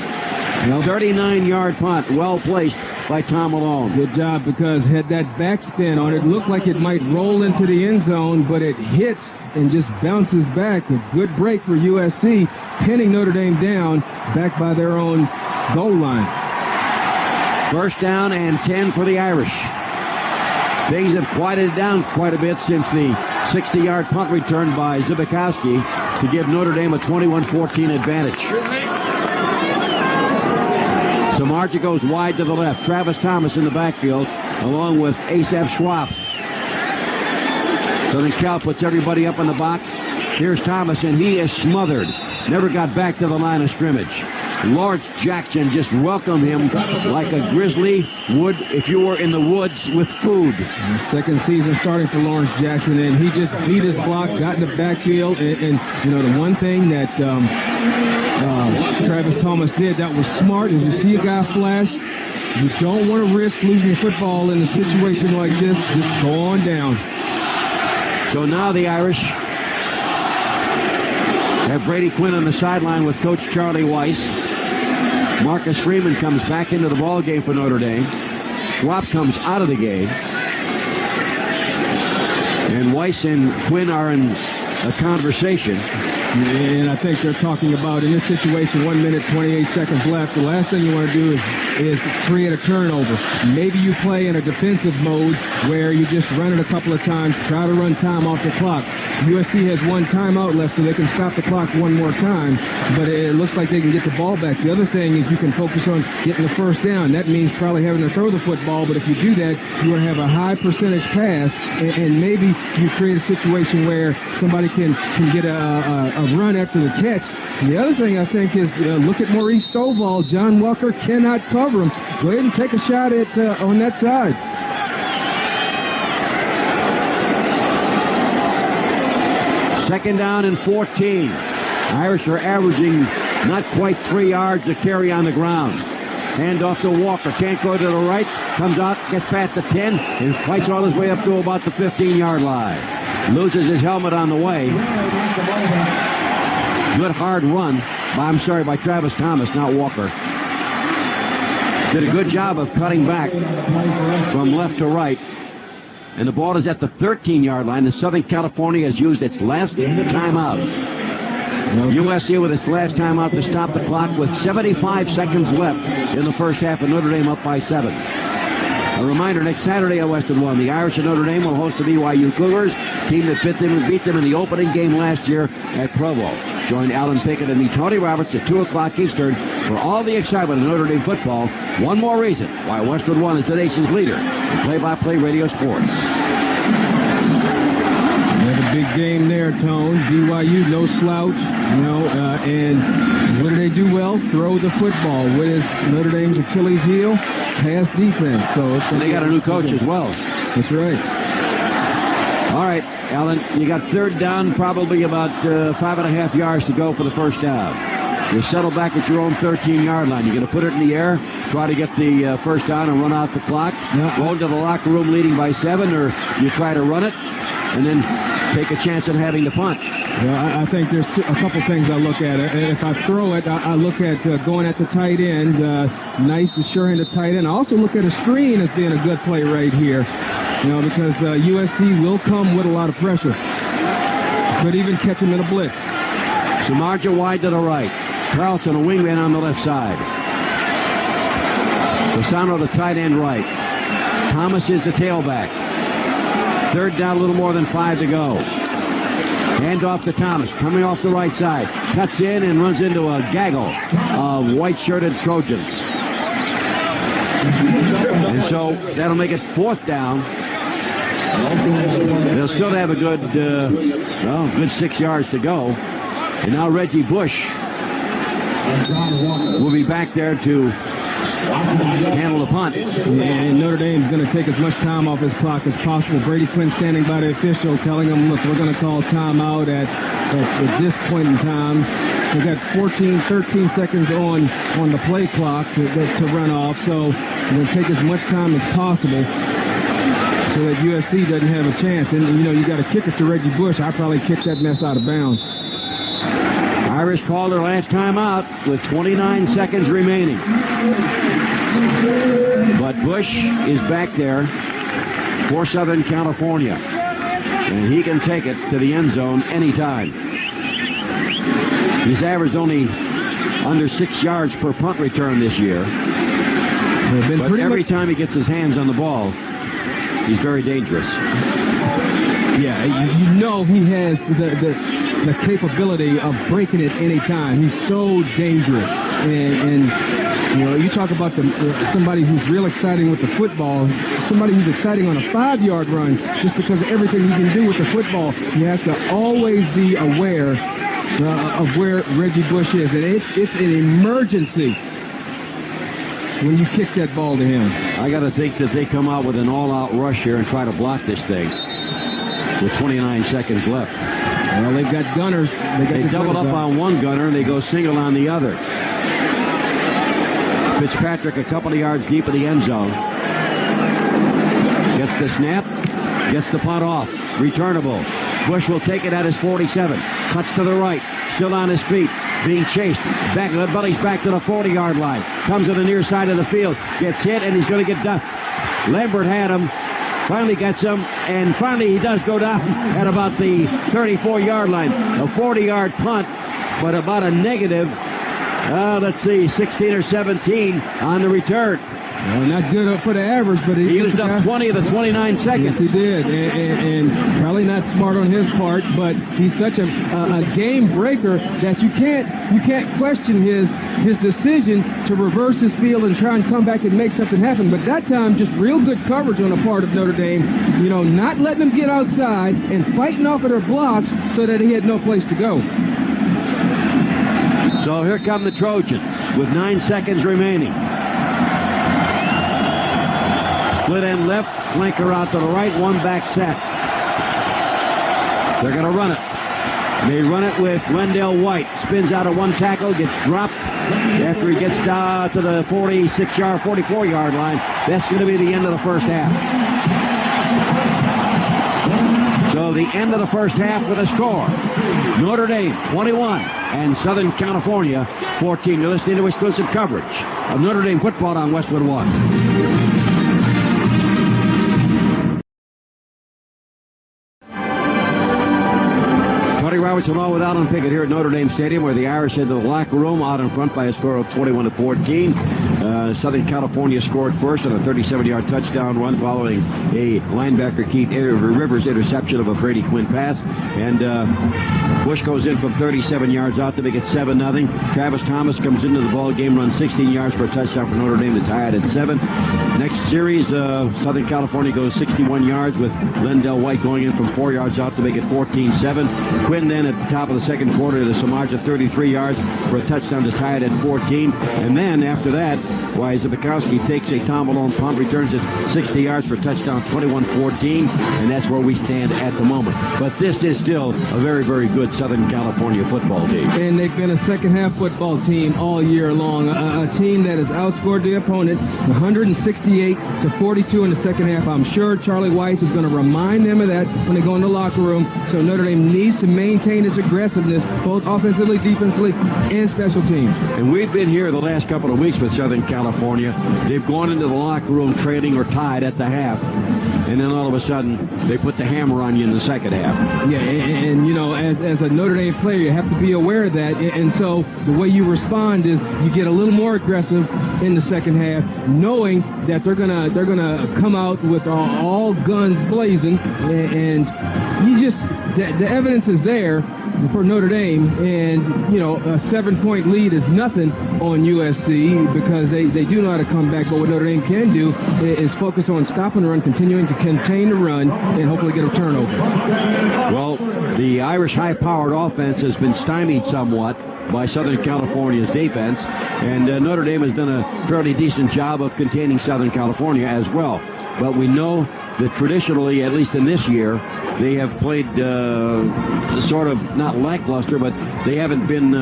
39-yard punt, well placed by Tom Malone. Good job, because had that backspin on it, looked like it might roll into the end zone, but it hits and just bounces back. A good break for USC, pinning Notre Dame down back by their own goal line. First down and 10 for the Irish. Things have quieted down quite a bit since the 60-yard punt return by Zbikowski to give Notre Dame a 21-14 advantage. Samardzija goes wide to the left. Travis Thomas in the backfield, along with Asaph Schwab. Southern Cal puts everybody up in the box. Here's Thomas, and he is smothered. Never got back to the line of scrimmage. Lawrence Jackson just welcomed him like a grizzly would if you were in the woods with food. The second season starting for Lawrence Jackson, and he just beat his block, got in the backfield, and the one thing that Travis Thomas did that was smart is you see a guy flash, you don't want to risk losing the football in a situation like this. Just go on down. So now the Irish have Brady Quinn on the sideline with Coach Charlie Weiss. Marcus Freeman comes back into the ball game for Notre Dame. Schwab comes out of the game. And Weiss and Quinn are in a conversation. And I think they're talking about, in this situation, 1 minute, 28 seconds left. The last thing you want to do is create a turnover. Maybe you play in a defensive mode where you just run it a couple of times, try to run time off the clock. USC has one timeout left, so they can stop the clock one more time, but it looks like they can get the ball back. The other thing is you can focus on getting the first down. That means probably having to throw the football, but if you do that, you will have a high percentage pass, and maybe you create a situation where somebody can get a run after the catch. The other thing I think is look at Maurice Stovall. John Walker cannot cover him. Go ahead and take a shot at on that side. Second down and 14. Irish are averaging not quite 3 yards a carry on the ground. Hand off to Walker. Can't go to the right. Comes out, gets past the 10, and fights all his way up to about the 15-yard line. Loses his helmet on the way. Good hard run by Travis Thomas, not Walker. Did a good job of cutting back from left to right. And the ball is at the 13-yard line. The Southern California has used its last timeout. USC with its last timeout to stop the clock with 75 seconds left in the first half, and Notre Dame up by 7. A reminder, next Saturday at Westwood One, the Irish of Notre Dame will host the BYU Cougars, team that beat them in the opening game last year at Provo. Join Alan Pickett and me, Tony Roberts, at 2 o'clock Eastern for all the excitement of Notre Dame football. One more reason why Westwood One is the nation's leader in play-by-play radio sports. Another big game there, Tone. BYU, no slouch, and what do they do well? Throw the football. What is Notre Dame's Achilles heel? Pass defense. So they got a new coach as well. That's right. All right, Alan, you got third down, probably about 5.5 yards to go for the first down. You settle back at your own 13-yard line. You're going to put it in the air, try to get the first down and run out the clock, go into the locker room leading by 7, or you try to run it and then take a chance at having to punt. Well, I think there's a couple things I look at. If I throw it, I look at going at the tight end, nice, sure-handed tight end. I also look at a screen as being a good play right here, because USC will come with a lot of pressure. Could even catch him in a blitz. Samardzija wide to the right. Carlson, a wingman on the left side. Fasano, the tight end right. Thomas is the tailback. Third down, a little more than 5 to go. Hand off to Thomas, coming off the right side. Cuts in and runs into a gaggle of white-shirted Trojans. And so that'll make it 4th down. They'll still have a good 6 yards to go. And now Reggie Bush will be back there to handle the punt. And Notre Dame's going to take as much time off his clock as possible. Brady Quinn standing by the official telling him, look, we're going to call timeout at this point in time. They got 14, 13 seconds on the play clock to run off, so they're going to take as much time as possible so that USC doesn't have a chance. And, you know, you got to kick it to Reggie Bush. I probably kicked that mess out of bounds. Irish called their last time out with 29 seconds remaining. But Bush is back there for Southern California, and he can take it to the end zone anytime. He's averaged only under 6 yards per punt return this year. But every time he gets his hands on the ball, he's very dangerous. Yeah, you know he has the capability of breaking it any time. He's so dangerous. And you know, you talk about somebody who's real exciting with the football, somebody who's exciting on a 5-yard run just because of everything he can do with the football. You have to always be aware of where Reggie Bush is. And it's an emergency when you kick that ball to him. I got to think that they come out with an all-out rush here and try to block this thing with 29 seconds left. Well, they've got gunners. They double up on one gunner, and they go single on the other. Fitzpatrick a couple of yards deep in the end zone. Gets the snap, gets the punt off. Returnable. Bush will take it at his 47. Cuts to the right, still on his feet, being chased. Back, the buddy's back to the 40-yard line. Comes to the near side of the field, gets hit, and he's going to get done. Lambert had him. Finally gets him, and finally he does go down at about the 34-yard line. A 40-yard punt, but about a negative, let's see, 16 or 17 on the return. Well, not good for the average, but he used up 20 of the 29 seconds. Yes, he did, and probably not smart on his part, but he's such a game breaker that you can't question his decision to reverse his field and try and come back and make something happen. But that time, just real good coverage on the part of Notre Dame, you know, not letting him get outside and fighting off of their blocks so that he had no place to go. So here come the Trojans with 9 seconds remaining. Split end left, flanker out to the right, one back set. They're going to run it. They run it with Wendell White. Spins out of one tackle, gets dropped after he gets down to the 46-yard, 44-yard line. That's going to be the end of the first half. So the end of the first half with a score. Notre Dame 21 and Southern California 14. You're listening to exclusive coverage of Notre Dame football on Westwood One. Robertson all without on Pickett here at Notre Dame Stadium, where the Irish head to the locker room out in front by a score of 21-14. Southern California scored first on a 37-yard touchdown run following a linebacker Keith Rivers interception of a Brady Quinn pass. And Bush goes in from 37 yards out to make it 7-0. Travis Thomas comes into the ball game, runs 16 yards for a touchdown for Notre Dame to tie it at 7. Next series, Southern California goes 61 yards with Wendell White going in from 4 yards out to make it 14-7. Quinn then at the top of the second quarter to Samardzija 33 yards for a touchdown to tie it at 14. And then after that, Zabikowski takes a Tom Malone punt, returns it 60 yards for a touchdown, 21-14, and that's where we stand at the moment. But this is still a very, very good Southern California football team. And they've been a second-half football team all year long, a team that has outscored the opponent 168-42 in the second half. I'm sure Charlie Weiss is going to remind them of that when they go in the locker room. So Notre Dame needs to maintain its aggressiveness, both offensively, defensively, and special teams. And we've been here the last couple of weeks with Southern California. They've gone into the locker room trailing or tied at the half, and then all of a sudden they put the hammer on you in the second half. Yeah, and you know, as a Notre Dame player, you have to be aware of that. And so the way you respond is you get a little more aggressive in the second half, knowing that they're gonna come out with all guns blazing, and you just the evidence is there for Notre Dame, and you know, a 7-point lead is nothing on USC because they do know how to come back. But what Notre Dame can do is focus on stopping the run, continuing to contain the run, and hopefully get a turnover. Well, the Irish high-powered offense has been stymied somewhat by Southern California's defense, and Notre Dame has done a fairly decent job of containing Southern California as well. But we know that traditionally, at least in this year, They have played sort of not lackluster, but they haven't been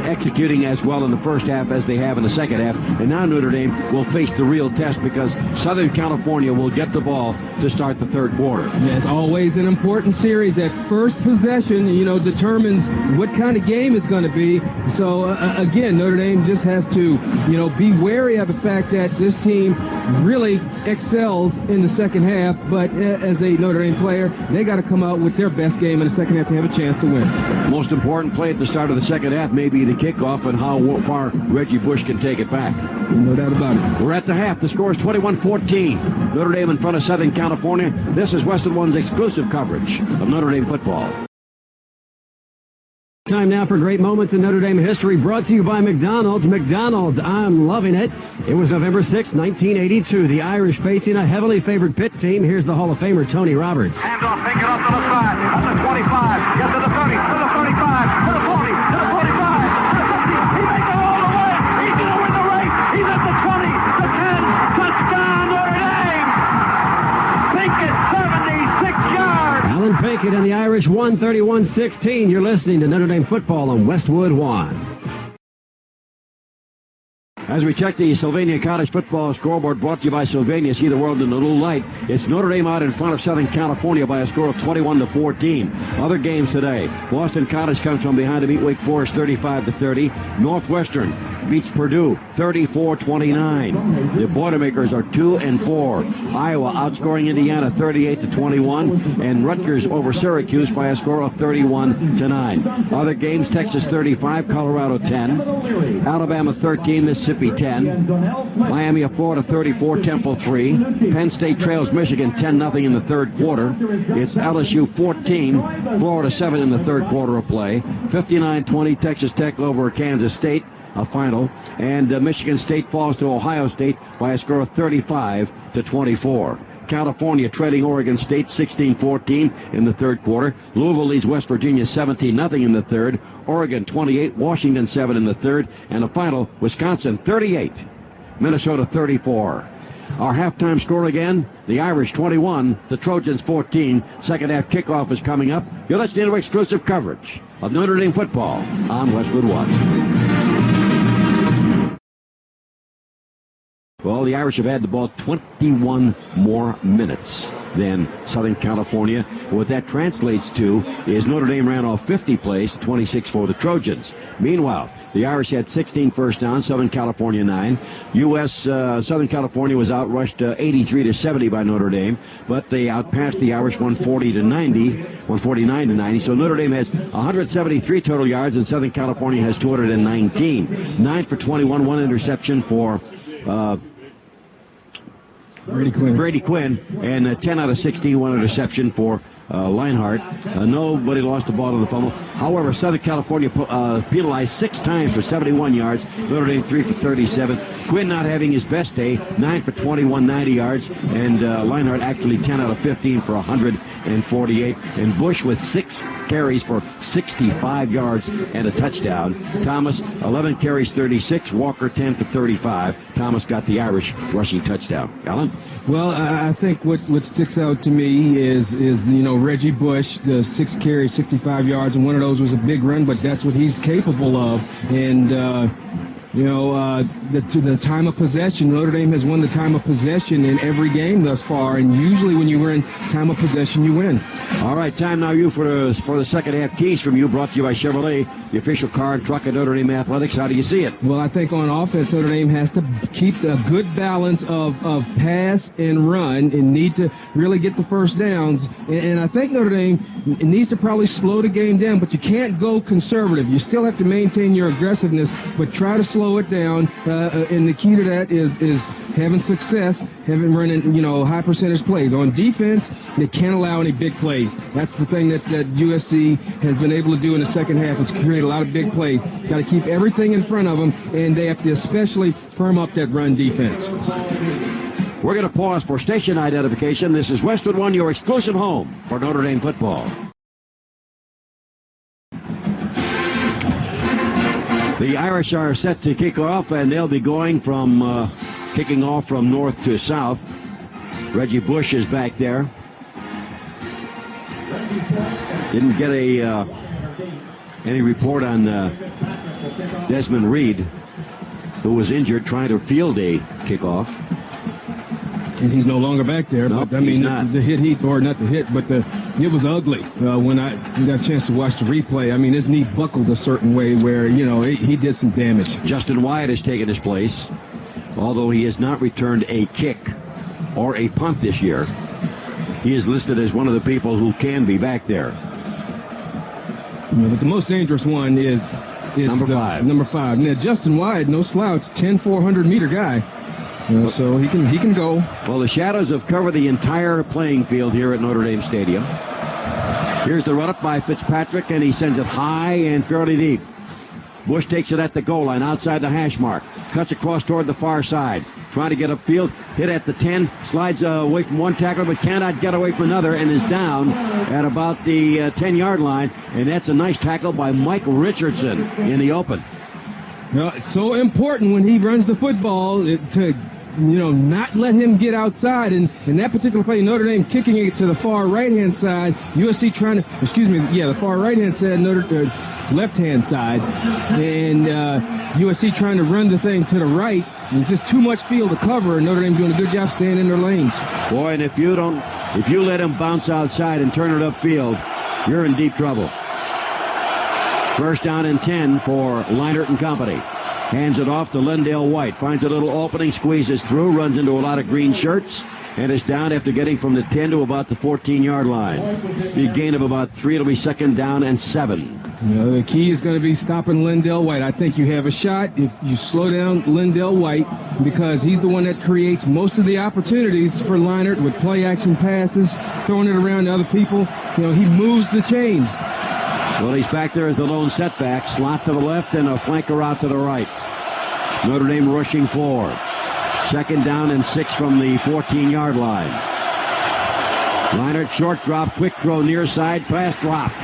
executing as well in the first half as they have in the second half. And now Notre Dame will face the real test because Southern California will get the ball to start the third quarter. Yeah, it's always an important series. That first possession, determines what kind of game it's going to be. So, again, Notre Dame just has to, be wary of the fact that this team really excels in the second half. But as a Notre Dame player, they got to come out with their best game in the second half to have a chance to win. Most important play at the start of the second half may be the kickoff and how far Reggie Bush can take it back. No doubt about it. We're at the half. The score is 21-14. Notre Dame in front of Southern California. This is Western One's exclusive coverage of Notre Dame football. Time now for great moments in Notre Dame history, brought to you by McDonald's. McDonald's, I'm loving it. It was November 6, 1982. The Irish facing a heavily favored Pitt team. Here's the Hall of Famer, Tony Roberts. Hands off, take it up to the side, at the 25, get to the 30, to the 35, to the 40, to the 45, to the 50. He makes it all the way. He's going to win the race. He's at the 20, the 10, touchdown Notre Dame. Pinkett, 76 yards. Alan Pinkett and the Irish won 31-16. You're listening to Notre Dame football on Westwood One. As we check the Sylvania College football scoreboard, brought to you by Sylvania, see the world in a little light. It's Notre Dame out in front of Southern California by a score of 21-14. Other games today: Boston College comes from behind to beat Wake Forest 35-30. Northwestern beats Purdue 34-29. The Boilermakers are 2-4. Iowa outscoring Indiana 38-21, and Rutgers over Syracuse by a score of 31-9. Other games: Texas 35, Colorado 10, Alabama 13, Mississippi 10, Miami of Florida 34, Temple 3. Penn State trails Michigan 10-0 in the third quarter. It's LSU 14, Florida 7 in the third quarter of play. 59-20 Texas Tech over Kansas State, a final, and Michigan State falls to Ohio State by a score of 35-24. California trailing Oregon State 16-14 in the third quarter. Louisville leads West Virginia 17-0 in the third. Oregon 28, Washington 7 in the third, and a final: Wisconsin 38, Minnesota 34. Our halftime score again: the Irish 21, the Trojans 14. Second half kickoff is coming up. You're listening to exclusive coverage of Notre Dame football on Westwood One. Well, the Irish have had the ball 21 more minutes than Southern California. What that translates to is Notre Dame ran off 50 plays, 26 for the Trojans. Meanwhile, the Irish had 16 first downs, Southern California 9. Southern California was outrushed 83-70 by Notre Dame, but they outpassed the Irish 149-90. So Notre Dame has 173 total yards, and Southern California has 219. 9 for 21, one interception for Brady Quinn, and 10 out of 16, one interception for Leinart. Nobody lost the ball to the fumble. However, Southern California penalized 6 times for 71 yards. Notre Dame 3 for 37. Quinn not having his best day, 9 for 21, 90 yards, and Leinart actually 10 out of 15 for 148. And Bush with 6 carries for 65 yards and a touchdown. Thomas 11 carries, 36. Walker 10 for 35. Thomas got the Irish rushing touchdown. Alan? Well, I think what sticks out to me is Reggie Bush, the 6 carries, 65 yards, and one of those was a big run, but that's what he's capable of. And the time of possession, Notre Dame has won the time of possession in every game thus far, and usually when you win time of possession, you win. All right, time now for the second half keys from you, brought to you by Chevrolet, the official car and truck of Notre Dame Athletics. How do you see it? Well, I think on offense, Notre Dame has to keep a good balance of pass and run and need to really get the first downs. And I think Notre Dame needs to probably slow the game down, but you can't go conservative. You still have to maintain your aggressiveness, but try to slow it down. And the key to that is having success, running high percentage plays. On defense, they can't allow any big plays. That's the thing that USC has been able to do in the second half, is create a lot of big plays. Got to keep everything in front of them, and they have to especially firm up that run defense. We're going to pause for station identification. This is Westwood One, your exclusive home for Notre Dame football. The Irish are set to kick off, and they'll be going from kicking off from north to south. Reggie Bush is back there. Didn't get any report on Desmond Reed, who was injured trying to field a kickoff. And he's no longer back there. Nope, but I mean, not the hit, or not the hit, but it was ugly when I got a chance to watch the replay. I mean, his knee buckled a certain way where, he did some damage. Justin Wyatt has taken his place, although he has not returned a kick or a punt this year. He is listed as one of the people who can be back there. But the most dangerous one is number 5. Number 5. Now, Justin Wyatt, no slouch, 10 400-meter guy. So he can go. Well, the shadows have covered the entire playing field here at Notre Dame Stadium. Here's the run-up by Fitzpatrick, and he sends it high and fairly deep. Bush takes it at the goal line outside the hash mark. Cuts across toward the far side. Trying to get upfield. Hit at the 10. Slides away from one tackler, but cannot get away from another, and is down at about the 10-yard line. And that's a nice tackle by Mike Richardson in the open. It's so important when he runs the football to not let him get outside. And in that particular play, Notre Dame kicking it to the far right-hand side. USC trying to, the far right-hand side, left-hand side. And USC trying to run the thing to the right. And it's just too much field to cover, and Notre Dame doing a good job staying in their lanes. Boy, and if you let him bounce outside and turn it upfield, you're in deep trouble. First down and 10 for Leinert and company. Hands it off to Lendale White. Finds a little opening, squeezes through, runs into a lot of green shirts, and is down after getting from the 10 to about the 14-yard line. Big gain of about 3. It'll be second down and 7. The key is going to be stopping Lendale White. I think you have a shot if you slow down Lendale White, because he's the one that creates most of the opportunities for Leinert with play-action passes, throwing it around to other people. He moves the chains. Well, he's back there as the lone setback. Slot to the left and a flanker out to the right. Notre Dame rushing 4. Second down and 6 from the 14-yard line. Leinert short drop, quick throw near side, pass dropped.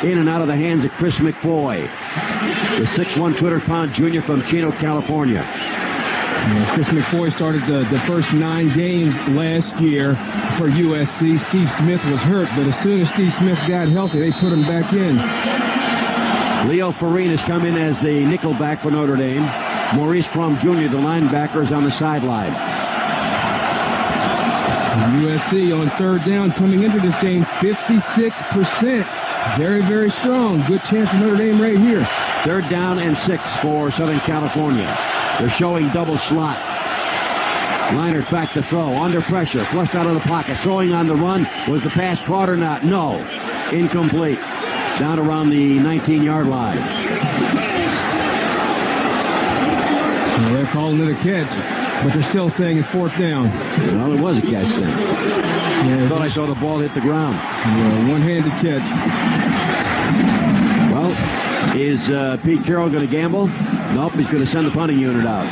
In and out of the hands of Chris McFoy, the 6'1", 200-pound junior from Chino, California. Chris McFoy started the first 9 games last year for USC. Steve Smith was hurt, but as soon as Steve Smith got healthy, they put him back in. Leo Farine has come in as the nickelback for Notre Dame. Maurice Crum Jr., the linebacker, is on the sideline. USC on third down coming into this game, 56%. Very, very strong. Good chance for Notre Dame right here. Third down and 6 for Southern California. They're showing double slot. Leinert back to throw. Under pressure. Flushed out of the pocket. Throwing on the run. Was the pass caught or not? No. Incomplete. Down around the 19-yard line. Well, they're calling it a catch, but they're still saying it's fourth down. Well, it was a catch then. I thought I saw the ball hit the ground. Yeah, one-handed catch. Well, is Pete Carroll going to gamble? Nope, he's going to send the punting unit out.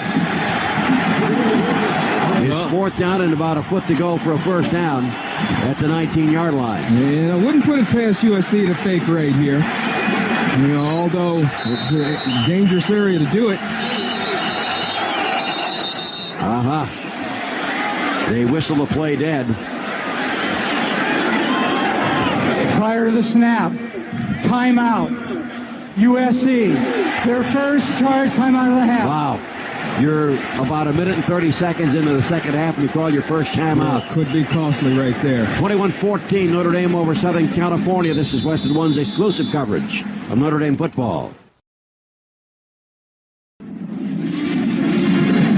It's fourth down and about a foot to go for a first down at the 19-yard line. And I wouldn't put it past USC to fake right here. Although it's a dangerous area to do it. They whistle the play dead. Prior to the snap, timeout. USC, their first charge timeout of the half. Wow. You're about a minute and 30 seconds into the second half, and you call your first timeout. Could be costly right there. 21-14, Notre Dame over Southern California. This is Western One's exclusive coverage of Notre Dame football.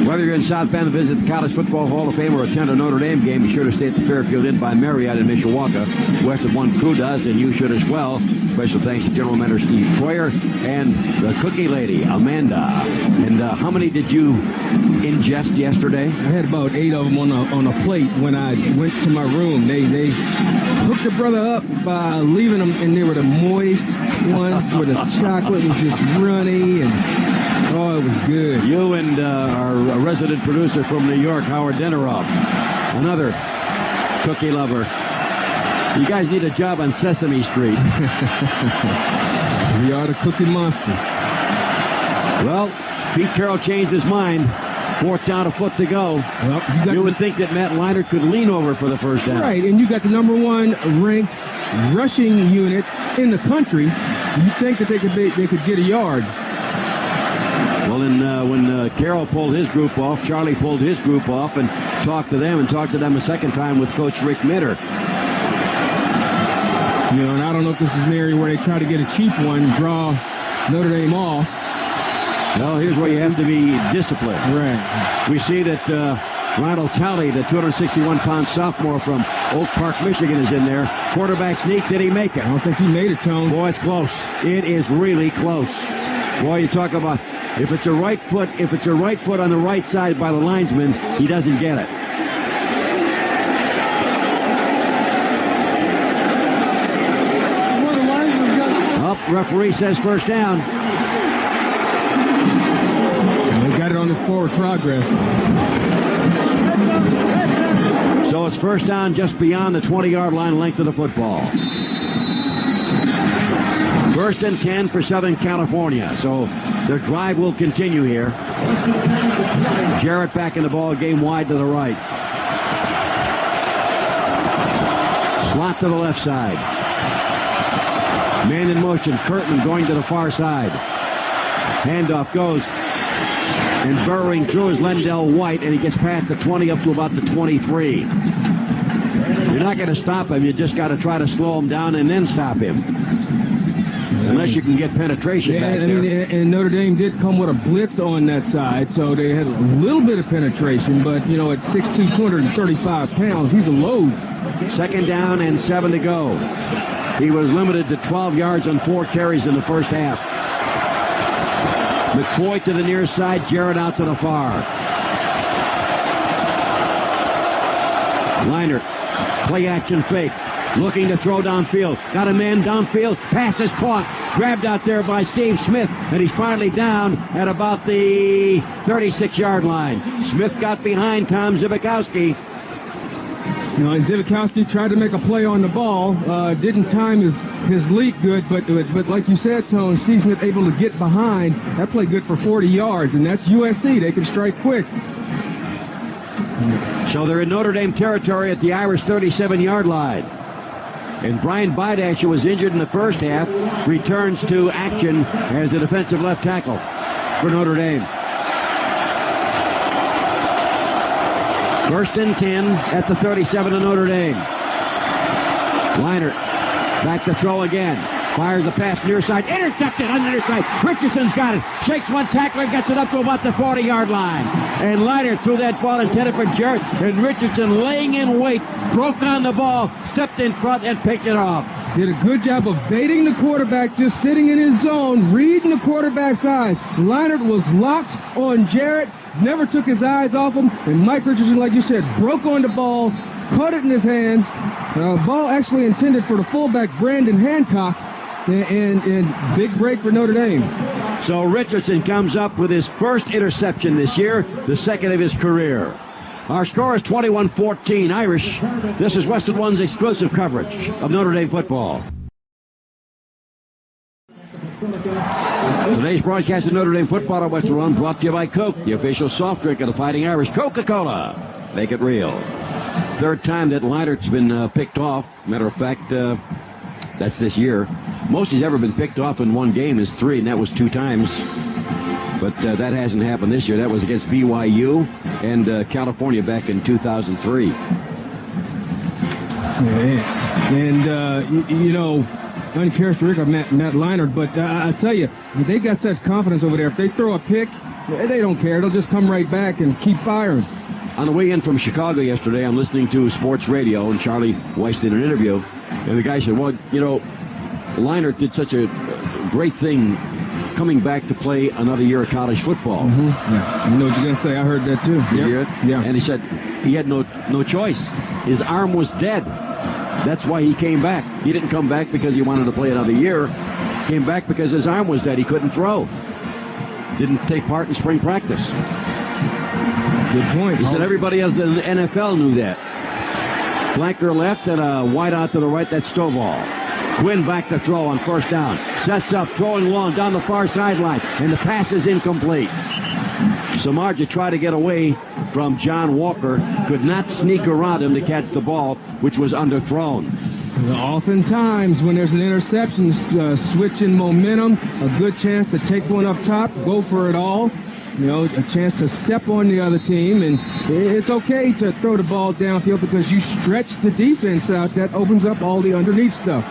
Whether you're in South Bend to visit the College Football Hall of Fame or attend a Notre Dame game, be sure to stay at the Fairfield Inn by Marriott in Mishawaka. Western One crew does, and you should as well. Special thanks to General Manager Steve Troyer and the cookie lady, Amanda. And how many did you ingest yesterday? I had about 8 of them on a plate when I went to my room. They hooked the brother up by leaving them, and they were the moist ones where the chocolate was just runny, and oh, it was good. You and our resident producer from New York, Howard Deneroff, another cookie lover. You guys need a job on Sesame Street. We are the cookie monsters. Well, Pete Carroll changed his mind. Fourth down, a foot to go. Well, you would think that Matt Leinart could lean over for the first down. Right, and you got the number 1 ranked rushing unit in the country. You think that they could get a yard. Well, when Carroll pulled his group off, Charlie pulled his group off and talked to them a second time with Coach Rick Mitter. You know, and I don't know if this is an area where they try to get a cheap one, draw Notre Dame off. Well, here's where you have to be disciplined. Right. We see that Ronald Talley, the 261-pound sophomore from Oak Park, Michigan, is in there. Quarterback sneak. Did he make it? I don't think he made it, Tone. Boy, it's close. It is really close. Boy, you talk about if it's a right foot on the right side by the linesman, he doesn't get it. Referee says first down. They got it on this forward progress. So it's first down just beyond the 20-yard line length of the football. First and 10 for Southern California. So their drive will continue here. Jarrett back in the ball game wide to the right. Slot to the left side. Man in motion, Kurtman going to the far side. Handoff goes. And burrowing through is Lendell White, and he gets past the 20 up to about the 23. You're not going to stop him. You just got to try to slow him down and then stop him. Unless you can get penetration back there. And Notre Dame did come with a blitz on that side, so they had a little bit of penetration, but, you know, at 6'2", 235 pounds, he's a load. Second down and 7 to go. He was limited to 12 yards on 4 carries in the first half. McFoy to the near side, Jarrett out to the far. Leinart, play action fake, looking to throw downfield. Got a man downfield, pass is caught. Grabbed out there by Steve Smith, and he's finally down at about the 36-yard line. Smith got behind Tom Zibikowski. You know, and Zivakowski tried to make a play on the ball, didn't time his leap good, but like you said, Tone, Steve Smith able to get behind. That play good for 40 yards, and that's USC. They can strike quick. So they're in Notre Dame territory at the Irish 37-yard line. And Brian Bidash, who was injured in the first half, returns to action as the defensive left tackle for Notre Dame. First and 10 at the 37 of Notre Dame. Leinart back to throw again. Fires a pass near side. Intercepted on the near side. Richardson's got it. Shakes one tackler, gets it up to about the 40-yard line. And Leinart threw that ball intended for Jarrett. And Richardson, laying in wait, broke on the ball, stepped in front, and picked it off. Did a good job of baiting the quarterback, just sitting in his zone, reading the quarterback's eyes. Leinart was locked on Jarrett, never took his eyes off him, and Mike Richardson, like you said, broke on the ball, caught it in his hands. Ball actually intended for the fullback, Brandon Hancock, and big break for Notre Dame. So Richardson comes up with his first interception this year, the second of his career. Our score is 21-14 Irish. This is Westwood One's exclusive coverage of Notre Dame football. Today's broadcast of Notre Dame football on Westwood One brought to you by Coke, the official soft drink of the Fighting Irish. Coca-Cola. Make it real. Third time that Leinart's been picked off. Matter of fact, that's this year. Most he's ever been picked off in one game is 3, and that was 2 times. But that hasn't happened this year. That was against BYU and California back in 2003. Yeah. And, you know, uncharacteristic of Matt Leinart, but I tell you, they got such confidence over there. If they throw a pick, they don't care. They'll just come right back and keep firing. On the way in from Chicago yesterday, I'm listening to sports radio, and Charlie Weiss did an interview, and the guy said, well, you know, Leinart did such a great thing coming back to play another year of college football. Mm-hmm. Yeah. You know what you're going to say? I heard that too. Yeah. And he said he had no choice. His arm was dead. That's why he came back. He didn't come back because he wanted to play another year. He came back because his arm was dead. He couldn't throw. Didn't take part in spring practice. Good point. He said everybody else in the NFL knew that. Flanker left and a wide out to the right. That's Stovall. Quinn back to throw on first down. Sets up, throwing long down the far sideline, and the pass is incomplete. Samardzija tried to get away from John Walker, could not sneak around him to catch the ball, which was underthrown. Oftentimes, when there's an interception, switching momentum, a good chance to take one up top, go for it all. You know, a chance to step on the other team, and it's okay to throw the ball downfield because you stretch the defense out. That opens up all the underneath stuff.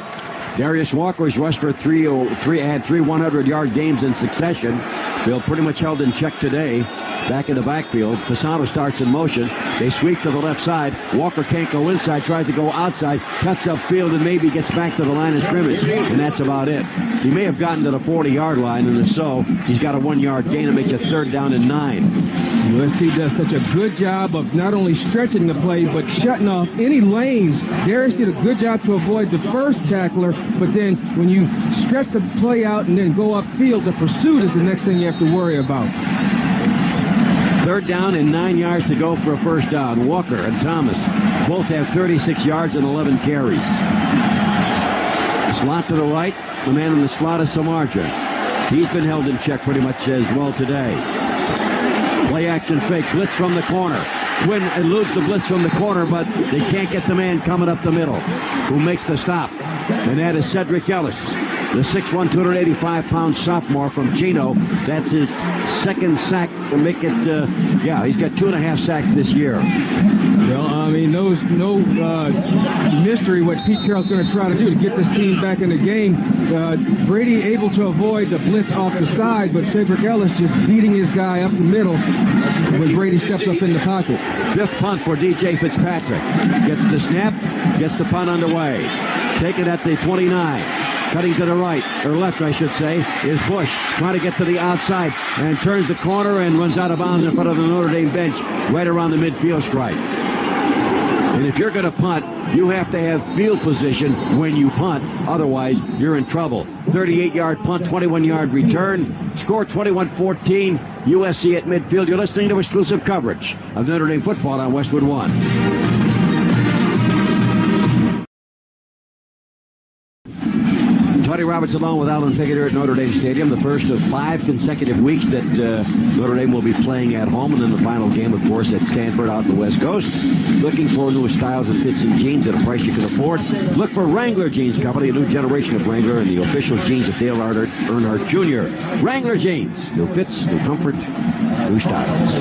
Darius Walker's rushed for had three 100-yard games in succession. Bill pretty much held in check today. Back in the backfield, Fasano starts in motion. They sweep to the left side. Walker can't go inside, tries to go outside, cuts upfield, and maybe gets back to the line of scrimmage. And that's about it. He may have gotten to the 40-yard line, and if so, he's got a 1-yard gain and makes it 3rd down and 9. USC does such a good job of not only stretching the play, but shutting off any lanes. Darius did a good job to avoid the first tackler, but then when you stretch the play out and then go upfield, the pursuit is the next thing you have to worry about. 3rd down and 9 yards to go for a first down. Walker and Thomas both have 36 yards and 11 carries. Slot to the right. The man in the slot is Samardzija. He's been held in check pretty much as well today. Play action fake. Blitz from the corner. Quinn eludes the blitz from the corner, but they can't get the man coming up the middle who makes the stop. And that is Cedric Ellis, the 6'1", 285-pound sophomore from Chino. That's his 2nd sack to make it, he's got 2.5 sacks this year. Well, I mean, no mystery what Pete Carroll's going to try to do to get this team back in the game. Brady able to avoid the blitz off the side, but Cedric Ellis just beating his guy up the middle when Brady steps up in the pocket. 5th punt for DJ Fitzpatrick. Gets the snap, gets the punt underway. Taken at the 29. Cutting to the right, or left, I should say, is Bush. Trying to get to the outside and turns the corner and runs out of bounds in front of the Notre Dame bench right around the midfield stripe. And if you're going to punt, you have to have field position when you punt. Otherwise, you're in trouble. 38-yard punt, 21-yard return. Score 21-14. USC at midfield. You're listening to exclusive coverage of Notre Dame football on Westwood One. Tony Roberts along with Alan Pickett here at Notre Dame Stadium. The first of 5 consecutive weeks that Notre Dame will be playing at home. And then the final game, of course, at Stanford out the West Coast. Looking for new styles and fits in jeans at a price you can afford. Look for Wrangler Jeans Company, a new generation of Wrangler and the official jeans of Dale Earnhardt Jr. Wrangler Jeans. New fits, new comfort, new styles.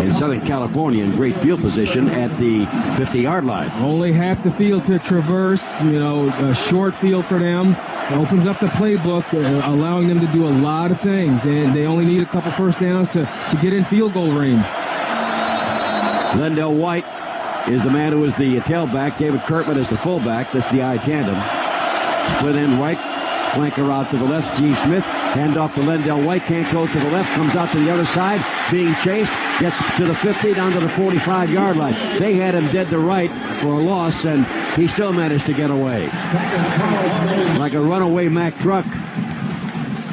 In Southern California, in great field position at the 50-yard line. Only half the field to traverse, a short field for them. Opens up the playbook, allowing them to do a lot of things, and they only need a couple first downs to get in field goal range. Lendell White is the man who is the tailback. David Kurtman is the fullback. That's the I tandem. Split end right, flanker out to the left. Steve Smith, hand off to Lendell White, can't go to the left, comes out to the other side, being chased, gets to the 50, down to the 45-yard line. They had him dead to right for a loss, and he still managed to get away. Like a runaway Mack truck.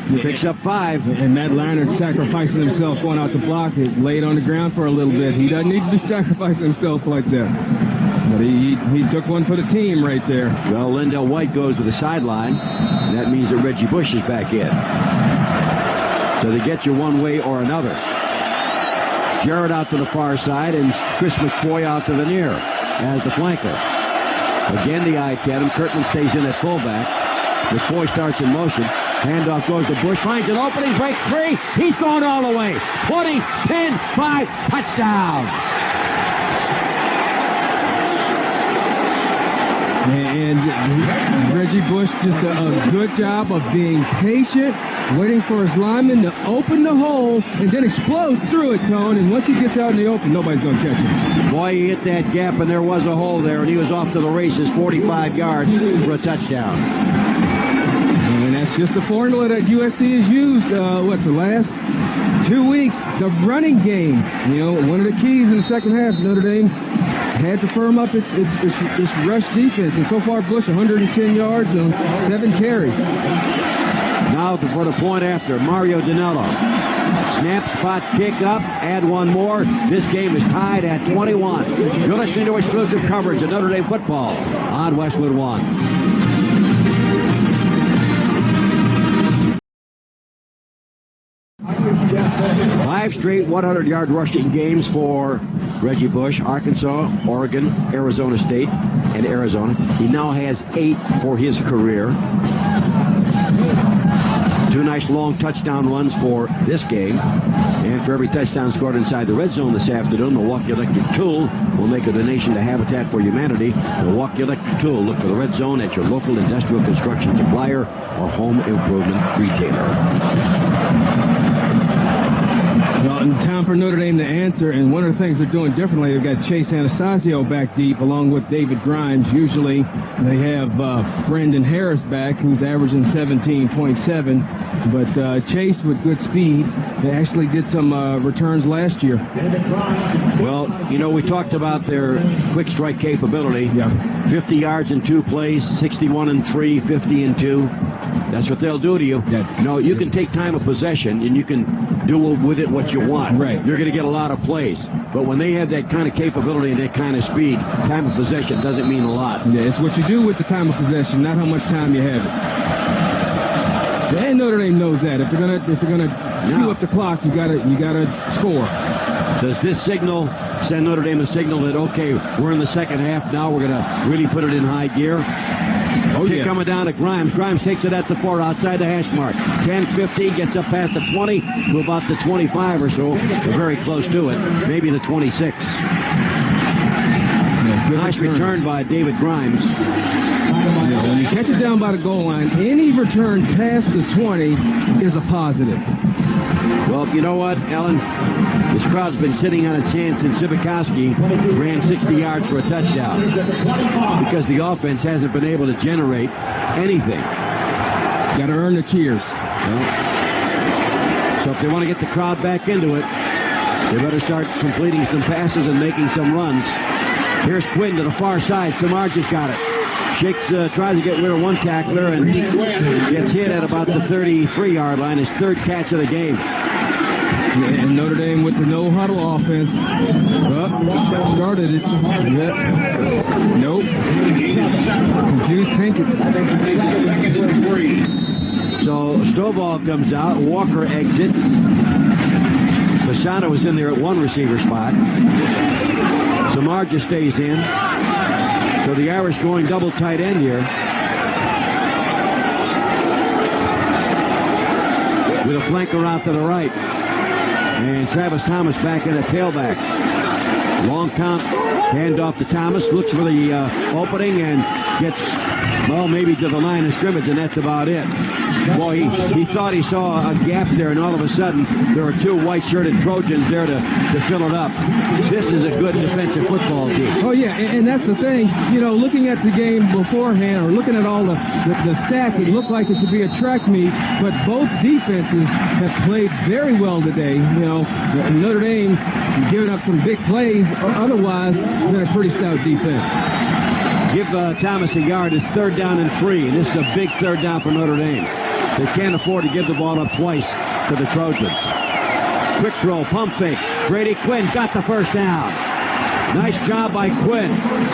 He picks up 5. And Matt Leonard sacrificing himself going out the block. He laid on the ground for a little bit. He doesn't need to be sacrificing himself like that. But he took one for the team right there. Well, Lendell White goes to the sideline. And that means that Reggie Bush is back in. So they get you one way or another. Jarrett out to the far side and Chris McCoy out to the near as the flanker. Again, the I tandem. Kurtman stays in at fullback. McCoy starts in motion. Handoff goes to Bush. Finds an opening. Break free. He's going all the way. 20, 10, 5. Touchdown. And Reggie Bush just a good job of being patient, waiting for his lineman to open the hole, and then explode through it, Tone. And once he gets out in the open, nobody's going to catch him. Boy, he hit that gap, and there was a hole there, and he was off to the races, 45 yards for a touchdown. And that's just the formula that USC has used, the last 2 weeks. The running game, one of the keys in the second half, Notre Dame had to firm up its rush defense. And so far, Bush, 110 yards on 7 carries. Now for the point after, Mario Dinello. Snap, spot, kick up, add one more. This game is tied at 21. You're listening to exclusive coverage of Notre Dame football on Westwood One. 5 straight 100-yard rushing games for Reggie Bush, Arkansas, Oregon, Arizona State, and Arizona. He now has 8 for his career. 2 nice long touchdown runs for this game. And for every touchdown scored inside the red zone this afternoon, Milwaukee Electric Tool will make a donation to Habitat for Humanity. Milwaukee Electric Tool. Look for the red zone at your local industrial construction supplier or home improvement retailer. Well, in time for Notre Dame to answer, and one of the things they're doing differently, they've got Chase Anastasio back deep along with David Grimes. Usually they have Brandon Harris back, who's averaging 17.7, but Chase with good speed. They actually did some returns last year. Well, you know, we talked about their quick strike capability. Yeah. 50 yards in 2 plays, 61 in 3, 50 in 2. That's what they'll do to you. No, you can take time of possession and you can do with it what you want. Right. You're going to get a lot of plays. But when they have that kind of capability and that kind of speed, time of possession doesn't mean a lot. Yeah, it's what you do with the time of possession, not how much time you have it. And Notre Dame knows that. If they're gonna chew up the clock, you gotta score. Does this signal send Notre Dame a signal that, okay, we're in the second half now, we're going to really put it in high gear? Okay, coming down to Grimes. Grimes takes it at the 4 outside the hash mark. 10-15, gets up past the 20 to about the 25 or so. They're very close to it. Maybe the 26. Nice return by David Grimes. Yeah, when you catch it down by the goal line, any return past the 20 is a positive. Well, you know what, Ellen? This crowd's been sitting on its hands since Sibikowski ran 60 yards for a touchdown because the offense hasn't been able to generate anything. Got to earn the cheers. Well, so if they want to get the crowd back into it, they better start completing some passes and making some runs. Here's Quinn to the far side. Samardzic got it. Shakes, tries to get rid of one tackler and gets hit at about the 33-yard line. His 3rd catch of the game. Yeah, and Notre Dame with the no-huddle offense. Started it. Yep. Nope. Confused Pinkett. So Stovall comes out. Walker exits. Bashana was in there at 1 receiver spot. Samardzic stays in. So the Irish going double tight end here. With a flanker out to the right. And Travis Thomas back in at tailback. Long count, hand off to Thomas, looks for the opening and gets, well, maybe to the line of scrimmage, and that's about it. Boy, he thought he saw a gap there, and all of a sudden, there were 2 white-shirted Trojans there to fill it up. This is a good defensive football team. Oh, yeah, and that's the thing. You know, looking at the game beforehand, or looking at all the stats, it looked like it should be a track meet, but both defenses have played very well today. You know, Notre Dame giving up some big plays, otherwise, they're a pretty stout defense. Give Thomas a yard. It's 3rd down and 3, and this is a big 3rd down for Notre Dame. They can't afford to give the ball up twice to the Trojans. Quick throw, pump fake. Brady Quinn got the 1st down. Nice job by Quinn.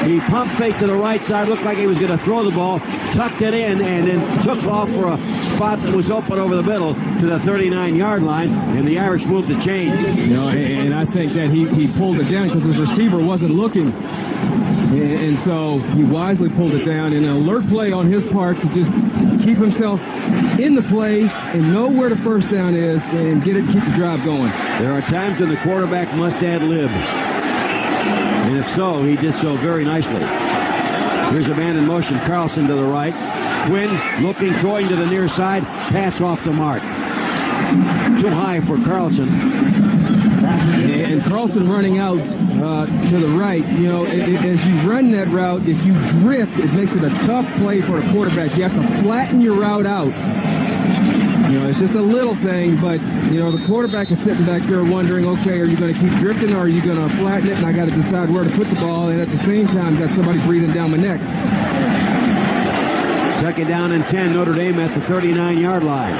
He pump faked to the right side, looked like he was going to throw the ball, tucked it in, and then took off for a spot that was open over the middle to the 39-yard line, and the Irish moved the chains. You know, and I think that he pulled it down because his receiver wasn't looking. And so he wisely pulled it down, and an alert play on his part to just keep himself in the play and know where the 1st down is and keep the drive going. There are times when the quarterback must ad-lib. And if so, he did so very nicely. Here's a man in motion, Carlson to the right. Quinn looking, throwing to the near side, pass off the mark. Too high for Carlson. And Carlson running out to the right, you know, as you run that route, if you drift, it makes it a tough play for a quarterback. You have to flatten your route out. You know, it's just a little thing, but, you know, the quarterback is sitting back there wondering, okay, are you going to keep drifting or are you going to flatten it? And I got to decide where to put the ball, and at the same time, got somebody breathing down my neck. 2nd down and 10, Notre Dame at the 39-yard line.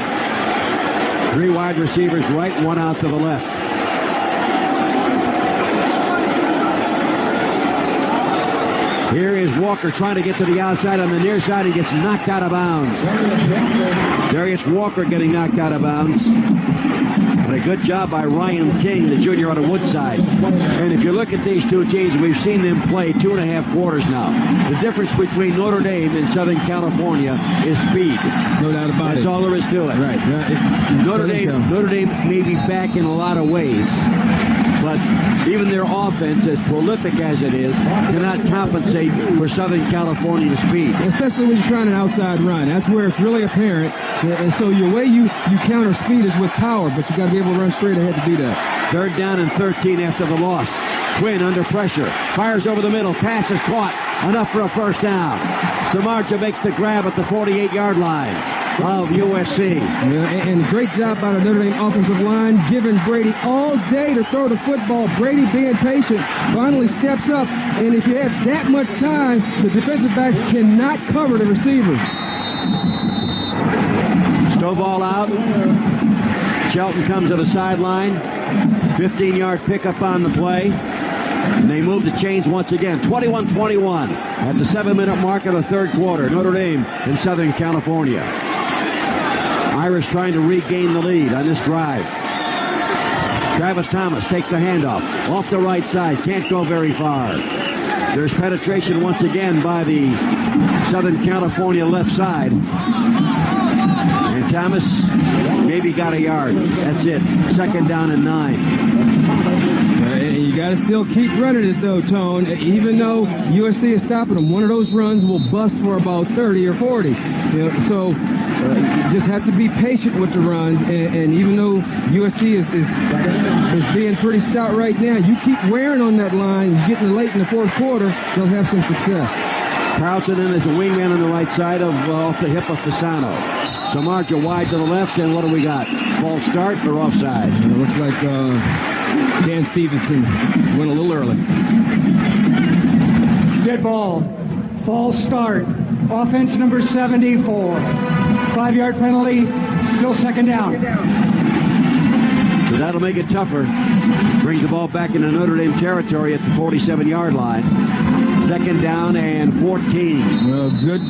3 wide receivers right, 1 out to the left. Here is Walker trying to get to the outside on the near side. He gets knocked out of bounds. Darius Walker getting knocked out of bounds. And a good job by Ryan King, the junior out of Woodside. And if you look at these two teams, we've seen them play 2.5 quarters now. The difference between Notre Dame and Southern California is speed. No doubt about it. That's all there is to it. Right. Notre Dame may be back in a lot of ways, but even their offense, as prolific as it is, cannot compensate for Southern California's speed. Especially when you're trying an outside run. That's where it's really apparent. And so your way you counter speed is with power, but you got to be able to run straight ahead to do that. 3rd down and 13 after the loss. Quinn under pressure. Fires over the middle. Pass is caught. Enough for a first down. Samardzija makes the grab at the 48-yard line of USC. Yeah, and great job by the Notre Dame offensive line, giving Brady all day to throw the football. Brady being patient, finally steps up, and if you have that much time, the defensive backs cannot cover the receivers. Stovall out. Shelton comes to the sideline. 15-yard pickup on the play. And they move the chains once again. 21-21 at the 7-minute mark of the 3rd quarter. Notre Dame in Southern California. Irish trying to regain the lead on this drive. Travis Thomas takes the handoff. Off the right side. Can't go very far. There's penetration once again by the Southern California left side. And Thomas maybe got a yard. That's it. 2nd down and 9. You got to still keep running it, though, Tone. Even though USC is stopping them, one of those runs will bust for about 30 or 40. So you just have to be patient with the runs. And even though USC is being pretty stout right now, you keep wearing on that line. You get late in the 4th quarter, they'll have some success. Carlson in as a wingman on the right side of off the hip of Fasano. Samardzija wide to the left, and what do we got? False start or offside? It looks like Dan Stevenson went a little early. Dead ball. False start. Offense number 74. 5-yard penalty. Still 2nd down. So that'll make it tougher. Brings the ball back into Notre Dame territory at the 47-yard line. 2nd down and 14. Well, good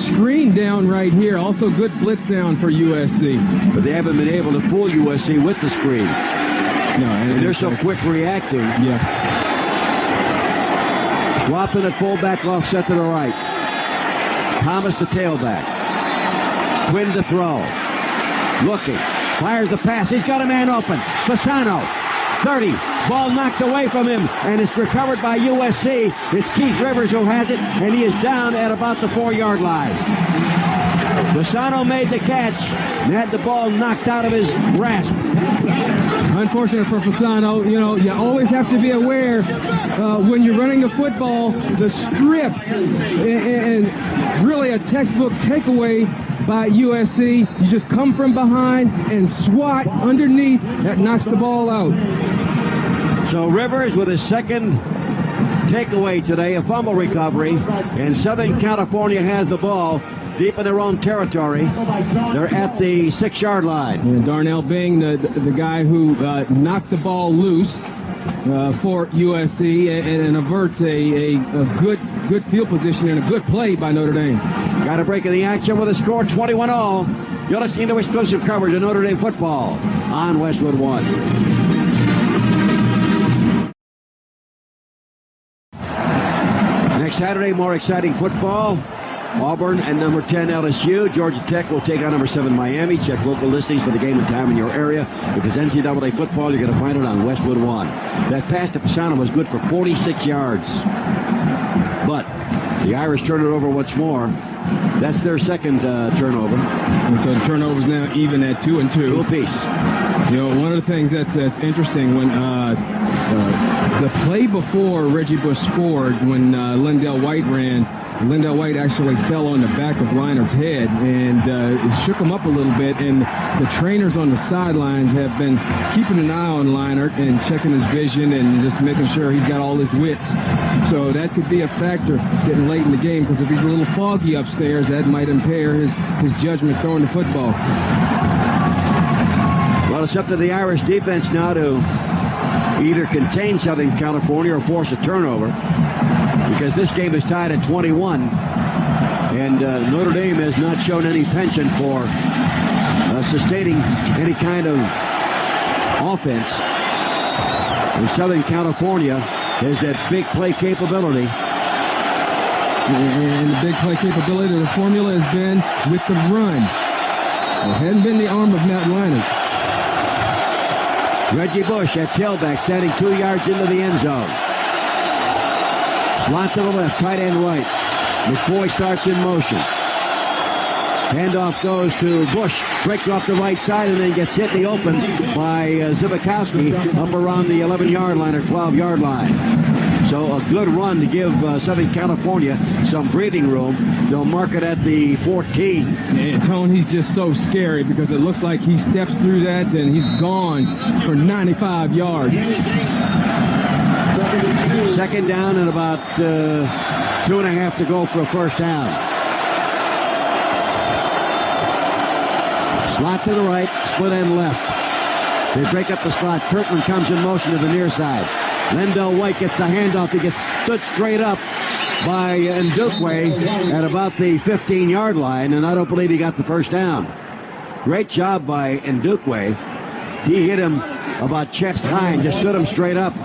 screen down right here. Also good blitz down for USC. But they haven't been able to fool USC with the screen. No, and they're so quick reacting. Yeah. Swapping at fullback offset to the right. Thomas the tailback. Quinn to throw. Looking. Fires the pass. He's got a man open. Fasano. 30. Ball knocked away from him, and it's recovered by USC. It's Keith Rivers who has it, and he is down at about the 4-yard line. Fasano made the catch and had the ball knocked out of his grasp. Unfortunate for Fasano. You know, you always have to be aware when you're running the football, the strip, and really a textbook takeaway by USC. You just come from behind and swat underneath. That knocks the ball out. So Rivers with his 2nd takeaway today, a fumble recovery, and Southern California has the ball deep in their own territory. They're at the 6-yard line. And Darnell Bing, the guy who knocked the ball loose for USC and averts a good field position and a good play by Notre Dame. Got a break in the action with a score 21-all. You're listening to exclusive coverage of Notre Dame football on Westwood One. Next Saturday, more exciting football. Auburn and number 10 LSU. Georgia Tech will take on number 7 Miami. Check local listings for the game and time in your area. If it's NCAA football, you're going to find it on Westwood One. That pass to Fasano was good for 46 yards. But the Irish turn it over once more. That's their 2nd turnover. And so the turnover's now even at 2 and 2. 2 apiece. You know, one of the things that's interesting when the play before Reggie Bush scored, when Lindell White ran, Lindell White actually fell on the back of Leinert's head, and it shook him up a little bit, and the trainers on the sidelines have been keeping an eye on Leinert and checking his vision and just making sure he's got all his wits. So that could be a factor getting late in the game, because if he's a little foggy upstairs, that might impair his judgment throwing the football. Well, it's up to the Irish defense now to either contain Southern California or force a turnover, because this game is tied at 21, and Notre Dame has not shown any penchant for sustaining any kind of offense in Southern California is that big play capability. And the big play capability of the formula has been with the run. It hadn't been the arm of Matt Leinart. Reggie Bush at tailback, standing 2 yards into the end zone. Slot to the left, tight end right. McCoy starts in motion. Handoff goes to Bush, breaks off the right side, and then gets hit in the open by Zibikowski up around the 11-yard line or 12-yard line. So a good run to give Southern California some breathing room. They'll mark it at the 14. And Tone, he's just so scary because it looks like he steps through that and he's gone for 95 yards. Second down and about 2.5 to go for a first down. Slot to the right, split end left. They break up the slot. Kirkman comes in motion to the near side. Lendell White gets the handoff. He gets stood straight up by Ndukwe at about the 15-yard line, and I don't believe he got the first down. Great job by Ndukwe. He hit him about chest high and just stood him straight up.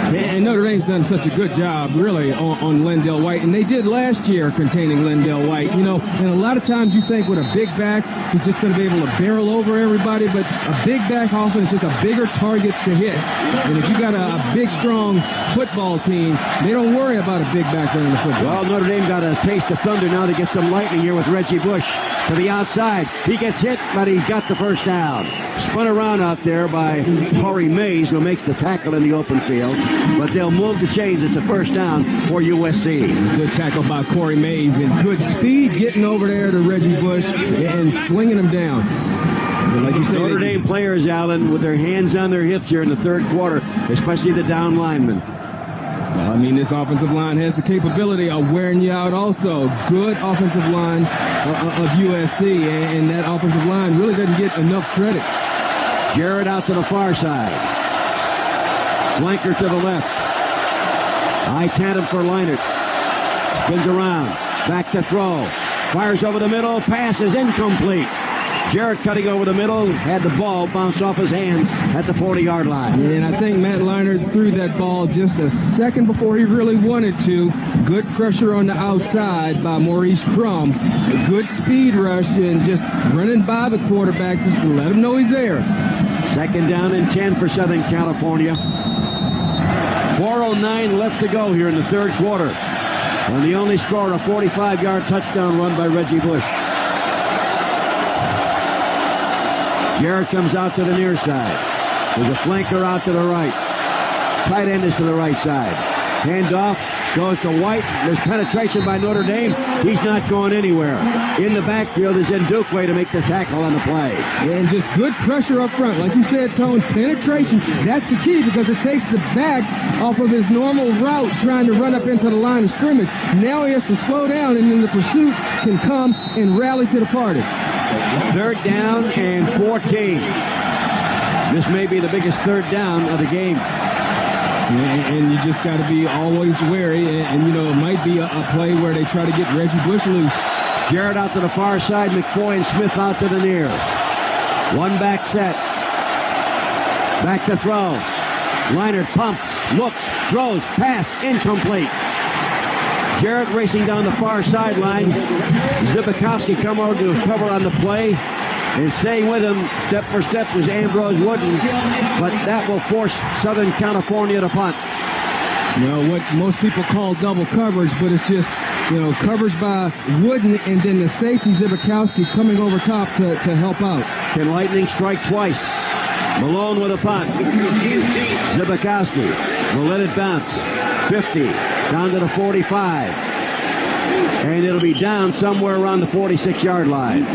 And Notre Dame's done such a good job, really, on Lendell White. And they did last year containing Lendell White. You know, and a lot of times you think with a big back, he's just going to be able to barrel over everybody. But a big back often is just a bigger target to hit. And if you got a big, strong football team, they don't worry about a big back running the football. Well, Notre Dame got a taste of thunder now to get some lightning here with Reggie Bush to the outside. He gets hit, but he got the first down. Spun around out there by Corey Mays, who makes the tackle in the open field. But they'll move the chains. It's a first down for USC. Good tackle by Corey Mays and good speed getting over there to Reggie Bush and slinging him down. But like you said, Notre Dame players, Allen, with their hands on their hips here in the third quarter, especially the down linemen. Well, I mean, this offensive line has the capability of wearing you out also. Good offensive line of USC, and that offensive line really doesn't get enough credit. Jarrett out to the far side. Blanker to the left. High tandem for Leinart. Spins around. Back to throw. Fires over the middle. Pass is incomplete. Jarrett cutting over the middle. Had the ball bounce off his hands at the 40-yard line. And I think Matt Leinart threw that ball just a second before he really wanted to. Good pressure on the outside by Maurice Crum. A good speed rush and just running by the quarterback just to let him know he's there. Second down and 10 for Southern California. 4:09 left to go here in the third quarter. And the only score, a 45-yard touchdown run by Reggie Bush. Jarrett comes out to the near side. There's a flanker out to the right. Tight end is to the right side. Handoff goes to White. There's penetration by Notre Dame. He's not going anywhere. In the backfield is Ndukwe to make the tackle on the play. And just good pressure up front. Like you said, Tone, penetration, that's the key because it takes the back off of his normal route trying to run up into the line of scrimmage. Now he has to slow down, and then the pursuit can come and rally to the party. Third down and 14. This may be the biggest third down of the game. And you just got to be always wary. And, you know, it might be a play where they try to get Reggie Bush loose. Jarrett out to the far side. McCoy and Smith out to the near. One back set. Back to throw. Leinart pumps, looks, throws, pass, incomplete. Jarrett racing down the far sideline. Zibikowski come over to cover on the play. And staying with him, step for step, was Ambrose Wooden. But that will force Southern California to punt. You know, what most people call double coverage, but it's just, you know, coverage by Wooden and then the safety, Zibikowski, coming over top to help out. Can Lightning strike twice? Malone with a punt. Zibikowski will let it bounce. 50, down to the 45. And it'll be down somewhere around the 46-yard line.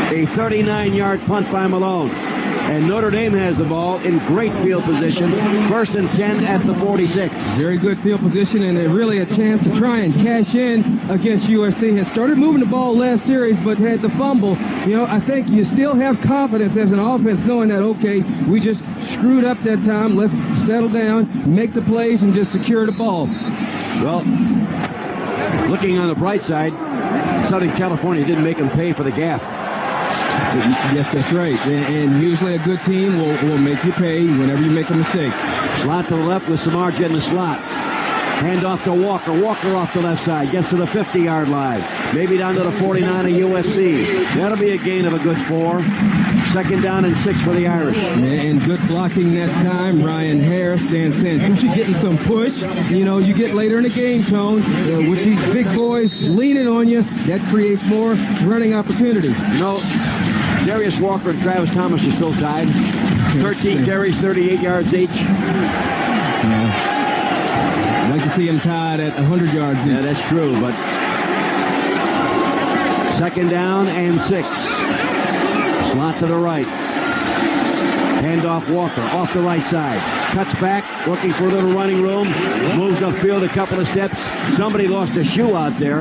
A 39-yard punt by Malone. And Notre Dame has the ball in great field position. First and 10 at the 46. Very good field position, and really a chance to try and cash in against USC. Had started moving the ball last series, but had the fumble. You know, I think you still have confidence as an offense knowing that, okay, we just screwed up that time. Let's settle down, make the plays, and just secure the ball. Well, looking on the bright side, Southern California didn't make them pay for the gap. Yes, that's right. And usually a good team will make you pay whenever you make a mistake. Slot to the left with Samardzija in the slot. Hand off to Walker. Walker off the left side. Gets to the 50-yard line. Maybe down to the 49 of USC. That'll be a gain of a good 4. 2nd down and 6 for the Irish. And good blocking that time. Ryan Harris, Dan Sand. Since you're getting some push, you get later in the game, Tone, with these big boys leaning on you, that creates more running opportunities. Darius Walker and Travis Thomas are still tied. 13 carries, 38 yards each. I'd like to see him tied at 100 yards each. Yeah, that's true, but 2nd down and 6. Slot to the right. Hand off Walker, off the right side. Cuts back, looking for a little running room. Moves upfield a couple of steps. Somebody lost a shoe out there.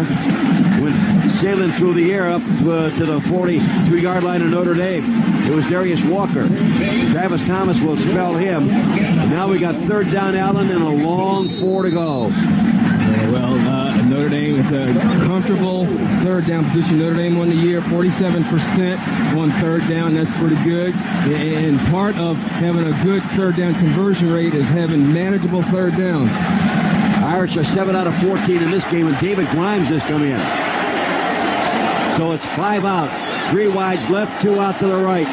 Went sailing through the air up to the 42-yard line of Notre Dame. It was Darius Walker. Travis Thomas will spell him. And now we got 3rd down, Allen, and a long 4 to go. Notre Dame is a comfortable 3rd down position. Notre Dame won the year 47% on 3rd down. That's pretty good. And part of having a good 3rd down conversion rate is having manageable 3rd downs. Irish are 7 out of 14 in this game, and David Grimes has come in. So it's 5 out. 3 wides left, 2 out to the right.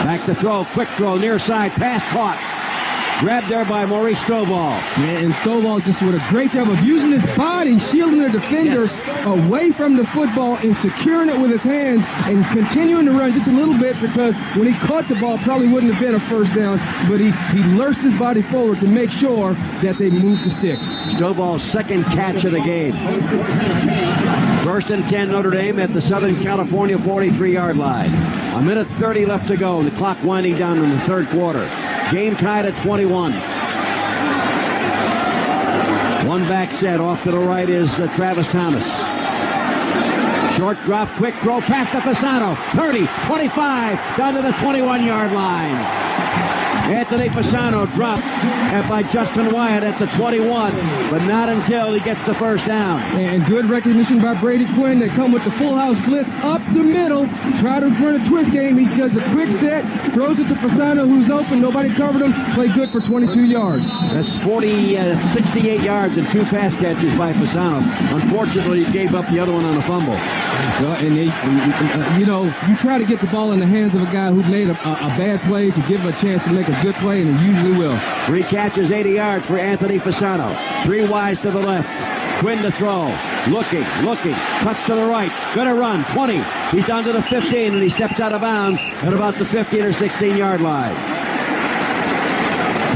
Back to throw, quick throw, near side, pass caught. Grabbed there by Maurice Stovall. And Stovall just did a great job of using his body, shielding the defender away from the football and securing it with his hands and continuing to run just a little bit, because when he caught the ball, probably wouldn't have been a 1st down, but he lurched his body forward to make sure that they moved the sticks. Stovall's 2nd catch of the game. 1st and 10 Notre Dame at the Southern California 43-yard line. 1:30 left to go, and the clock winding down in the 3rd quarter. Game tied at 21. One back set. Off to the right is Travis Thomas. Short drop, quick throw, pass to Fasano. 30, 25, down to the 21-yard line. Anthony Fasano dropped by Justin Wyatt at the 21, but not until he gets the 1st down. And good recognition by Brady Quinn. They come with the full house blitz up the middle, try to run a twist game. He does a quick set, throws it to Fasano, who's open. Nobody covered him. Played good for 22 yards. That's 68 yards and 2 pass catches by Fasano. Unfortunately, he gave up the other one on a fumble. Well, and you try to get the ball in the hands of a guy who made a bad play to give him a chance to make a good play, and he usually will. 3 catches, 80 yards for Anthony Fasano. 3 wides to the left. Quinn to throw. Looking. Cuts to the right. Gonna run. 20. He's down to the 15, and he steps out of bounds at about the 15 or 16-yard line.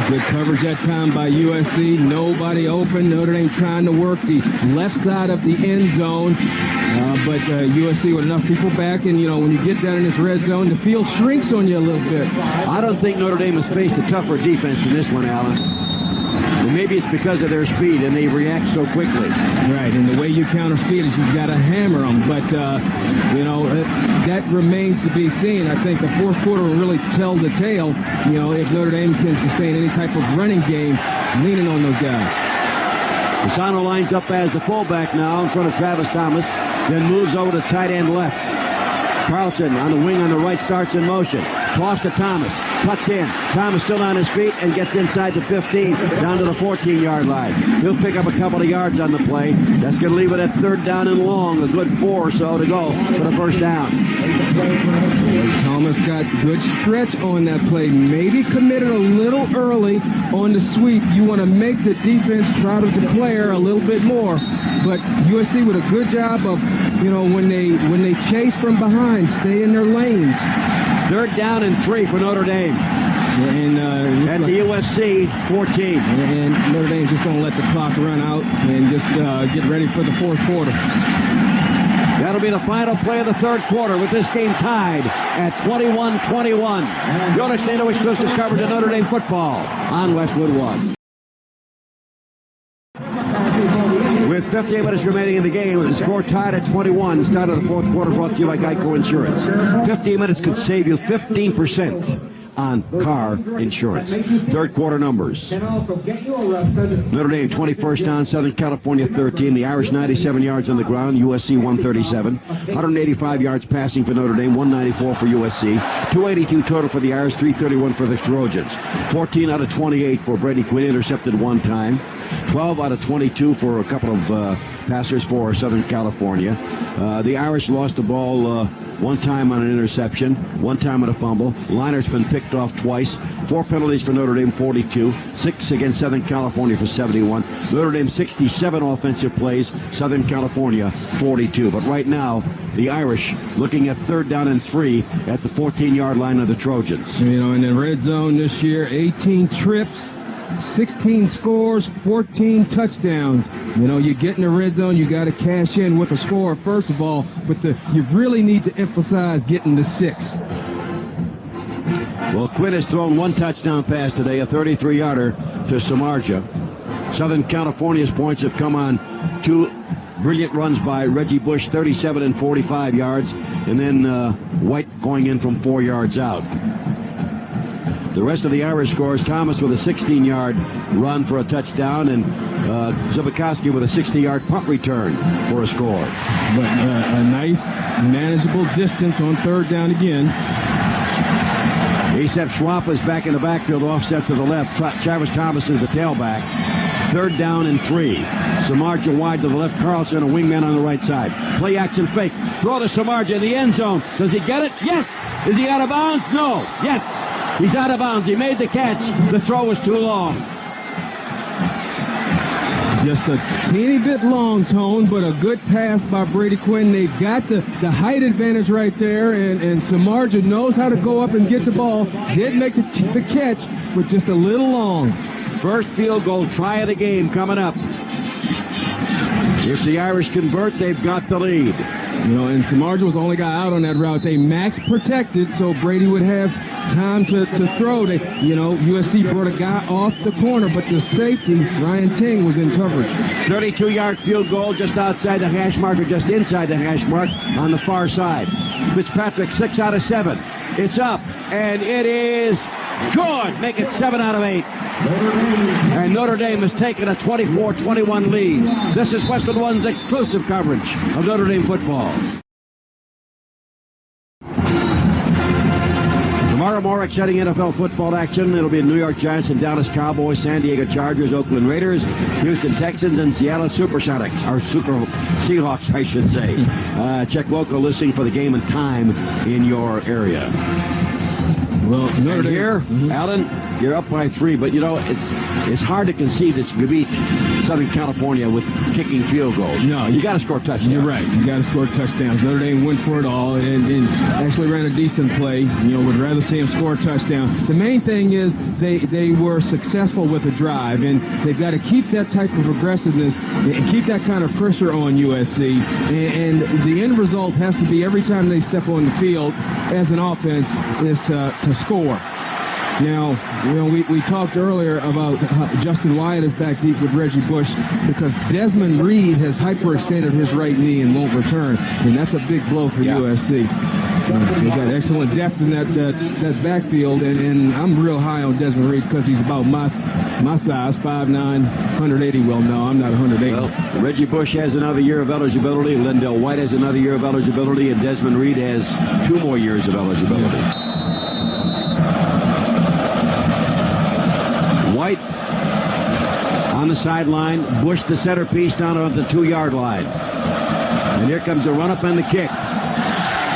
Good coverage that time by USC. Nobody open. Notre Dame trying to work the left side of the end zone. But USC with enough people back, and when you get down in this red zone, the field shrinks on you a little bit. I don't think Notre Dame has faced a tougher defense in this one, Alan. And maybe it's because of their speed and they react so quickly. Right, and the way you counter speed is you've got to hammer them. But that remains to be seen. I think the 4th quarter will really tell the tale. If Notre Dame can sustain any type of running game, leaning on those guys. Fasano lines up as the fullback now in front of Travis Thomas. Then moves over to tight end left. Carlson on the wing on the right starts in motion. Toss to Thomas. Cuts in. Thomas still on his feet and gets inside the 15 down to the 14-yard line. He'll pick up a couple of yards on the play. That's going to leave it at 3rd down and long. A good 4 or so to go for the 1st down. Thomas got good stretch on that play. Maybe committed a little early on the sweep. You want to make the defense try to declare a little bit more. But USC with a good job of, when they chase from behind, stay in their lanes. 3rd down and 3 for Notre Dame. And at the USC 14. And Notre Dame's just going to let the clock run out and just get ready for the 4th quarter. That'll be the final play of the 3rd quarter with this game tied at 21-21. You're listening to exclusive coverage of Notre Dame football on Westwood One. With 58 minutes remaining in the game, the score tied at 21. Start of the 4th quarter brought to you by Geico Insurance. 15 minutes could save you 15% on car insurance. Third quarter numbers. Notre Dame 21st down, Southern California 13. The Irish 97 yards on the ground, USC 137. 185 yards passing for Notre Dame, 194 for USC. 282 total for the Irish, 331 for the Trojans. 14 out of 28 for Brady Quinn, intercepted one time. 12 out of 22 for a couple of passers for Southern California. The Irish lost the ball one time on an interception, one time on a fumble. Liner's been picked off twice. 4 penalties for Notre Dame, 42. 6 against Southern California for 71. Notre Dame 67 offensive plays. Southern California 42. But right now, the Irish looking at 3rd down and 3 at the 14-yard line of the Trojans. You know, in the red zone this year, 18 trips, 16 scores, 14 touchdowns. You know, you get in the red zone, you got to cash in with a score, first of all, but you really need to emphasize getting the 6. Well, Quinn has thrown 1 touchdown pass today, a 33-yarder to Samardzija. Southern California's points have come on 2 brilliant runs by Reggie Bush, 37 and 45 yards, and then White going in from 4 yards out. The rest of the Irish scores, Thomas with a 16-yard run for a touchdown, and Zubikowski with a 60-yard punt return for a score. But a nice, manageable distance on 3rd down again. Asaph Schwab is back in the backfield, offset to the left. Travis Thomas is the tailback. 3rd down and 3. Samardzija wide to the left. Carlson, a wingman on the right side. Play action fake. Throw to Samardzija in the end zone. Does he get it? Yes. Is he out of bounds? No. Yes. He's out of bounds. He made the catch. The throw was too long. Just a teeny bit long, Tone, but a good pass by Brady Quinn. They've got the height advantage right there, and Samardzija knows how to go up and get the ball. Did make the catch, but just a little long. First field goal, try of the game coming up. If the Irish convert, they've got the lead. You know, and Samardzija was the only guy out on that route. They max protected, so Brady would have time to throw. USC brought a guy off the corner, but the safety, Ryan Ting, was in coverage. 32-yard field goal just outside the hash mark or just inside the hash mark on the far side. Fitzpatrick, 6 out of 7. It's up, and it is good. Make it 7 out of 8. And Notre Dame has taken a 24-21 lead. This is Westwood One's exclusive coverage of Notre Dame football. Tomorrow, more exciting NFL football action. It'll be New York Giants and Dallas Cowboys, San Diego Chargers, Oakland Raiders, Houston Texans, and Seattle Supersonics, or Super Seahawks, I should say. Check local listing for the game and time in your area. Well, Notre Dame here, Alan, you're up by 3, but you know it's hard to concede that you beat Southern California with kicking field goals. No, you got to score touchdowns. You're right. You got to score touchdowns. Notre Dame went for it all and actually ran a decent play. You know, would rather see him score a touchdown. The main thing is they were successful with the drive, and they've got to keep that type of aggressiveness and keep that kind of pressure on USC. And the end result has to be every time they step on the field as an offense is to score. Now, you know, we talked earlier about Justin Wyatt is back deep with Reggie Bush because Desmond Reed has hyperextended his right knee and won't return, and that's a big blow for USC. They've got excellent depth in that backfield, and I'm real high on Desmond Reed because he's about my size, 5'9", 180. Well, no, I'm not 180. Well, Reggie Bush has another year of eligibility, Lindell White has another year of eligibility, and Desmond Reed has 2 more years of eligibility. White on the sideline, Bush the centerpiece down on the 2-yard line. And here comes the run-up and the kick.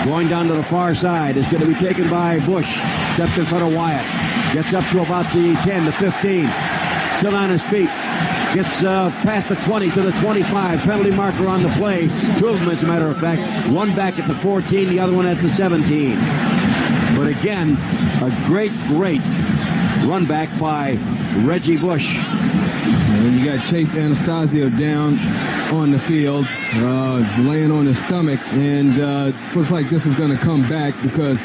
Going down to the far side is going to be taken by Bush. Steps in front of Wyatt. Gets up to about the 10, the 15. Still on his feet. Gets past the 20 to the 25. Penalty marker on the play. 2 of them, as a matter of fact. One back at the 14, the other one at the 17. But again, a great run back by Reggie Bush. And you got Chase Anastasio down on the field, laying on his stomach, and looks like this is going to come back because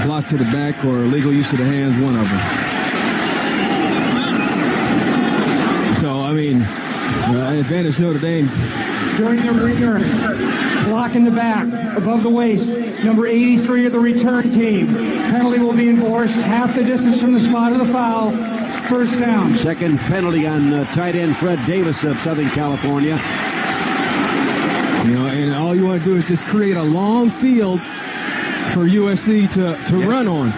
block to the back or illegal use of the hands, one of them. So, I mean, advantage Notre Dame. during the return. Block in the back, above the waist. Number 83 of the return team. Penalty will be enforced half the distance from the spot of the foul. First down. Second penalty on tight end Fred Davis of Southern California. You know, and all you want to do is just create a long field for USC to run on.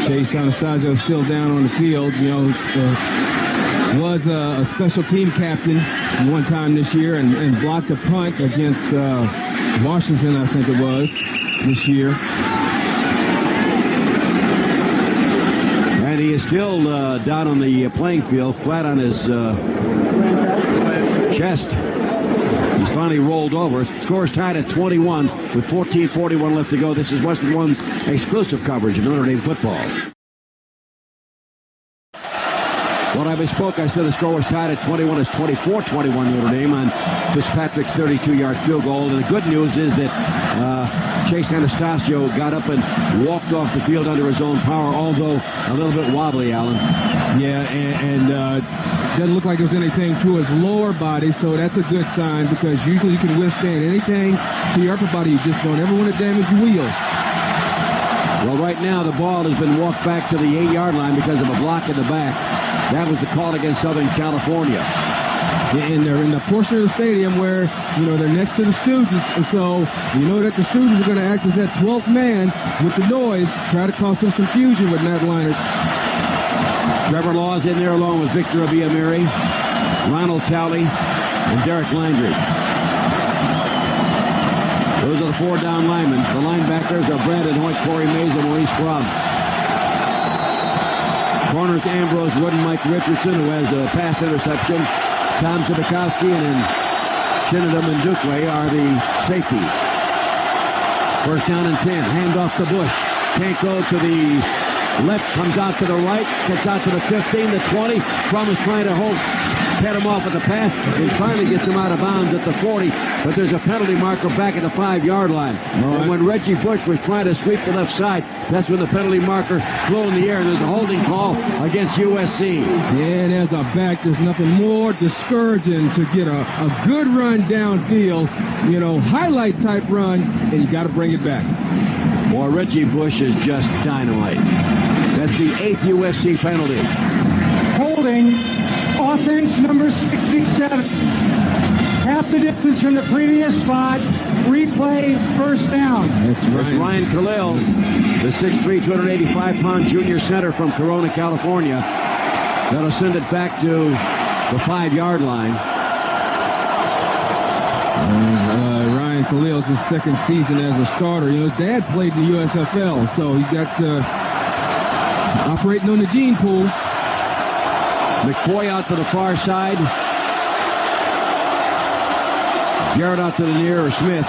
Chase Anastasio still down on the field. You know, was a special team captain one time this year and blocked a punt against Washington, I think it was, this year. And he is still down on the playing field, flat on his chest. He's finally rolled over. Score's tied at 21 with 14:41 left to go. This is Westwood One's exclusive coverage of Notre Dame football. When I misspoke, I said the score was tied at 21. It's 24-21 Notre Dame on Fitzpatrick's 32-yard field goal. And the good news is that Chase Anastasio got up and walked off the field under his own power, although a little bit wobbly, Alan. Yeah, and doesn't look like there's anything to his lower body, so that's a good sign because usually you can withstand anything to your upper body. You just don't ever want to damage your wheels. Well, right now the ball has been walked back to the 8-yard line because of a block in the back. That was the call against Southern California. And they're in the portion of the stadium where, you know, they're next to the students, and so you know that the students are going to act as that 12th man with the noise, try to cause some confusion with Matt Leinart. Trevor Law's in there along with Victor Abiamiri, Ronald Talley, and Derek Landry. Those are the 4 down linemen. The linebackers are Brandon Hoyt, Corey Mays, and Maurice Crum. Corners Ambrose Wooden, Mike Richardson, who has a pass interception. Tom Zibikowski and Shinadam and Dukwe are the safeties. First down and 10. Hand off to Bush. Can't go to the left, comes out to the right, gets out to the 15, the 20. Crum is trying to head him off at the pass. He finally gets him out of bounds at the 40, but there's a penalty marker back at the 5-yard line. And when Reggie Bush was trying to sweep the left side, that's when the penalty marker flew in the air, and there's a holding call against USC. Yeah, and as a back, there's nothing more discouraging to get a good run downfield, you know, highlight-type run, and you got to bring it back. Boy, Reggie Bush is just dynamite. That's the 8th USC penalty. Holding, offense number 67. Half the distance from the previous spot. Replay, first down. That's right. Ryan Khalil, the 6'3", 285-pound junior center from Corona, California. That'll send it back to the 5-yard line. Ryan Khalil's his second season as a starter. You know, his dad played in the USFL, so he got operating on the gene pool. McCoy out to the far side. Jarrett out to the near, or Smith.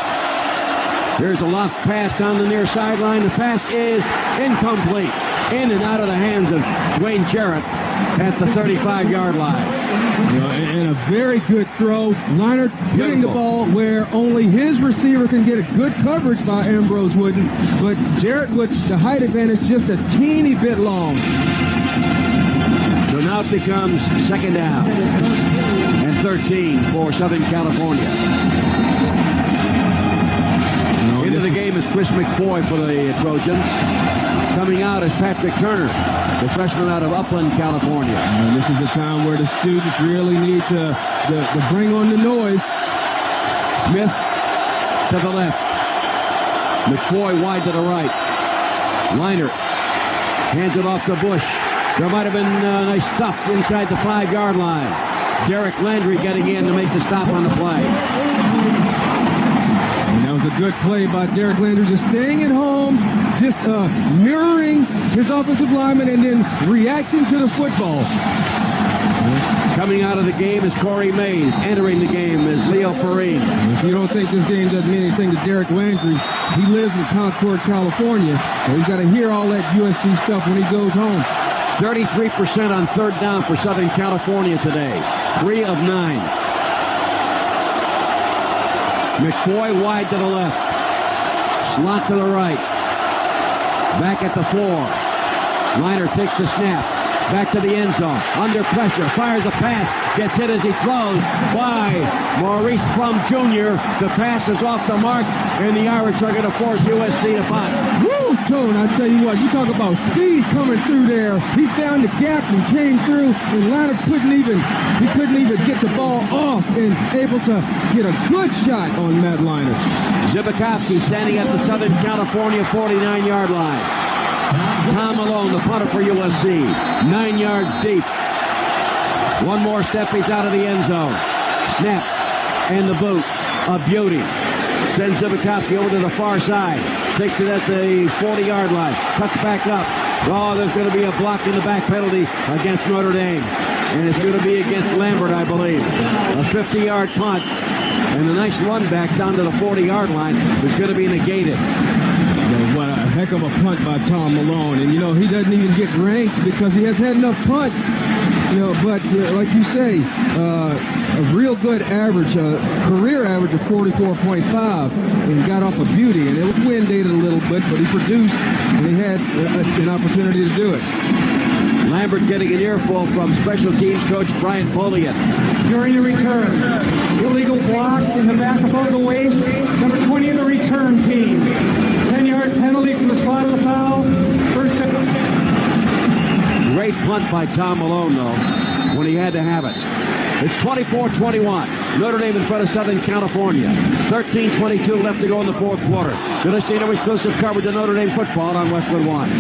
Here's a loft pass down the near sideline. The pass is incomplete. In and out of the hands of Dwayne Jarrett at the 35-yard line. You know, and a very good throw. Leinart getting the ball where only his receiver can get a good coverage by Ambrose Wooden, but Jarrett with the height advantage just a teeny bit long. So now it becomes second down and 13 for Southern California. Into the game is Chris McCoy for the Trojans. Coming out is Patrick Turner, the freshman out of Upland, California. And this is a time where the students really need to bring on the noise. Smith to the left. McCoy wide to the right. Leinart hands it off to Bush. There might have been nice stuff inside the 5-yard line. Derek Landry getting in to make the stop on the play. And that was a good play by Derek Landry, just staying at home, just mirroring his offensive lineman and then reacting to the football. Coming out of the game is Corey Mays. Entering the game is Leo Perrine. If you don't think this game doesn't mean anything to Derek Landry, he lives in Concord, California, so he's got to hear all that USC stuff when he goes home. 33% on third down for Southern California today. 3 of 9. McCoy wide to the left. Slot to the right. Back at the 4. Leinart takes the snap. back to the end zone, under pressure, fires a pass, gets hit as he throws by Maurice Plum Jr. The pass is off the mark, and the Irish are going to force USC to punt. Woo, Tone, I tell you what, you talk about speed coming through there. He found the gap and came through, and Leonard couldn't even get the ball off and able to get a good shot on Matt Leonard. Zibikowski standing at the Southern California 49-yard line. Tom Malone, the punter for USC, 9 yards deep. One more step, he's out of the end zone. Snap, and the boot, a beauty. Sends Zibikowski over to the far side. Takes it at the 40-yard line. Cuts back up. Oh, there's going to be a block in the back penalty against Notre Dame. And it's going to be against Lambert, I believe. A 50-yard punt. And a nice run back down to the 40-yard line is going to be negated. What a heck of a punt by Tom Malone. And, you know, he doesn't even get ranked because he hasn't had enough punts. You know, but like you say, a real good average, career average of 44.5, and got off a beauty. And it was wind dated a little bit, but he produced, and he had an opportunity to do it. Lambert getting an earful from special teams coach Brian Polian. During the return, illegal block in the back above the waist, number 20 of the return team. 10-yard penalty from the spot of the foul. First down. Great punt by Tom Malone, though, when he had to have it. It's 24-21. Notre Dame in front of Southern California. 13:22 left to go in the fourth quarter. You're listening to exclusive coverage of Notre Dame football on Westwood One.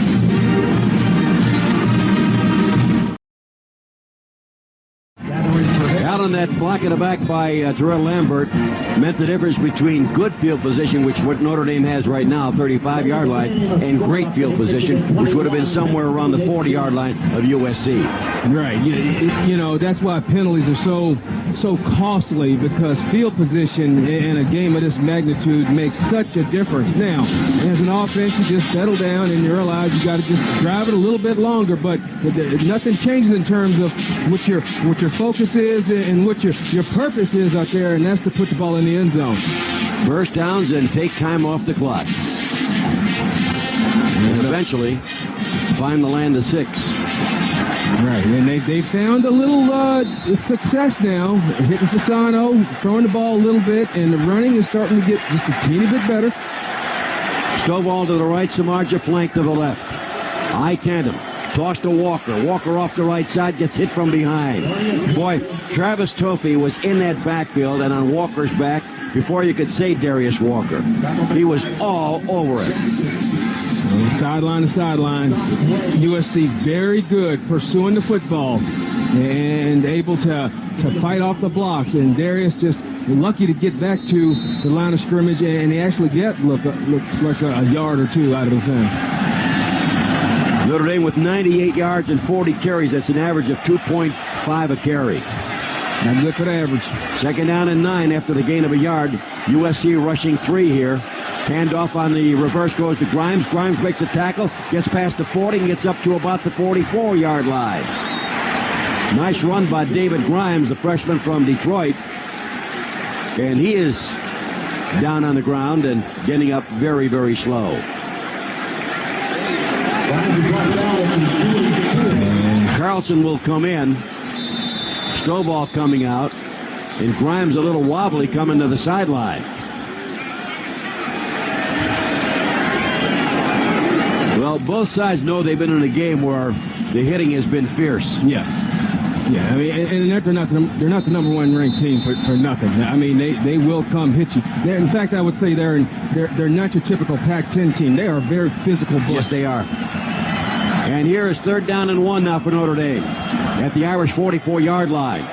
Out on that block in the back by Terrell Lambert meant the difference between good field position, which what Notre Dame has right now, 35-yard line, and great field position, which would have been somewhere around the 40-yard line of USC. Right. You know, that's why penalties are so costly, because field position in a game of this magnitude makes such a difference. Now, as an offense, you just settle down and you realize you got to just drive it a little bit longer, but nothing changes in terms of what your focus is and what your purpose is out there, and that's to put the ball in the end zone. First downs and take time off the clock. And eventually find the land of 6. Right, and they found a little success now, hitting Fasano, throwing the ball a little bit, and the running is starting to get just a teeny bit better. Stovall to the right, Samardzija flank to the left. I tandem. Toss to Walker. Walker off the right side, gets hit from behind. Boy, Travis Toffee was in that backfield and on Walker's back before you could say Darius Walker. He was all over it. Sideline to sideline. USC very good pursuing the football and able to fight off the blocks. And Darius just lucky to get back to the line of scrimmage, and he actually looks like a yard or two out of the fence. Notre Dame with 98 yards and 40 carries. That's an average of 2.5 a carry. Not good for the average. Second down and 9 after the gain of a yard. USC rushing 3 here. Handoff on the reverse goes to Grimes. Grimes breaks a tackle, gets past the 40, and gets up to about the 44-yard line. Nice run by David Grimes, the freshman from Detroit. And he is down on the ground and getting up very, very slow. Carlson will come in. Stovall coming out. And Grimes a little wobbly coming to the sideline. Well, both sides know they've been in a game where the hitting has been fierce. Yeah. I mean, and they're not the number one ranked team for nothing. I mean, they will come hit you. In fact, I would say they're not your typical Pac-10 team. They are a very physical bunch. Yes, they are. And here is 3rd down and 1 now for Notre Dame at the Irish 44-yard line.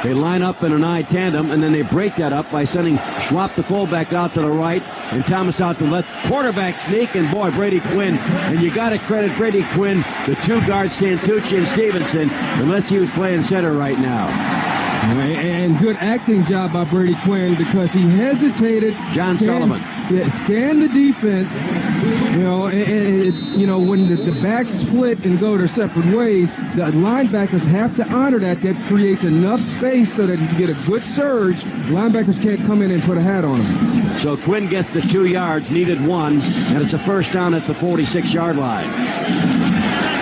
They line up in an I tandem, and then they break that up by sending Schwab, the fullback, out to the right, and Thomas out to the left. Quarterback sneak, and boy, Brady Quinn. And you got to credit Brady Quinn, the 2 guards, Santucci and Stevenson, and let's see who's playing center right now. And good acting job by Brady Quinn, because he hesitated. John Sullivan. Yeah, scan the defense. You know, when the backs split and go their separate ways, the linebackers have to honor that. That creates enough space so that you can get a good surge. Linebackers can't come in and put a hat on them. So Quinn gets the 2 yards, needed 1, and it's a first down at the 46-yard line.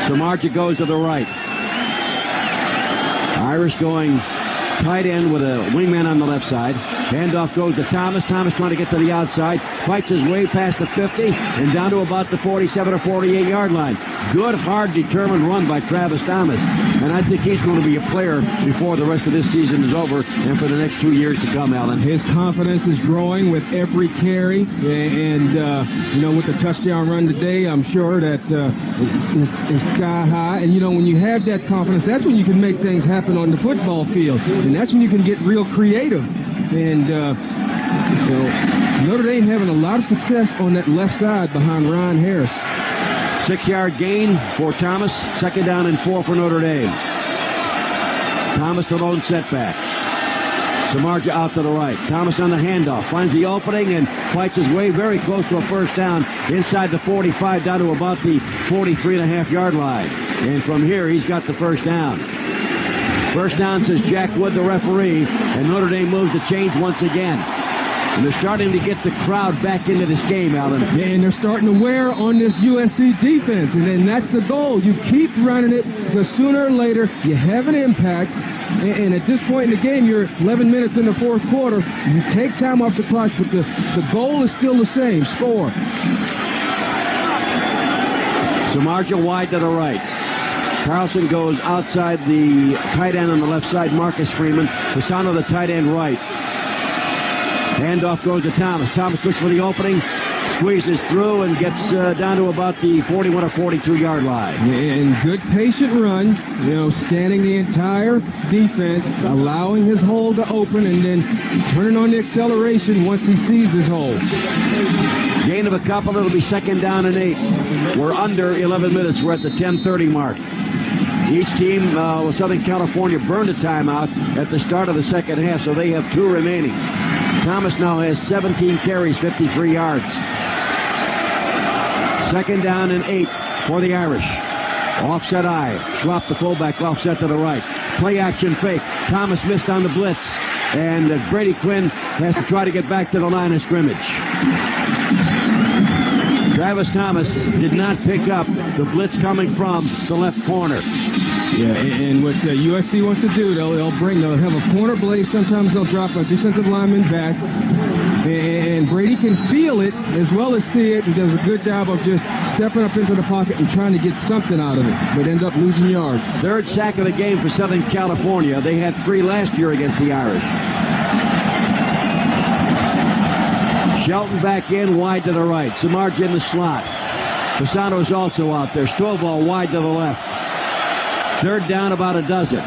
Samardzija goes to the right. Irish going tight end with a wingman on the left side. Handoff goes to Thomas. Thomas trying to get to the outside. Fights his way past the 50 and down to about the 47 or 48-yard line. Good, hard, determined run by Travis Thomas. And I think he's going to be a player before the rest of this season is over and for the next 2 years to come, Alan. His confidence is growing with every carry. And with the touchdown run today, I'm sure that it's sky high. And, when you have that confidence, that's when you can make things happen on the football field. And that's when you can get real creative. And, Notre Dame having a lot of success on that left side behind Ryan Harris. 6-yard gain for Thomas. 2nd down and 4 for Notre Dame. Thomas the lone setback. Samardzija out to the right. Thomas on the handoff. Finds the opening and fights his way very close to a first down inside the 45 down to about the 43.5-yard line. And from here, he's got the first down. First down, says Jack Wood, the referee, and Notre Dame moves the chains once again. And they're starting to get the crowd back into this game, Alan. Yeah, and they're starting to wear on this USC defense, and then that's the goal. You keep running it, because sooner or later, you have an impact. And at this point in the game, you're 11 minutes in the fourth quarter. You take time off the clock, but the goal is still the same, score. Samardzija wide to the right. Carlson goes outside the tight end on the left side, Marcus Freeman. Fasano, the tight end, right. Handoff goes to Thomas. Thomas looks for the opening, squeezes through, and gets down to about the 41 or 42-yard line. And good patient run, scanning the entire defense, allowing his hole to open, and then turning on the acceleration once he sees his hole. Gain of a couple, it'll be 2nd down and 8. We're under 11 minutes. We're at the 10:30 mark. Each team, Southern California, burned a timeout at the start of the second half, so they have 2 remaining. Thomas now has 17 carries, 53 yards. 2nd down and 8 for the Irish. Offset eye. Schwab, the fullback, offset to the right. Play action fake. Thomas missed on the blitz. And Brady Quinn has to try to get back to the line of scrimmage. Travis Thomas did not pick up the blitz coming from the left corner. Yeah, and what USC wants to do, they'll have a corner blaze. Sometimes they'll drop a defensive lineman back. And Brady can feel it as well as see it, and does a good job of just stepping up into the pocket and trying to get something out of it, but end up losing yards. 3rd sack of the game for Southern California. They had 3 last year against the Irish. Shelton back in, wide to the right. Samardzija in the slot. Fasano is also out there. Stovall wide to the left. 3rd down, about a dozen.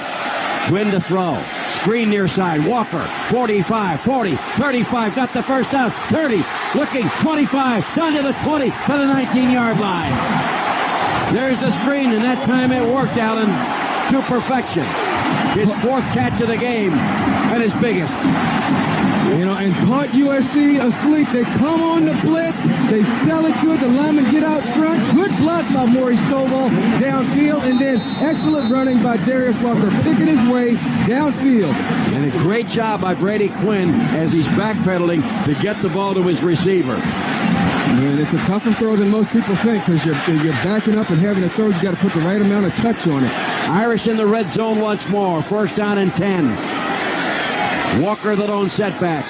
Quinn to throw. Screen near side. Walker, 45, 40, 35. Got the first down. 30, looking, 25. Down to the 20, to the 19-yard line. There's the screen, and that time it worked, Allen, to perfection. His 4th catch of the game, and his biggest. And caught USC asleep. They come on the blitz. They sell it good. The linemen get out front. Good block by Maurice Stovall downfield. And then excellent running by Darius Walker, picking his way downfield. And a great job by Brady Quinn as he's backpedaling to get the ball to his receiver. And it's a tougher throw than most people think, because you're backing up and having a throw. You got to put the right amount of touch on it. Irish in the red zone once more. 1st down and 10. Walker the lone setback.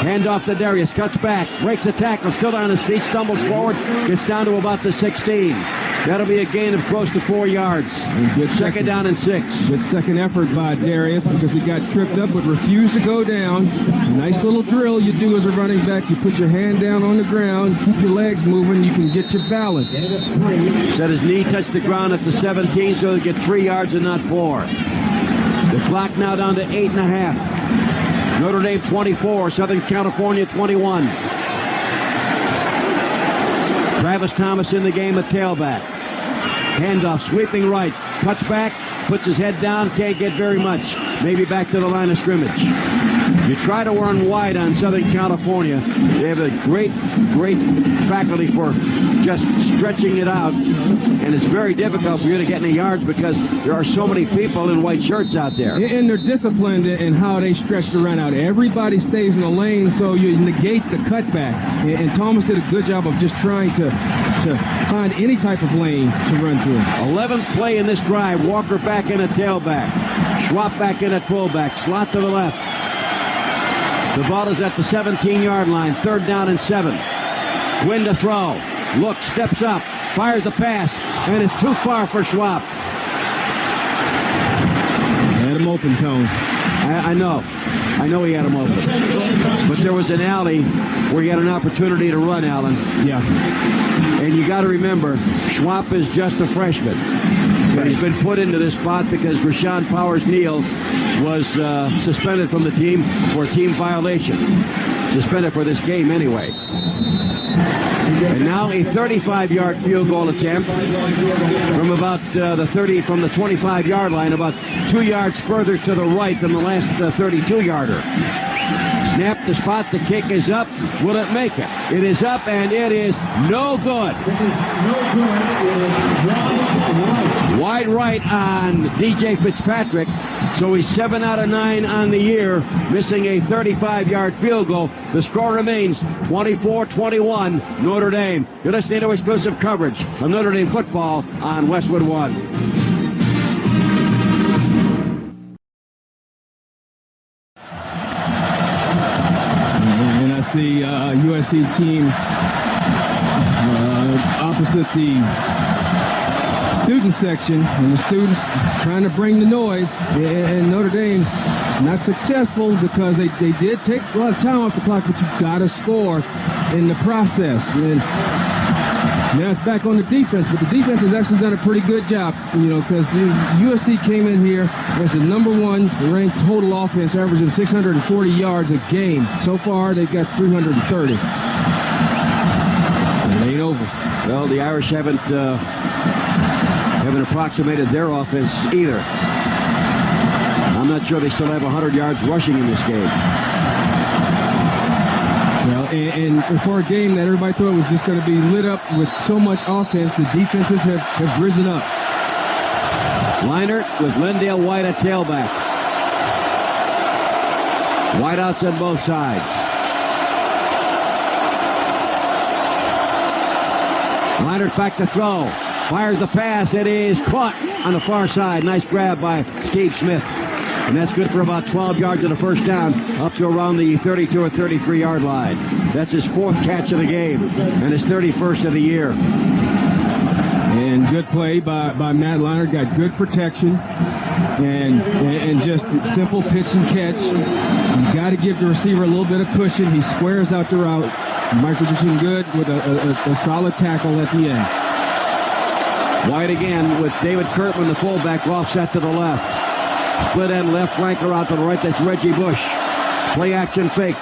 Handoff to Darius, cuts back, breaks the tackle, still on his feet, stumbles forward, gets down to about the 16. That'll be a gain of close to 4 yards. Good 2nd down and 6. Good second effort by Darius, because he got tripped up but refused to go down. Nice little drill you do as a running back. You put your hand down on the ground, keep your legs moving, you can get your balance. Said his knee touched the ground at the 17, so he'll get 3 yards and not 4. The clock now down to 8.5. Notre Dame 24, Southern California 21. Travis Thomas in the game at tailback. Handoff, sweeping right, cuts back, puts his head down, can't get very much. maybe back to the line of scrimmage. You try to run wide on Southern California. They have a great faculty for just stretching it out, and it's very difficult for you to get any yards because there are so many people in white shirts out there. And they're disciplined in how they stretch the run out. Everybody stays in the lane, so you negate the cutback. And Thomas did a good job of just trying to find any type of lane to run through. 11th play in this drive. Walker back in at tailback. Schwab back in at fullback. Slot to the left. The ball is at the 17-yard line. 3rd down and 7. Quinn to throw. Looks, steps up, fires the pass, and it's too far for Schwab. Had him open, Tone. I know he had him open. But there was an alley where he had an opportunity to run, Allen. Yeah. And you got to remember, Schwab is just a freshman. But he's been put into this spot because Rashawn Powers-Neal was suspended from the team for a team violation. Suspended for this game anyway. And now a 35-yard field goal attempt from about the 25-yard line, about 2 yards further to the right than the last 32-yarder. Snap the spot, the kick is up. Will it make it? It is up, and it is no good. Wide right on DJ Fitzpatrick. So he's 7 out of 9 on the year, missing a 35-yard field goal. The score remains 24-21, Notre Dame. You're listening to exclusive coverage of Notre Dame football on Westwood One. And I see USC team opposite the student section, and the students trying to bring the noise, and Notre Dame not successful because they did take a lot of time off the clock, but you got to score in the process. And now it's back on the defense, but the defense has actually done a pretty good job, because USC came in here as the #1 ranked total offense, averaging 640 yards a game. So far, they've got 330. And it ain't over. Well, the Irish haven't approximated their offense either. I'm not sure they still have 100 yards rushing in this game. Well, and for a game that everybody thought was just going to be lit up with so much offense, the defenses have risen up. Leinert with Lendale White at tailback. Wideouts on both sides. Leinert back to throw. Fires the pass. It is caught on the far side. Nice grab by Steve Smith. And that's good for about 12 yards to the first down, up to around the 32 or 33-yard line. That's his 4th catch of the game and his 31st of the year. And good play by Matt Leinert. Got good protection and just simple pitch and catch. You got to give the receiver a little bit of cushion. He squares out the route. Mike Richardson good with a solid tackle at the end. Wide again with David Kurtman, the fullback, offset to the left. Split end left flanker out to the right. That's Reggie Bush. Play action fake.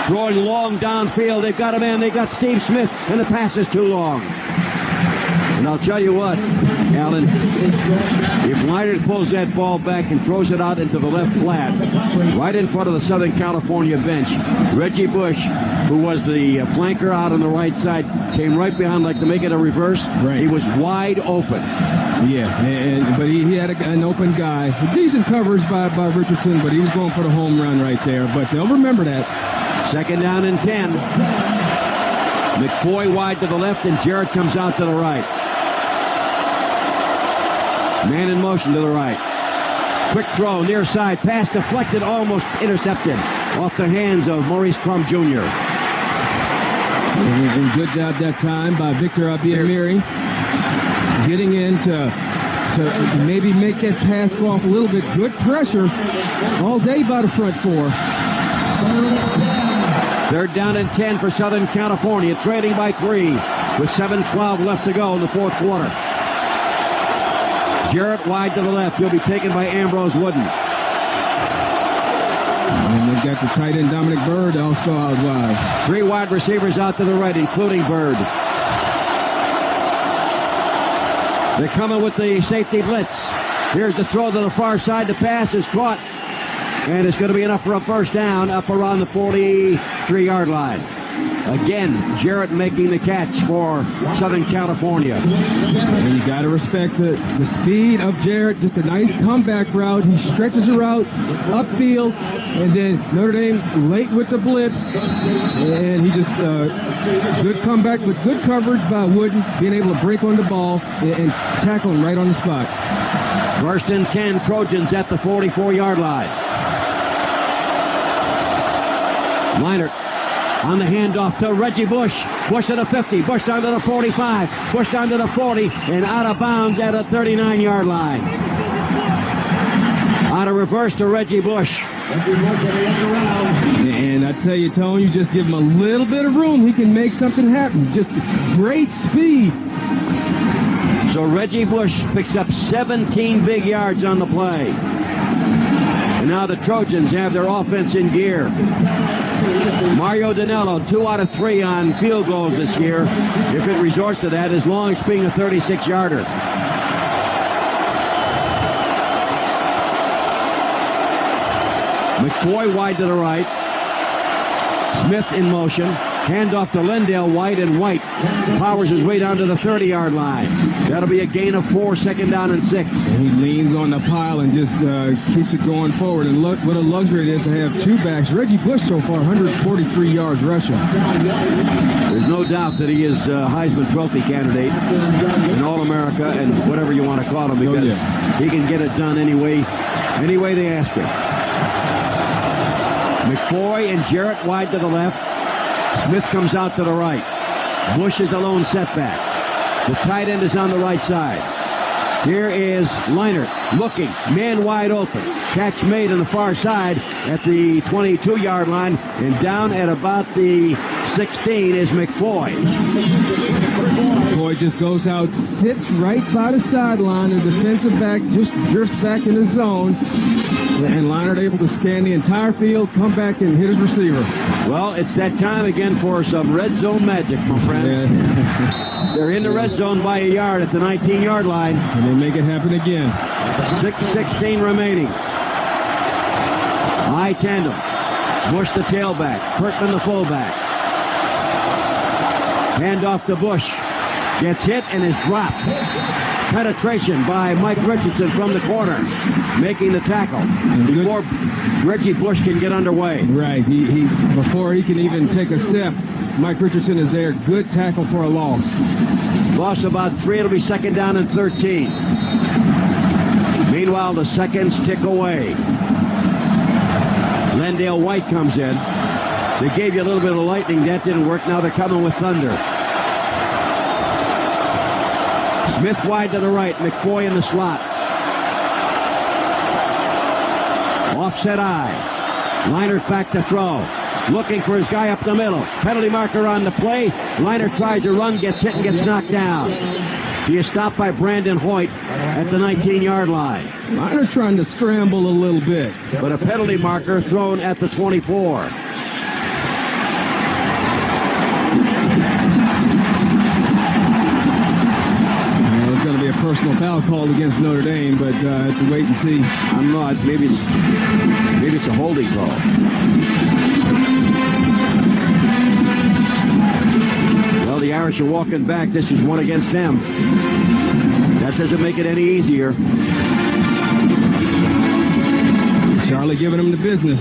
Throwing long downfield. They've got a man. They got Steve Smith, and the pass is too long. And I'll tell you what, Alan, if Leinert pulls that ball back and throws it out into the left flat, right in front of the Southern California bench, Reggie Bush, who was the flanker out on the right side, came right behind like to make it a reverse. Right. He was wide open. Yeah, but he had an open guy. A decent coverage by Richardson, but he was going for the home run right there. But they'll remember that. 2nd down and 10. McFoy wide to the left, and Jarrett comes out to the right. Man in motion to the right. Quick throw, near side, pass deflected, almost intercepted off the hands of Maurice Crum Jr. And good job that time by Victor Abiamiri, getting in to maybe make that pass go off a little bit. Good pressure all day by the front 4. 3rd down and 10 for Southern California, trailing by 3 with 7:12 left to go in the 4th quarter. Jarrett wide to the left. He'll be taken by Ambrose Wooden. And they've got the tight end Dominic Bird also out wide. 3 wide receivers out to the right, including Bird. They're coming with the safety blitz. Here's the throw to the far side. The pass is caught And it's going to be enough for a first down up around the 43-yard line. Again, Jarrett making the catch for Southern California. And you got to respect the speed of Jarrett. Just a nice comeback route. He stretches the route upfield, and then Notre Dame late with the blitz. And he just, good comeback, but good coverage by Wooden, being able to break on the ball and tackle him right on the spot. First and 10, Trojans at the 44-yard line. Leinert on the handoff to Reggie Bush. Bush to the 50, Bush down to the 45, Bush down to the 40, and out of bounds at a 39-yard line. Out of reverse to Reggie Bush. And I tell you, Tone, you just give him a little bit of room, he can make something happen. Just great speed. So Reggie Bush picks up 17 big yards on the play. And now the Trojans have their offense in gear. Mario Danello, 2 out of 3 on field goals this year, if it resorts to that, as long as being a 36-yarder. McFoy wide to the right. Smith in motion. Handoff to Lendale White, and White powers his way down to the 30-yard line. That'll be a gain of 4, second down and 6. And he leans on the pile and just keeps it going forward. And look what a luxury it is to have 2 backs. Reggie Bush so far, 143 yards rushing. There's no doubt that he is a Heisman Trophy candidate, an All-America, and whatever you want to call him, because he can get it done any way they ask him. McFoy and Jarrett wide to the left. Smith comes out to the right. Bush is the lone setback. The tight end is on the right side. Here is Leinert looking, man wide open. Catch made on the far side at the 22-yard line, and down at about the 16 is McFoy. McFoy just goes out, sits right by the sideline. The defensive back just drifts back in the zone. And Leinert able to scan the entire field, come back and hit his receiver. Well, it's that time again for some red zone magic, my friend. Yeah. They're in the red zone by a yard at the 19-yard line. And they make it happen again. 6:16 remaining. High tandem. Bush the tailback. Kirkman the fullback. Handoff to Bush. Gets hit and is dropped. Penetration by Mike Richardson from the corner, making the tackle before Reggie Bush can get underway. Right. Before he can even take a step, Mike Richardson is there. Good tackle for a loss. Loss about 3. It'll be second down and 13. Meanwhile, the seconds tick away. Lendale White comes in. They gave you a little bit of lightning. That didn't work. Now they're coming with thunder. Smith wide to the right. McFoy in the slot. Offset eye. Leinert back to throw. Looking for his guy up the middle. Penalty marker on the play. Leinert tries to run, gets hit, and gets knocked down. He is stopped by Brandon Hoyt at the 19-yard line. Leinert trying to scramble a little bit. But a penalty marker thrown at the 24. Personal foul called against Notre Dame, but have to wait and see. I'm not. Maybe it's a holding call. Well, the Irish are walking back. This is one against them. That doesn't make it any easier. Charlie giving them the business.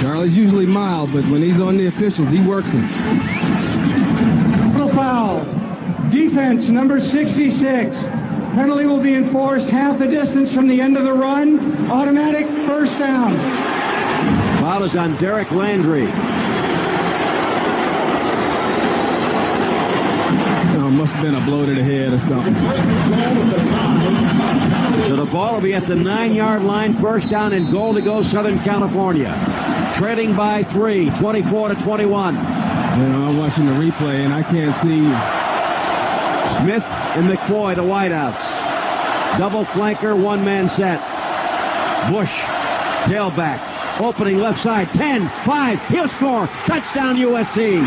Charlie's usually mild, but when he's on the officials, he works it. Foul. Defense, number 66. Penalty will be enforced half the distance from the end of the run. Automatic first down. Foul is on Derek Landry. Oh, must have been a blow to the head or something. So the ball will be at the 9-yard line. First down and goal to go Southern California. Trailing by 3, 24-21. You know, I'm watching the replay, and I can't see. Smith and McFoy, the wideouts. Double flanker, one-man set. Bush, tailback, opening left side, 10, 5, he'll score. Touchdown, USC.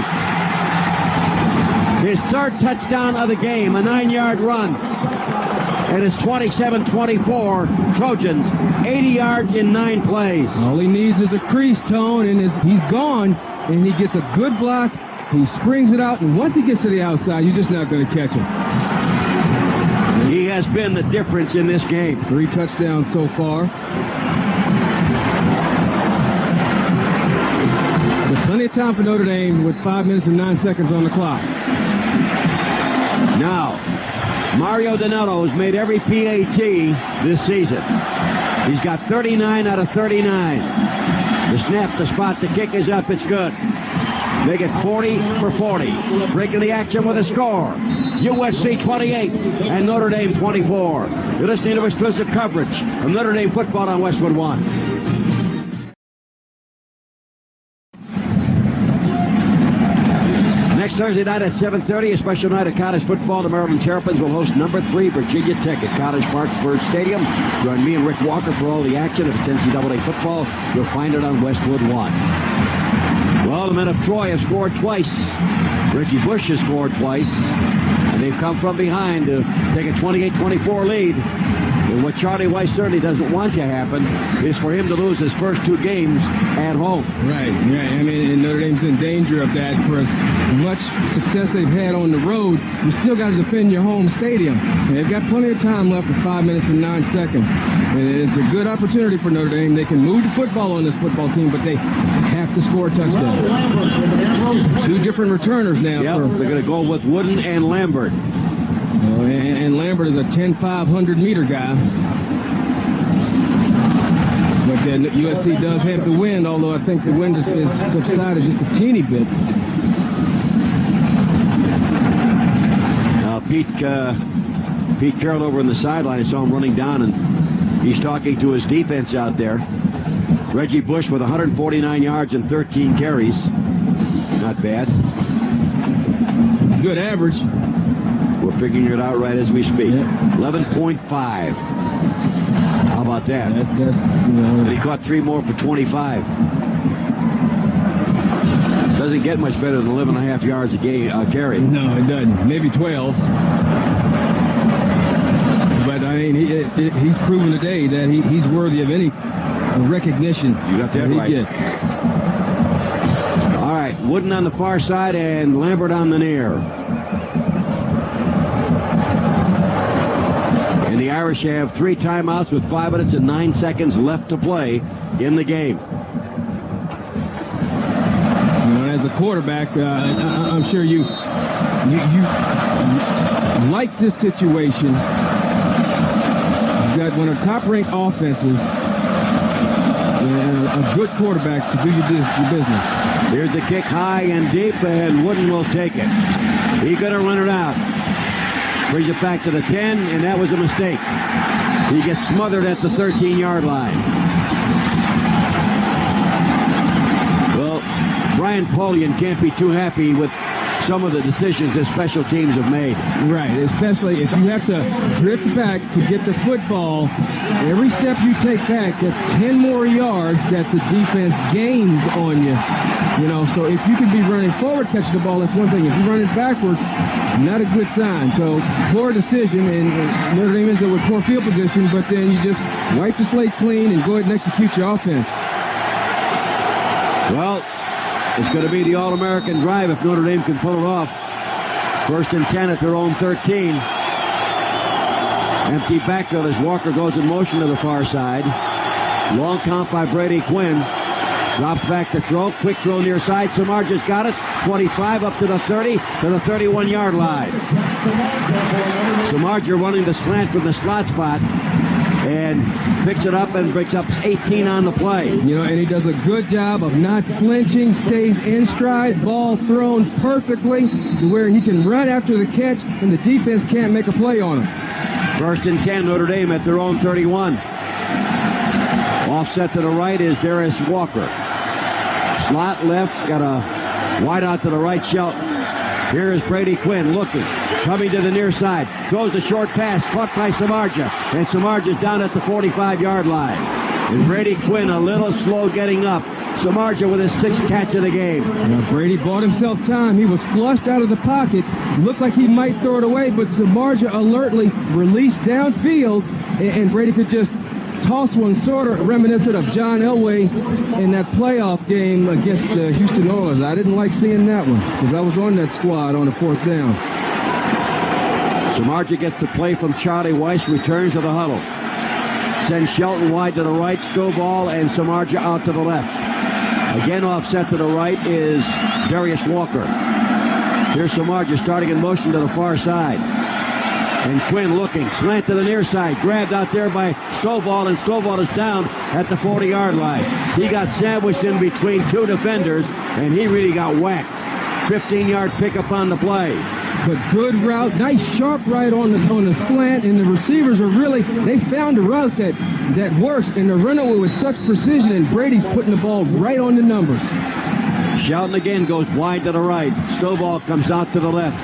His third touchdown of the game, a 9-yard run. and it's 27-24. Trojans, 80 yards in 9 plays. All he needs is a crease, Tone, and he's gone, and he gets a good block. He springs it out, and once he gets to the outside, you're just not going to catch him. He has been the difference in this game. 3 touchdowns so far. But plenty of time for Notre Dame with 5 minutes and 9 seconds on the clock. Now, Mario Donato has made every PAT this season. He's got 39 out of 39. The snap, the spot, the kick is up. It's good. They get 40 for 40. Breaking the action with a score. USC 28 and Notre Dame 24. You're listening to exclusive coverage of Notre Dame football on Westwood One. Next Thursday night at 7:30, a special night of college football. The Maryland Terrapins will host number 3 Virginia Tech at College Park Bird Stadium. Join me and Rick Walker for all the action. If it's NCAA football, you'll find it on Westwood One. Well, the men of Troy have scored twice. Reggie Bush has scored twice. And they've come from behind to take a 28-24 lead. And what Charlie Weiss certainly doesn't want to happen is for him to lose his first 2 games at home. Right. I mean, and Notre Dame's in danger of that. For as much success they've had on the road, you still got to defend your home stadium. And they've got plenty of time left with 5 minutes and 9 seconds. And it's a good opportunity for Notre Dame. They can move the football on this football team, but they have to score a touchdown. 2 different returners now. Yep, they're going to go with Wooden and Lambert. And Lambert is a 10-500 meter guy. But USC does have the wind, although I think the wind is subsided just a teeny bit. Now Pete Carroll over on the sideline, I saw him running down, and he's talking to his defense out there. Reggie Bush with 149 yards and 13 carries. Not bad. Good average. We're figuring it out right as we speak. Yeah. 11.5. How about that? That's And he caught 3 more for 25. Doesn't get much better than 11.5 yards a carry. No, it doesn't. Maybe 12. But, I mean, he's proven today that he's worthy of any recognition you got that right. He gets. All right, Wooden on the far side and Lambert on the near. And the Irish have 3 timeouts with 5 minutes and 9 seconds left to play in the game. As a quarterback, I'm sure you like this situation. You've got one of the top-ranked offenses and a good quarterback to do your business. Here's the kick high and deep, and Wooden will take it. He's going to run it out. Brings it back to the 10, and that was a mistake. He gets smothered at the 13-yard line. Well, Brian Polian can't be too happy with some of the decisions that special teams have made. Right, especially if you have to drift back to get the football. Every step you take back, that's 10 more yards that the defense gains on you. So if you can be running forward catching the ball, that's one thing. If you're running backwards, not a good sign. So poor decision, and Notre Dame ends up with poor field position, but then you just wipe the slate clean and go ahead and execute your offense. Well, it's going to be the All-American drive if Notre Dame can pull it off. 1st and 10 at their own 13. Empty backfield as Walker goes in motion to the far side. Long count by Brady Quinn. Drops back to throw. Quick throw near side. Samardzich's got it. 25 up to the 30 to the 31-yard line. Samardzich running the slant from the slot spot and picks it up and breaks up 18 on the play. And he does a good job of not flinching, stays in stride, ball thrown perfectly to where he can run after the catch and the defense can't make a play on him. 1st and 10, Notre Dame at their own 31. Offset to the right is Darius Walker. Slot left, got a wide out to the right, Shelton. Here is Brady Quinn looking, coming to the near side, throws the short pass, caught by Samardzich, and Samardzich down at the 45-yard line. And Brady Quinn a little slow getting up, Samardzija with his 6th catch of the game. Now, Brady bought himself time. He was flushed out of the pocket. Looked like he might throw it away, but Samardzija alertly released downfield, and Brady could just toss one, sort of reminiscent of John Elway in that playoff game against Houston Oilers. I didn't like seeing that one because I was on that squad on the 4th down. Samardzija gets the play from Charlie Weiss, returns to the huddle. Sends Shelton wide to the right, Stovall and Samardzija out to the left. Again offset to the right is Darius Walker. Here's Samardzija starting in motion to the far side. And Quinn looking, slant to the near side, grabbed out there by Stovall, and Stovall is down at the 40-yard line. He got sandwiched in between 2 defenders, and he really got whacked. 15-yard pickup on the play. But good route, nice sharp right on the slant, and the receivers are really, they found a route that works, and they're running it with such precision, and Brady's putting the ball right on the numbers. Shelton again goes wide to the right. Stovall comes out to the left.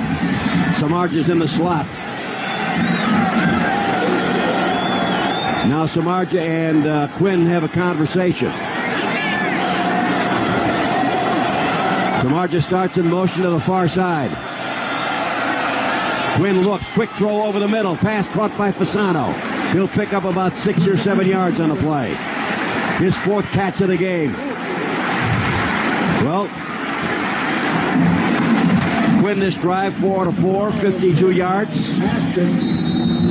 Samardzija's in the slot. Now Samardzija and Quinn have a conversation. Samardzija starts in motion to the far side. Quinn looks, quick throw over the middle, pass caught by Fasano. He'll pick up about 6 or 7 yards on the play. His 4th catch of the game. Well, Quinn this drive 4-4, 52 yards.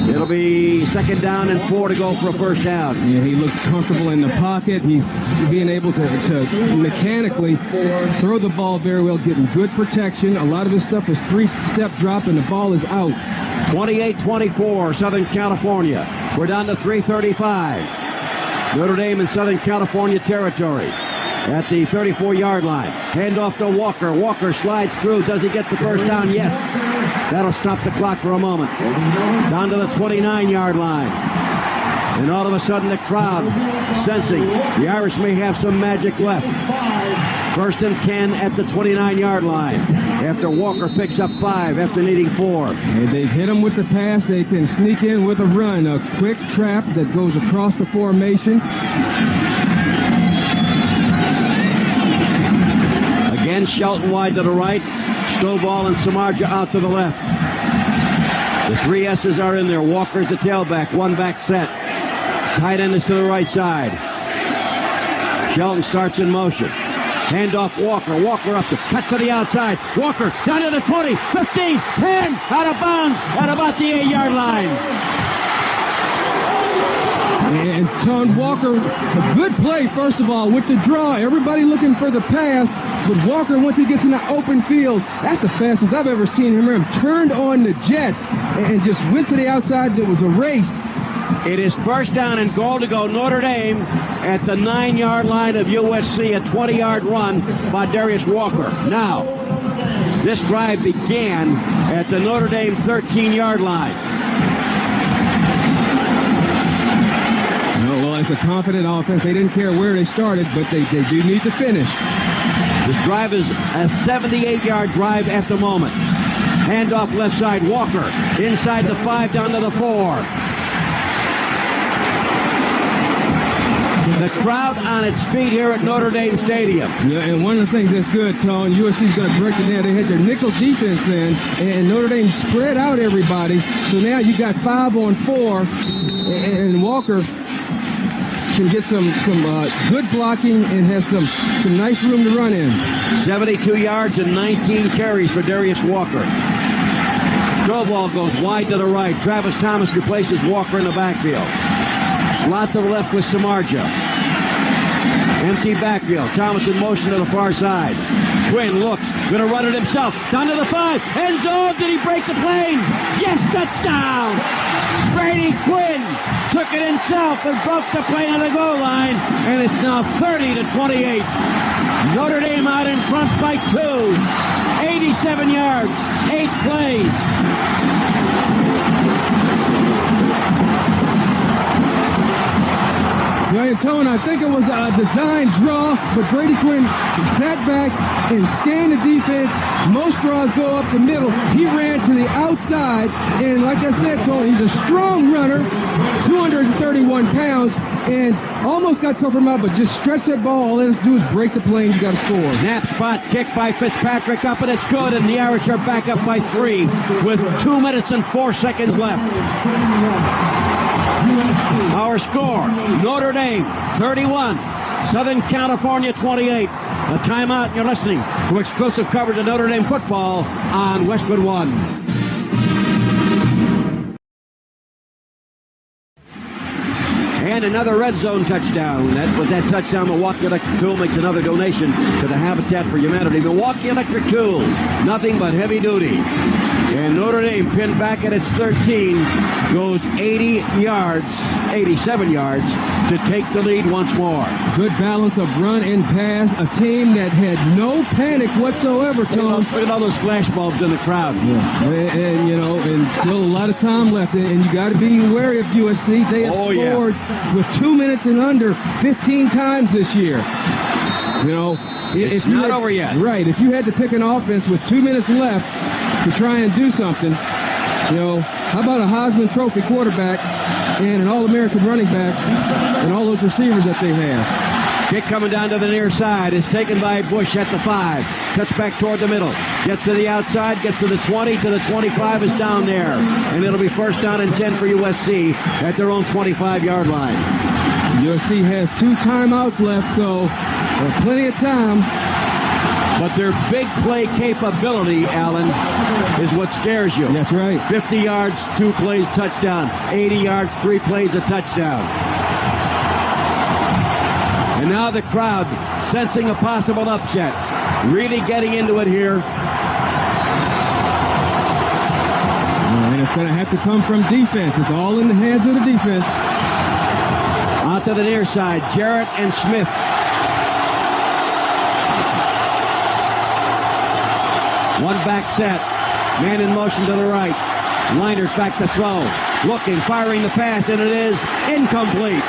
It'll be 2nd down and 4 to go for a 1st down. Yeah, he looks comfortable in the pocket. He's being able to mechanically throw the ball very well, getting good protection. A lot of his stuff is 3-step drop, and the ball is out. 28-24, Southern California. We're down to 3:35. Notre Dame in Southern California territory at the 34-yard line. Hand off to Walker. Walker slides through. Does he get the 1st down? Yes. That'll stop the clock for a moment. Down to the 29-yard line. And all of a sudden the crowd sensing the Irish may have some magic left. 1st and 10 at the 29-yard line. After Walker picks up 5 after needing 4. And they've hit him with the pass. They can sneak in with a run. A quick trap that goes across the formation. Again, Shelton wide to the right. Stovall and Samardzija out to the left. The 3 S's are in there. Walker's the tailback. 1 back set. Tight end is to the right side. Shelton starts in motion. Hand off Walker. Walker up to cut to the outside. Walker down to the 20, 15, 10, out of bounds at about the 8-yard line. And Ton Walker, a good play, first of all, with the draw. Everybody looking for the pass. But Walker, once he gets in the open field, that's the fastest I've ever seen him run. Turned on the jets and just went to the outside. It was a race. It is 1st down and goal to go Notre Dame at the 9-yard line of USC, a 20-yard run by Darius Walker. Now, this drive began at the Notre Dame 13-yard line. Well, it's a confident offense. They didn't care where they started, but they do need to finish. This drive is a 78-yard drive at the moment. Handoff left side, Walker. Inside the 5, down to the 4. The crowd on its feet here at Notre Dame Stadium. Yeah, and one of the things that's good, Tone, USC's going to break it down. They had their nickel defense in, and Notre Dame spread out everybody. So now you got 5 on 4, and Walker can get some good blocking and has some nice room to run in. 72 yards and 19 carries for Darius Walker. Stovall goes wide to the right. Travis Thomas replaces Walker in the backfield. Slot to the left with Samardzija. Empty backfield. Thomas in motion to the far side. Quinn looks. Going to run it himself. Down to the 5. End zone. Did he break the plane? Yes, touchdown! Brady Quinn took it himself and broke the plane on the goal line. And it's now 30-28. Notre Dame out in front by 2. 87 yards. 8 plays. Well, Tone, I think it was a design draw, but Brady Quinn sat back and scanned the defense. Most draws go up the middle. He ran to the outside, and like I said, Tone, he's a strong runner, 231 pounds, and almost got covered him out, but just stretch that ball. All they have to do is break the plane. You got to score. Snap spot kick by Fitzpatrick up, and it's good, and the Irish are back up by 3 with 2 minutes and 4 seconds left. Our score, Notre Dame 31, Southern California 28. A timeout, and you're listening to exclusive coverage of Notre Dame football on Westwood One. And another red zone touchdown. With that touchdown, Milwaukee Electric Tool makes another donation to the Habitat for Humanity. Milwaukee Electric Tool, nothing but heavy duty. And Notre Dame, pinned back at its 13, goes 87 yards to take the lead once more. Good balance of run and pass. A team that had no panic whatsoever, Tom. Look at all those flash bulbs in the crowd. Yeah. And still a lot of time left. And you got to be wary of USC. They have scored with 2 minutes and under 15 times this year. It's not over yet. Right. If you had to pick an offense with 2 minutes left to try and do something, how about a Heisman Trophy quarterback and an All-American running back and all those receivers that they have? Kick coming down to the near side. It's taken by Bush at the 5. Cuts back toward the middle. Gets to the outside. Gets to the 20. To the 25 is down there. And it'll be first down and 10 for USC at their own 25-yard line. USC has 2 timeouts left, so plenty of time. But their big play capability, Alan, is what scares you. That's right. 50 yards, 2 plays, touchdown. 80 yards, 3 plays, a touchdown. And now the crowd sensing a possible upset. Really getting into it here. And it's going to have to come from defense. It's all in the hands of the defense. Out to the near side, Jarrett and Smith. One back set. Man in motion to the right. Liners back to throw. Looking, firing the pass, and it is incomplete.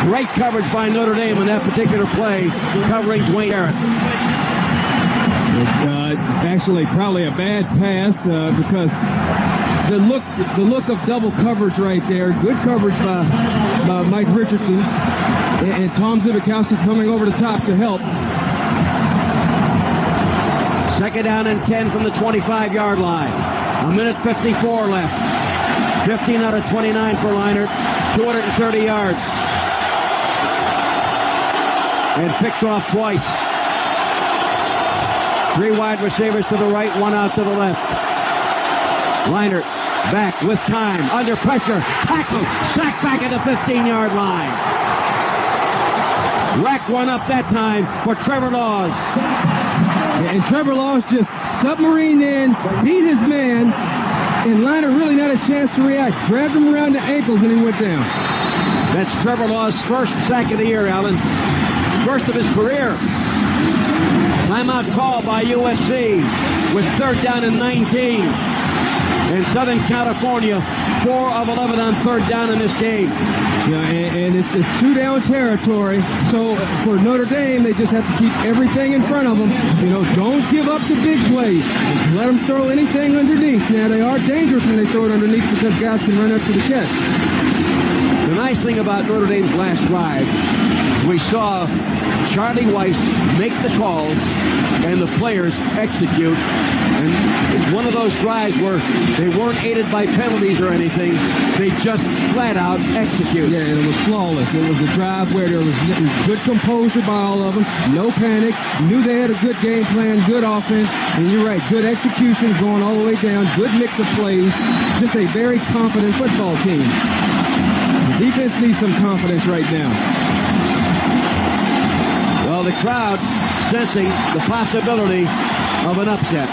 Great coverage by Notre Dame on that particular play, covering Dwayne Jarrett. It's actually probably a bad pass because the look of double coverage right there. Good coverage by Mike Richardson and Tom Zibikowski coming over the top to help. Second down and 10 from the 25-yard line. 1:54 left. 15 out of 29 for Leinert. 230 yards. And picked off twice. 3 wide receivers to the right, 1 out to the left. Leinert back with time, under pressure, tackle, sacked back at the 15-yard line. Racked one up that time for Trevor Laws. And Trevor Laws just submarined in, beat his man, and Leinert really not a chance to react. Grabbed him around the ankles and he went down. That's Trevor Laws' first sack of the year, Alan. First of his career. Timeout call by USC with 3rd down and 19. And Southern California, 4 of 11 on 3rd down in this game. Yeah, and it's 2-down territory. So for Notre Dame, they just have to keep everything in front of them. Don't give up the big plays. Let them throw anything underneath. Now, they are dangerous when they throw it underneath because guys can run up to the catch. The nice thing about Notre Dame's last drive, we saw Charlie Weiss make the calls and the players execute. And it's one of those drives where they weren't aided by penalties or anything. They just flat out execute. Yeah, and it was flawless. It was a drive where there was good composure by all of them, no panic, knew they had a good game plan, good offense, and you're right, good execution going all the way down, good mix of plays, just a very confident football team. The defense needs some confidence right now. Well, the crowd sensing the possibility of an upset.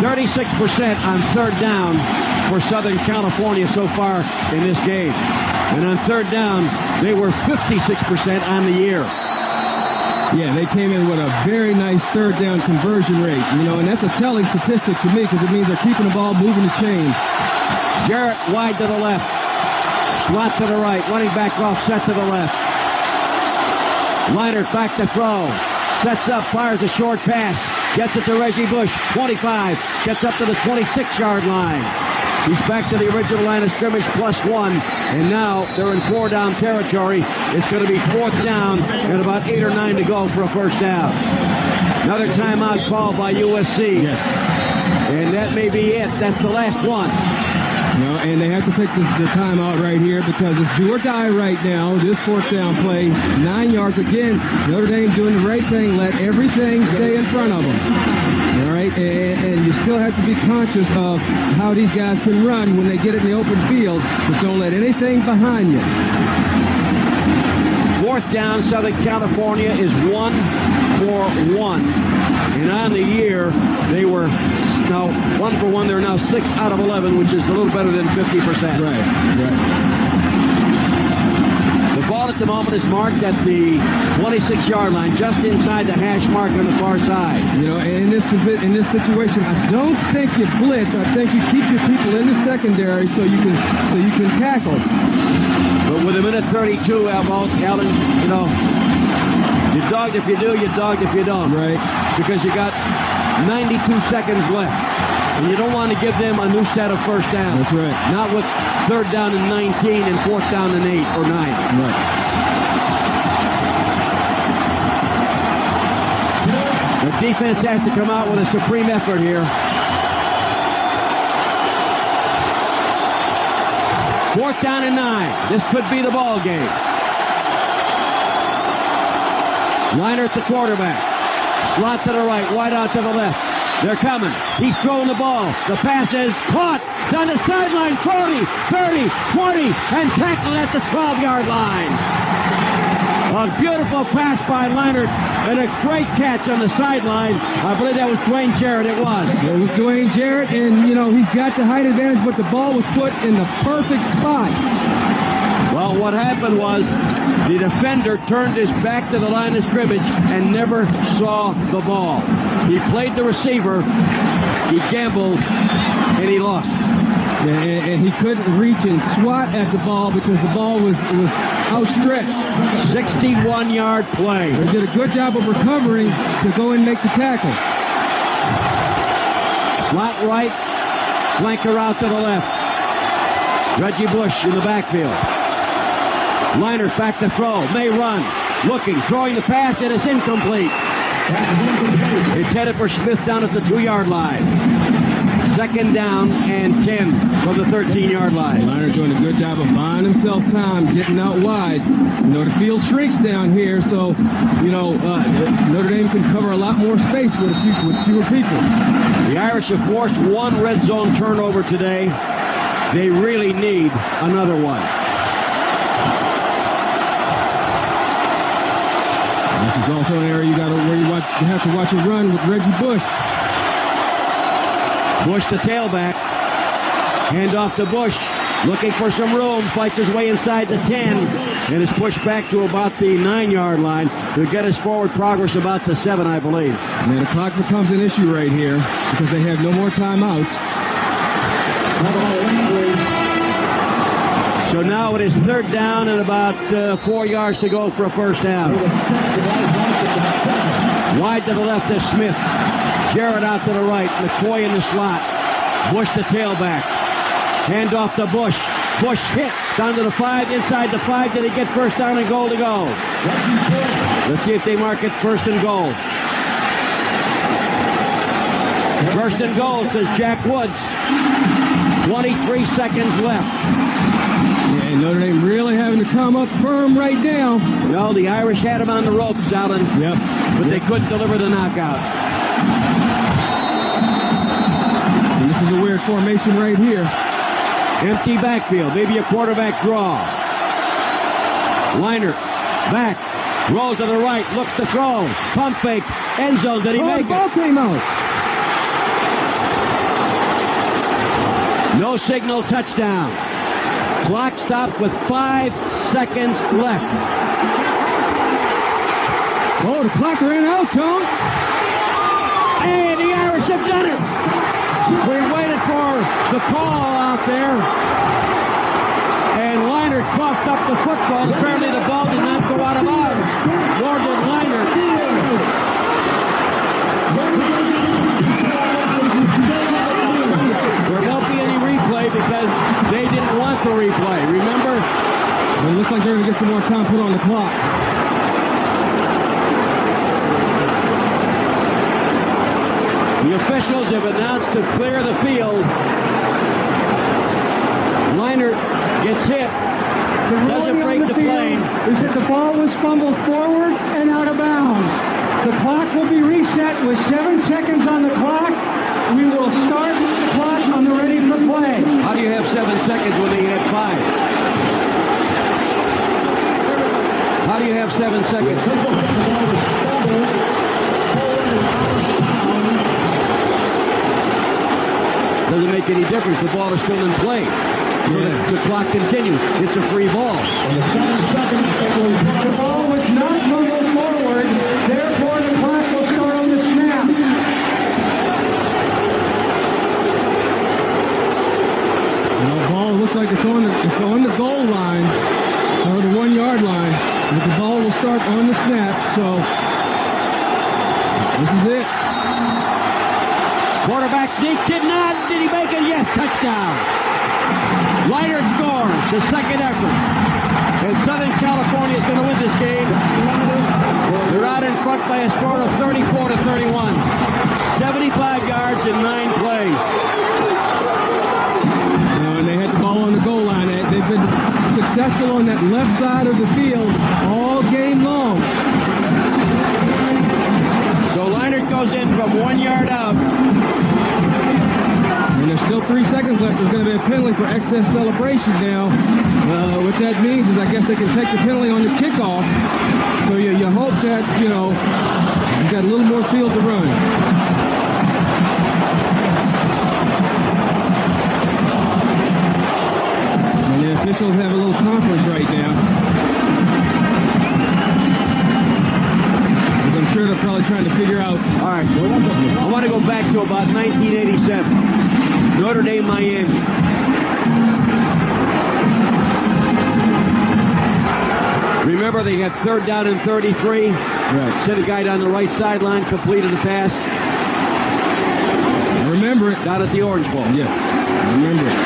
36% on 3rd down for Southern California so far in this game. And on 3rd down, they were 56% on the year. Yeah, they came in with a very nice 3rd down conversion rate, and that's a telling statistic to me because it means they're keeping the ball moving the chains. Jarrett wide to the left. Slot to the right. Running back offset to the left. Leinert back to throw. Sets up, fires a short pass. Gets it to Reggie Bush. 25. Gets up to the 26-yard line. He's back to the original line of scrimmage +1, and now they're in 4-down territory. It's going to be 4th down and about 8 or 9 to go for a first down. Another timeout called by USC. Yes. And that may be it. That's the last one. No, and they have to take the timeout right here because it's do or die right now. This 4th down play, 9 yards. Again, Notre Dame doing the right thing. Let everything stay in front of them. All right, and you still have to be conscious of how these guys can run when they get it in the open field, but don't let anything behind you. 4th down, Southern California is 1 for 1. And on the year, they were now 1 for 1. They're now 6 out of 11, which is a little better than 50%. Right. The ball at the moment is marked at the 26-yard line, just inside the hash mark on the far side. You know, in this situation, I don't think you blitz. I think you keep your people in the secondary so you can tackle. But with a minute 32, Alan, you know, you're dogged if you do, you're dogged if you don't. Right. Because you got 92 seconds left. And you don't want to give them a new set of first downs. That's right. Not with 3rd down and 19 and 4th down and 8 or 9. Right. The defense has to come out with a supreme effort here. 4th down and 9. This could be the ball game. Liner at the quarterback. Slot to the right, wide out to the left. They're coming. He's throwing the ball. The pass is caught down the sideline. 40, 30, 20, and tackled at the 12-yard line. A beautiful pass by Leinart and a great catch on the sideline. I believe that was Dwayne Jarrett. It was. It was Dwayne Jarrett, and, you know, he's got the height advantage, but the ball was put in the perfect spot. Well, what happened was the defender turned his back to the line of scrimmage and never saw the ball. He played the receiver, he gambled, and he lost. And he couldn't reach and swat at the ball because the ball was outstretched. 61-yard play. They did a good job of recovering to go and make the tackle. Slot right, flanker out to the left. Reggie Bush in the backfield. Leinart back to throw, may run, looking, throwing the pass, it is incomplete. It's headed for Smith down at the 2-yard line. 2nd down and 10 from the 13-yard line. Leinart doing a good job of buying himself time, getting out wide. You know, the field shrinks down here, so, you know, Notre Dame can cover a lot more space with fewer people. The Irish have forced 1 red zone turnover today. They really need another one. This is also an area you have to watch a run with Reggie Bush. Bush the tailback. Hand off to Bush. Looking for some room. Fights his way inside the 10. And is pushed back to about the 9-yard line. To get his forward progress about the 7, I believe. And the clock becomes an issue right here because they have no more timeouts. So now it is 3rd down and about 4 yards to go for a first down. Wide to the left is Smith. Jarrett out to the right. McCoy in the slot. Bush the tailback. Hand off to Bush. Bush hit down to the 5, inside the 5. Did he get first down and goal to go? Let's see if they mark it 1st and goal. 1st and goal, says Jack Woods. 23 seconds left. And Notre Dame really having to come up firm right now. No, the Irish had him on the ropes, Alan. Yep. But they couldn't deliver the knockout. And this is a weird formation right here. Empty backfield, maybe a quarterback draw. Leinart, back, rolls to the right, looks to throw. Pump fake, end zone, did he make the ball it? came out. No signal, touchdown. Clock stopped with 5 seconds left. Oh, the clock ran out, Tom. And the Irish have done it. We waited for the call out there. And Leinart coughed up the football. Apparently the ball did not go out of bounds. Nor did Leinart. There won't be any replay they're going to get some more time put on the clock. The officials have announced to clear the field. Leinert gets hit. The Doesn't ruling break on the the plane. field is that the ball was fumbled forward and out of bounds. The clock will be reset with 7 seconds on the clock. We will start the clock on the ready for play. How do you have 7 seconds when they had 5? How do you have 7 seconds? Doesn't make any difference. The ball is still in play. So the clock continues. It's a free ball. The ball was not fumbled forward. Therefore, the clock will start on the snap. The ball looks like it's on the goal line or the 1 yard line. But the ball will start on the snap. So this is it. Quarterback sneak did not. Did he make it? Yes, touchdown. Leinert scores the second effort. And Southern California is going to win this game. They're out in front by a score of 34-31. 75 yards in 9 plays. And they had the ball on the goal line. They've been successful on that left side of the field all game long. So Leinert goes in from 1 yard out. And there's still 3 seconds left. There's going to be a penalty for excess celebration now. What that means is I guess they can take the penalty on the kickoff. So you hope that, you got a little more field to run. And the officials have a little conference right now. I'm sure they're probably trying to figure out. All right, I want to go back to about 1987. Notre Dame, Miami. Remember, they had 3rd down and 33. Right. Sent a guy down the right sideline, completed the pass. I remember it. Down at the Orange Bowl. Yes, I remember it.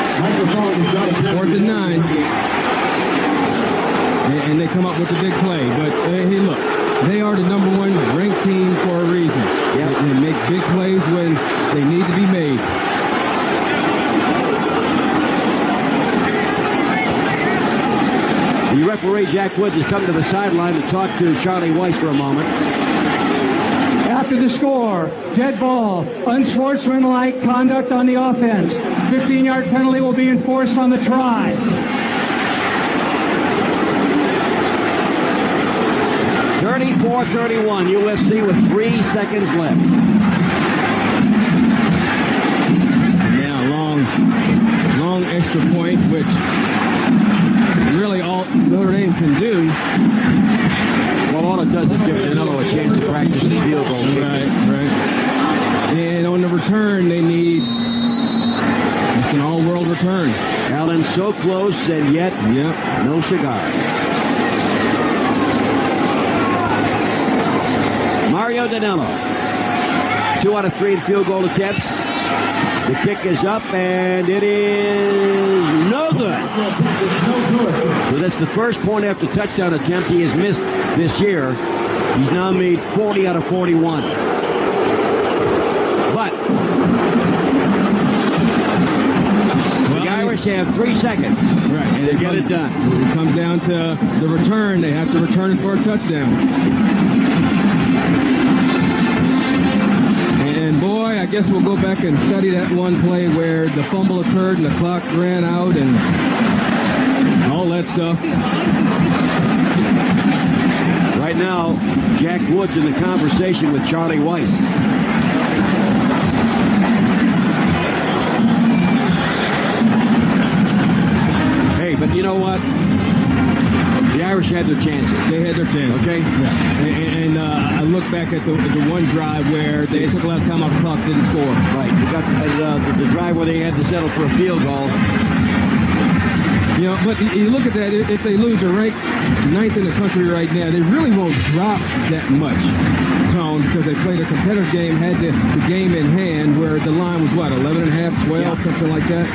4th and 9. And they come up with a big play. But, hey, look. They are the #1 ranked team for a reason. Yep. They make big plays when they need to be made. The referee, Jack Woods, has come to the sideline to talk to Charlie Weiss for a moment. After the score, dead ball, unsportsmanlike conduct on the offense. 15-yard penalty will be enforced on the try. 34-31, USC with 3 seconds left. Now, long extra point, which really all Notre Dame can do. Well, all it does is give Danilo a chance to practice his field goal. Right. And on the return, they need just an all-world return. Allen so close, and yet no cigar. Mario Danilo. 2 out of 3 in field goal attempts. The kick is up, and it is no good. So that's the first point after touchdown attempt he has missed this year. He's now made 40 out of 41. But the Irish have 3 seconds. Right. And to get it done. It comes down to the return. They have to return it for a touchdown. And boy, I guess we'll go back and study that one play where the fumble occurred and the clock ran out and all that stuff. Right now, Jack Woods in the conversation with Charlie Weiss. Hey, but you know what? The Irish had their chances. They had their chance. Okay? Yeah. And I look back at the one drive where they took a lot of time off the clock, didn't score. Right. You got the drive where they had to settle for a field goal. But you look at that, if they lose, they're ranked 9th in the country right now. They really won't drop that much, Tone, because they played a competitive game, had the game in hand where the line was, 11.5, 12, something like that?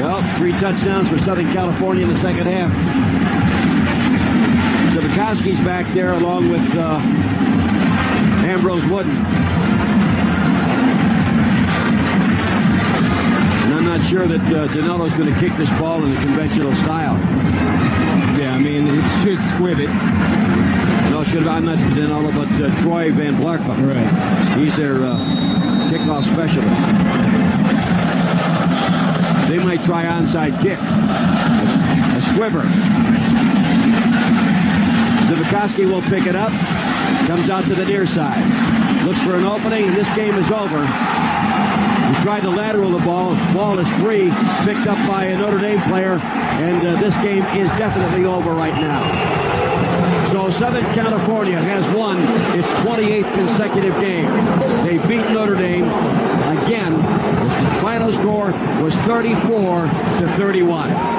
Well, 3 touchdowns for Southern California in the second half. Zivakowski's back there along with Ambrose Wooden. And I'm not sure that Danelo's going to kick this ball in the conventional style. Yeah, I mean, it should squib it. No, it should have, I'm not Danilo, but Troy Van Blarkma. Right. He's their kickoff specialist. They might try onside kick. A squibber. Zivakowski will pick it up. Comes out to the near side. Looks for an opening, and this game is over. He tried to lateral the ball. Ball is free. Picked up by a Notre Dame player. And this game is definitely over right now. So Southern California has won its 28th consecutive game. They beat Notre Dame again. The final score was 34-31.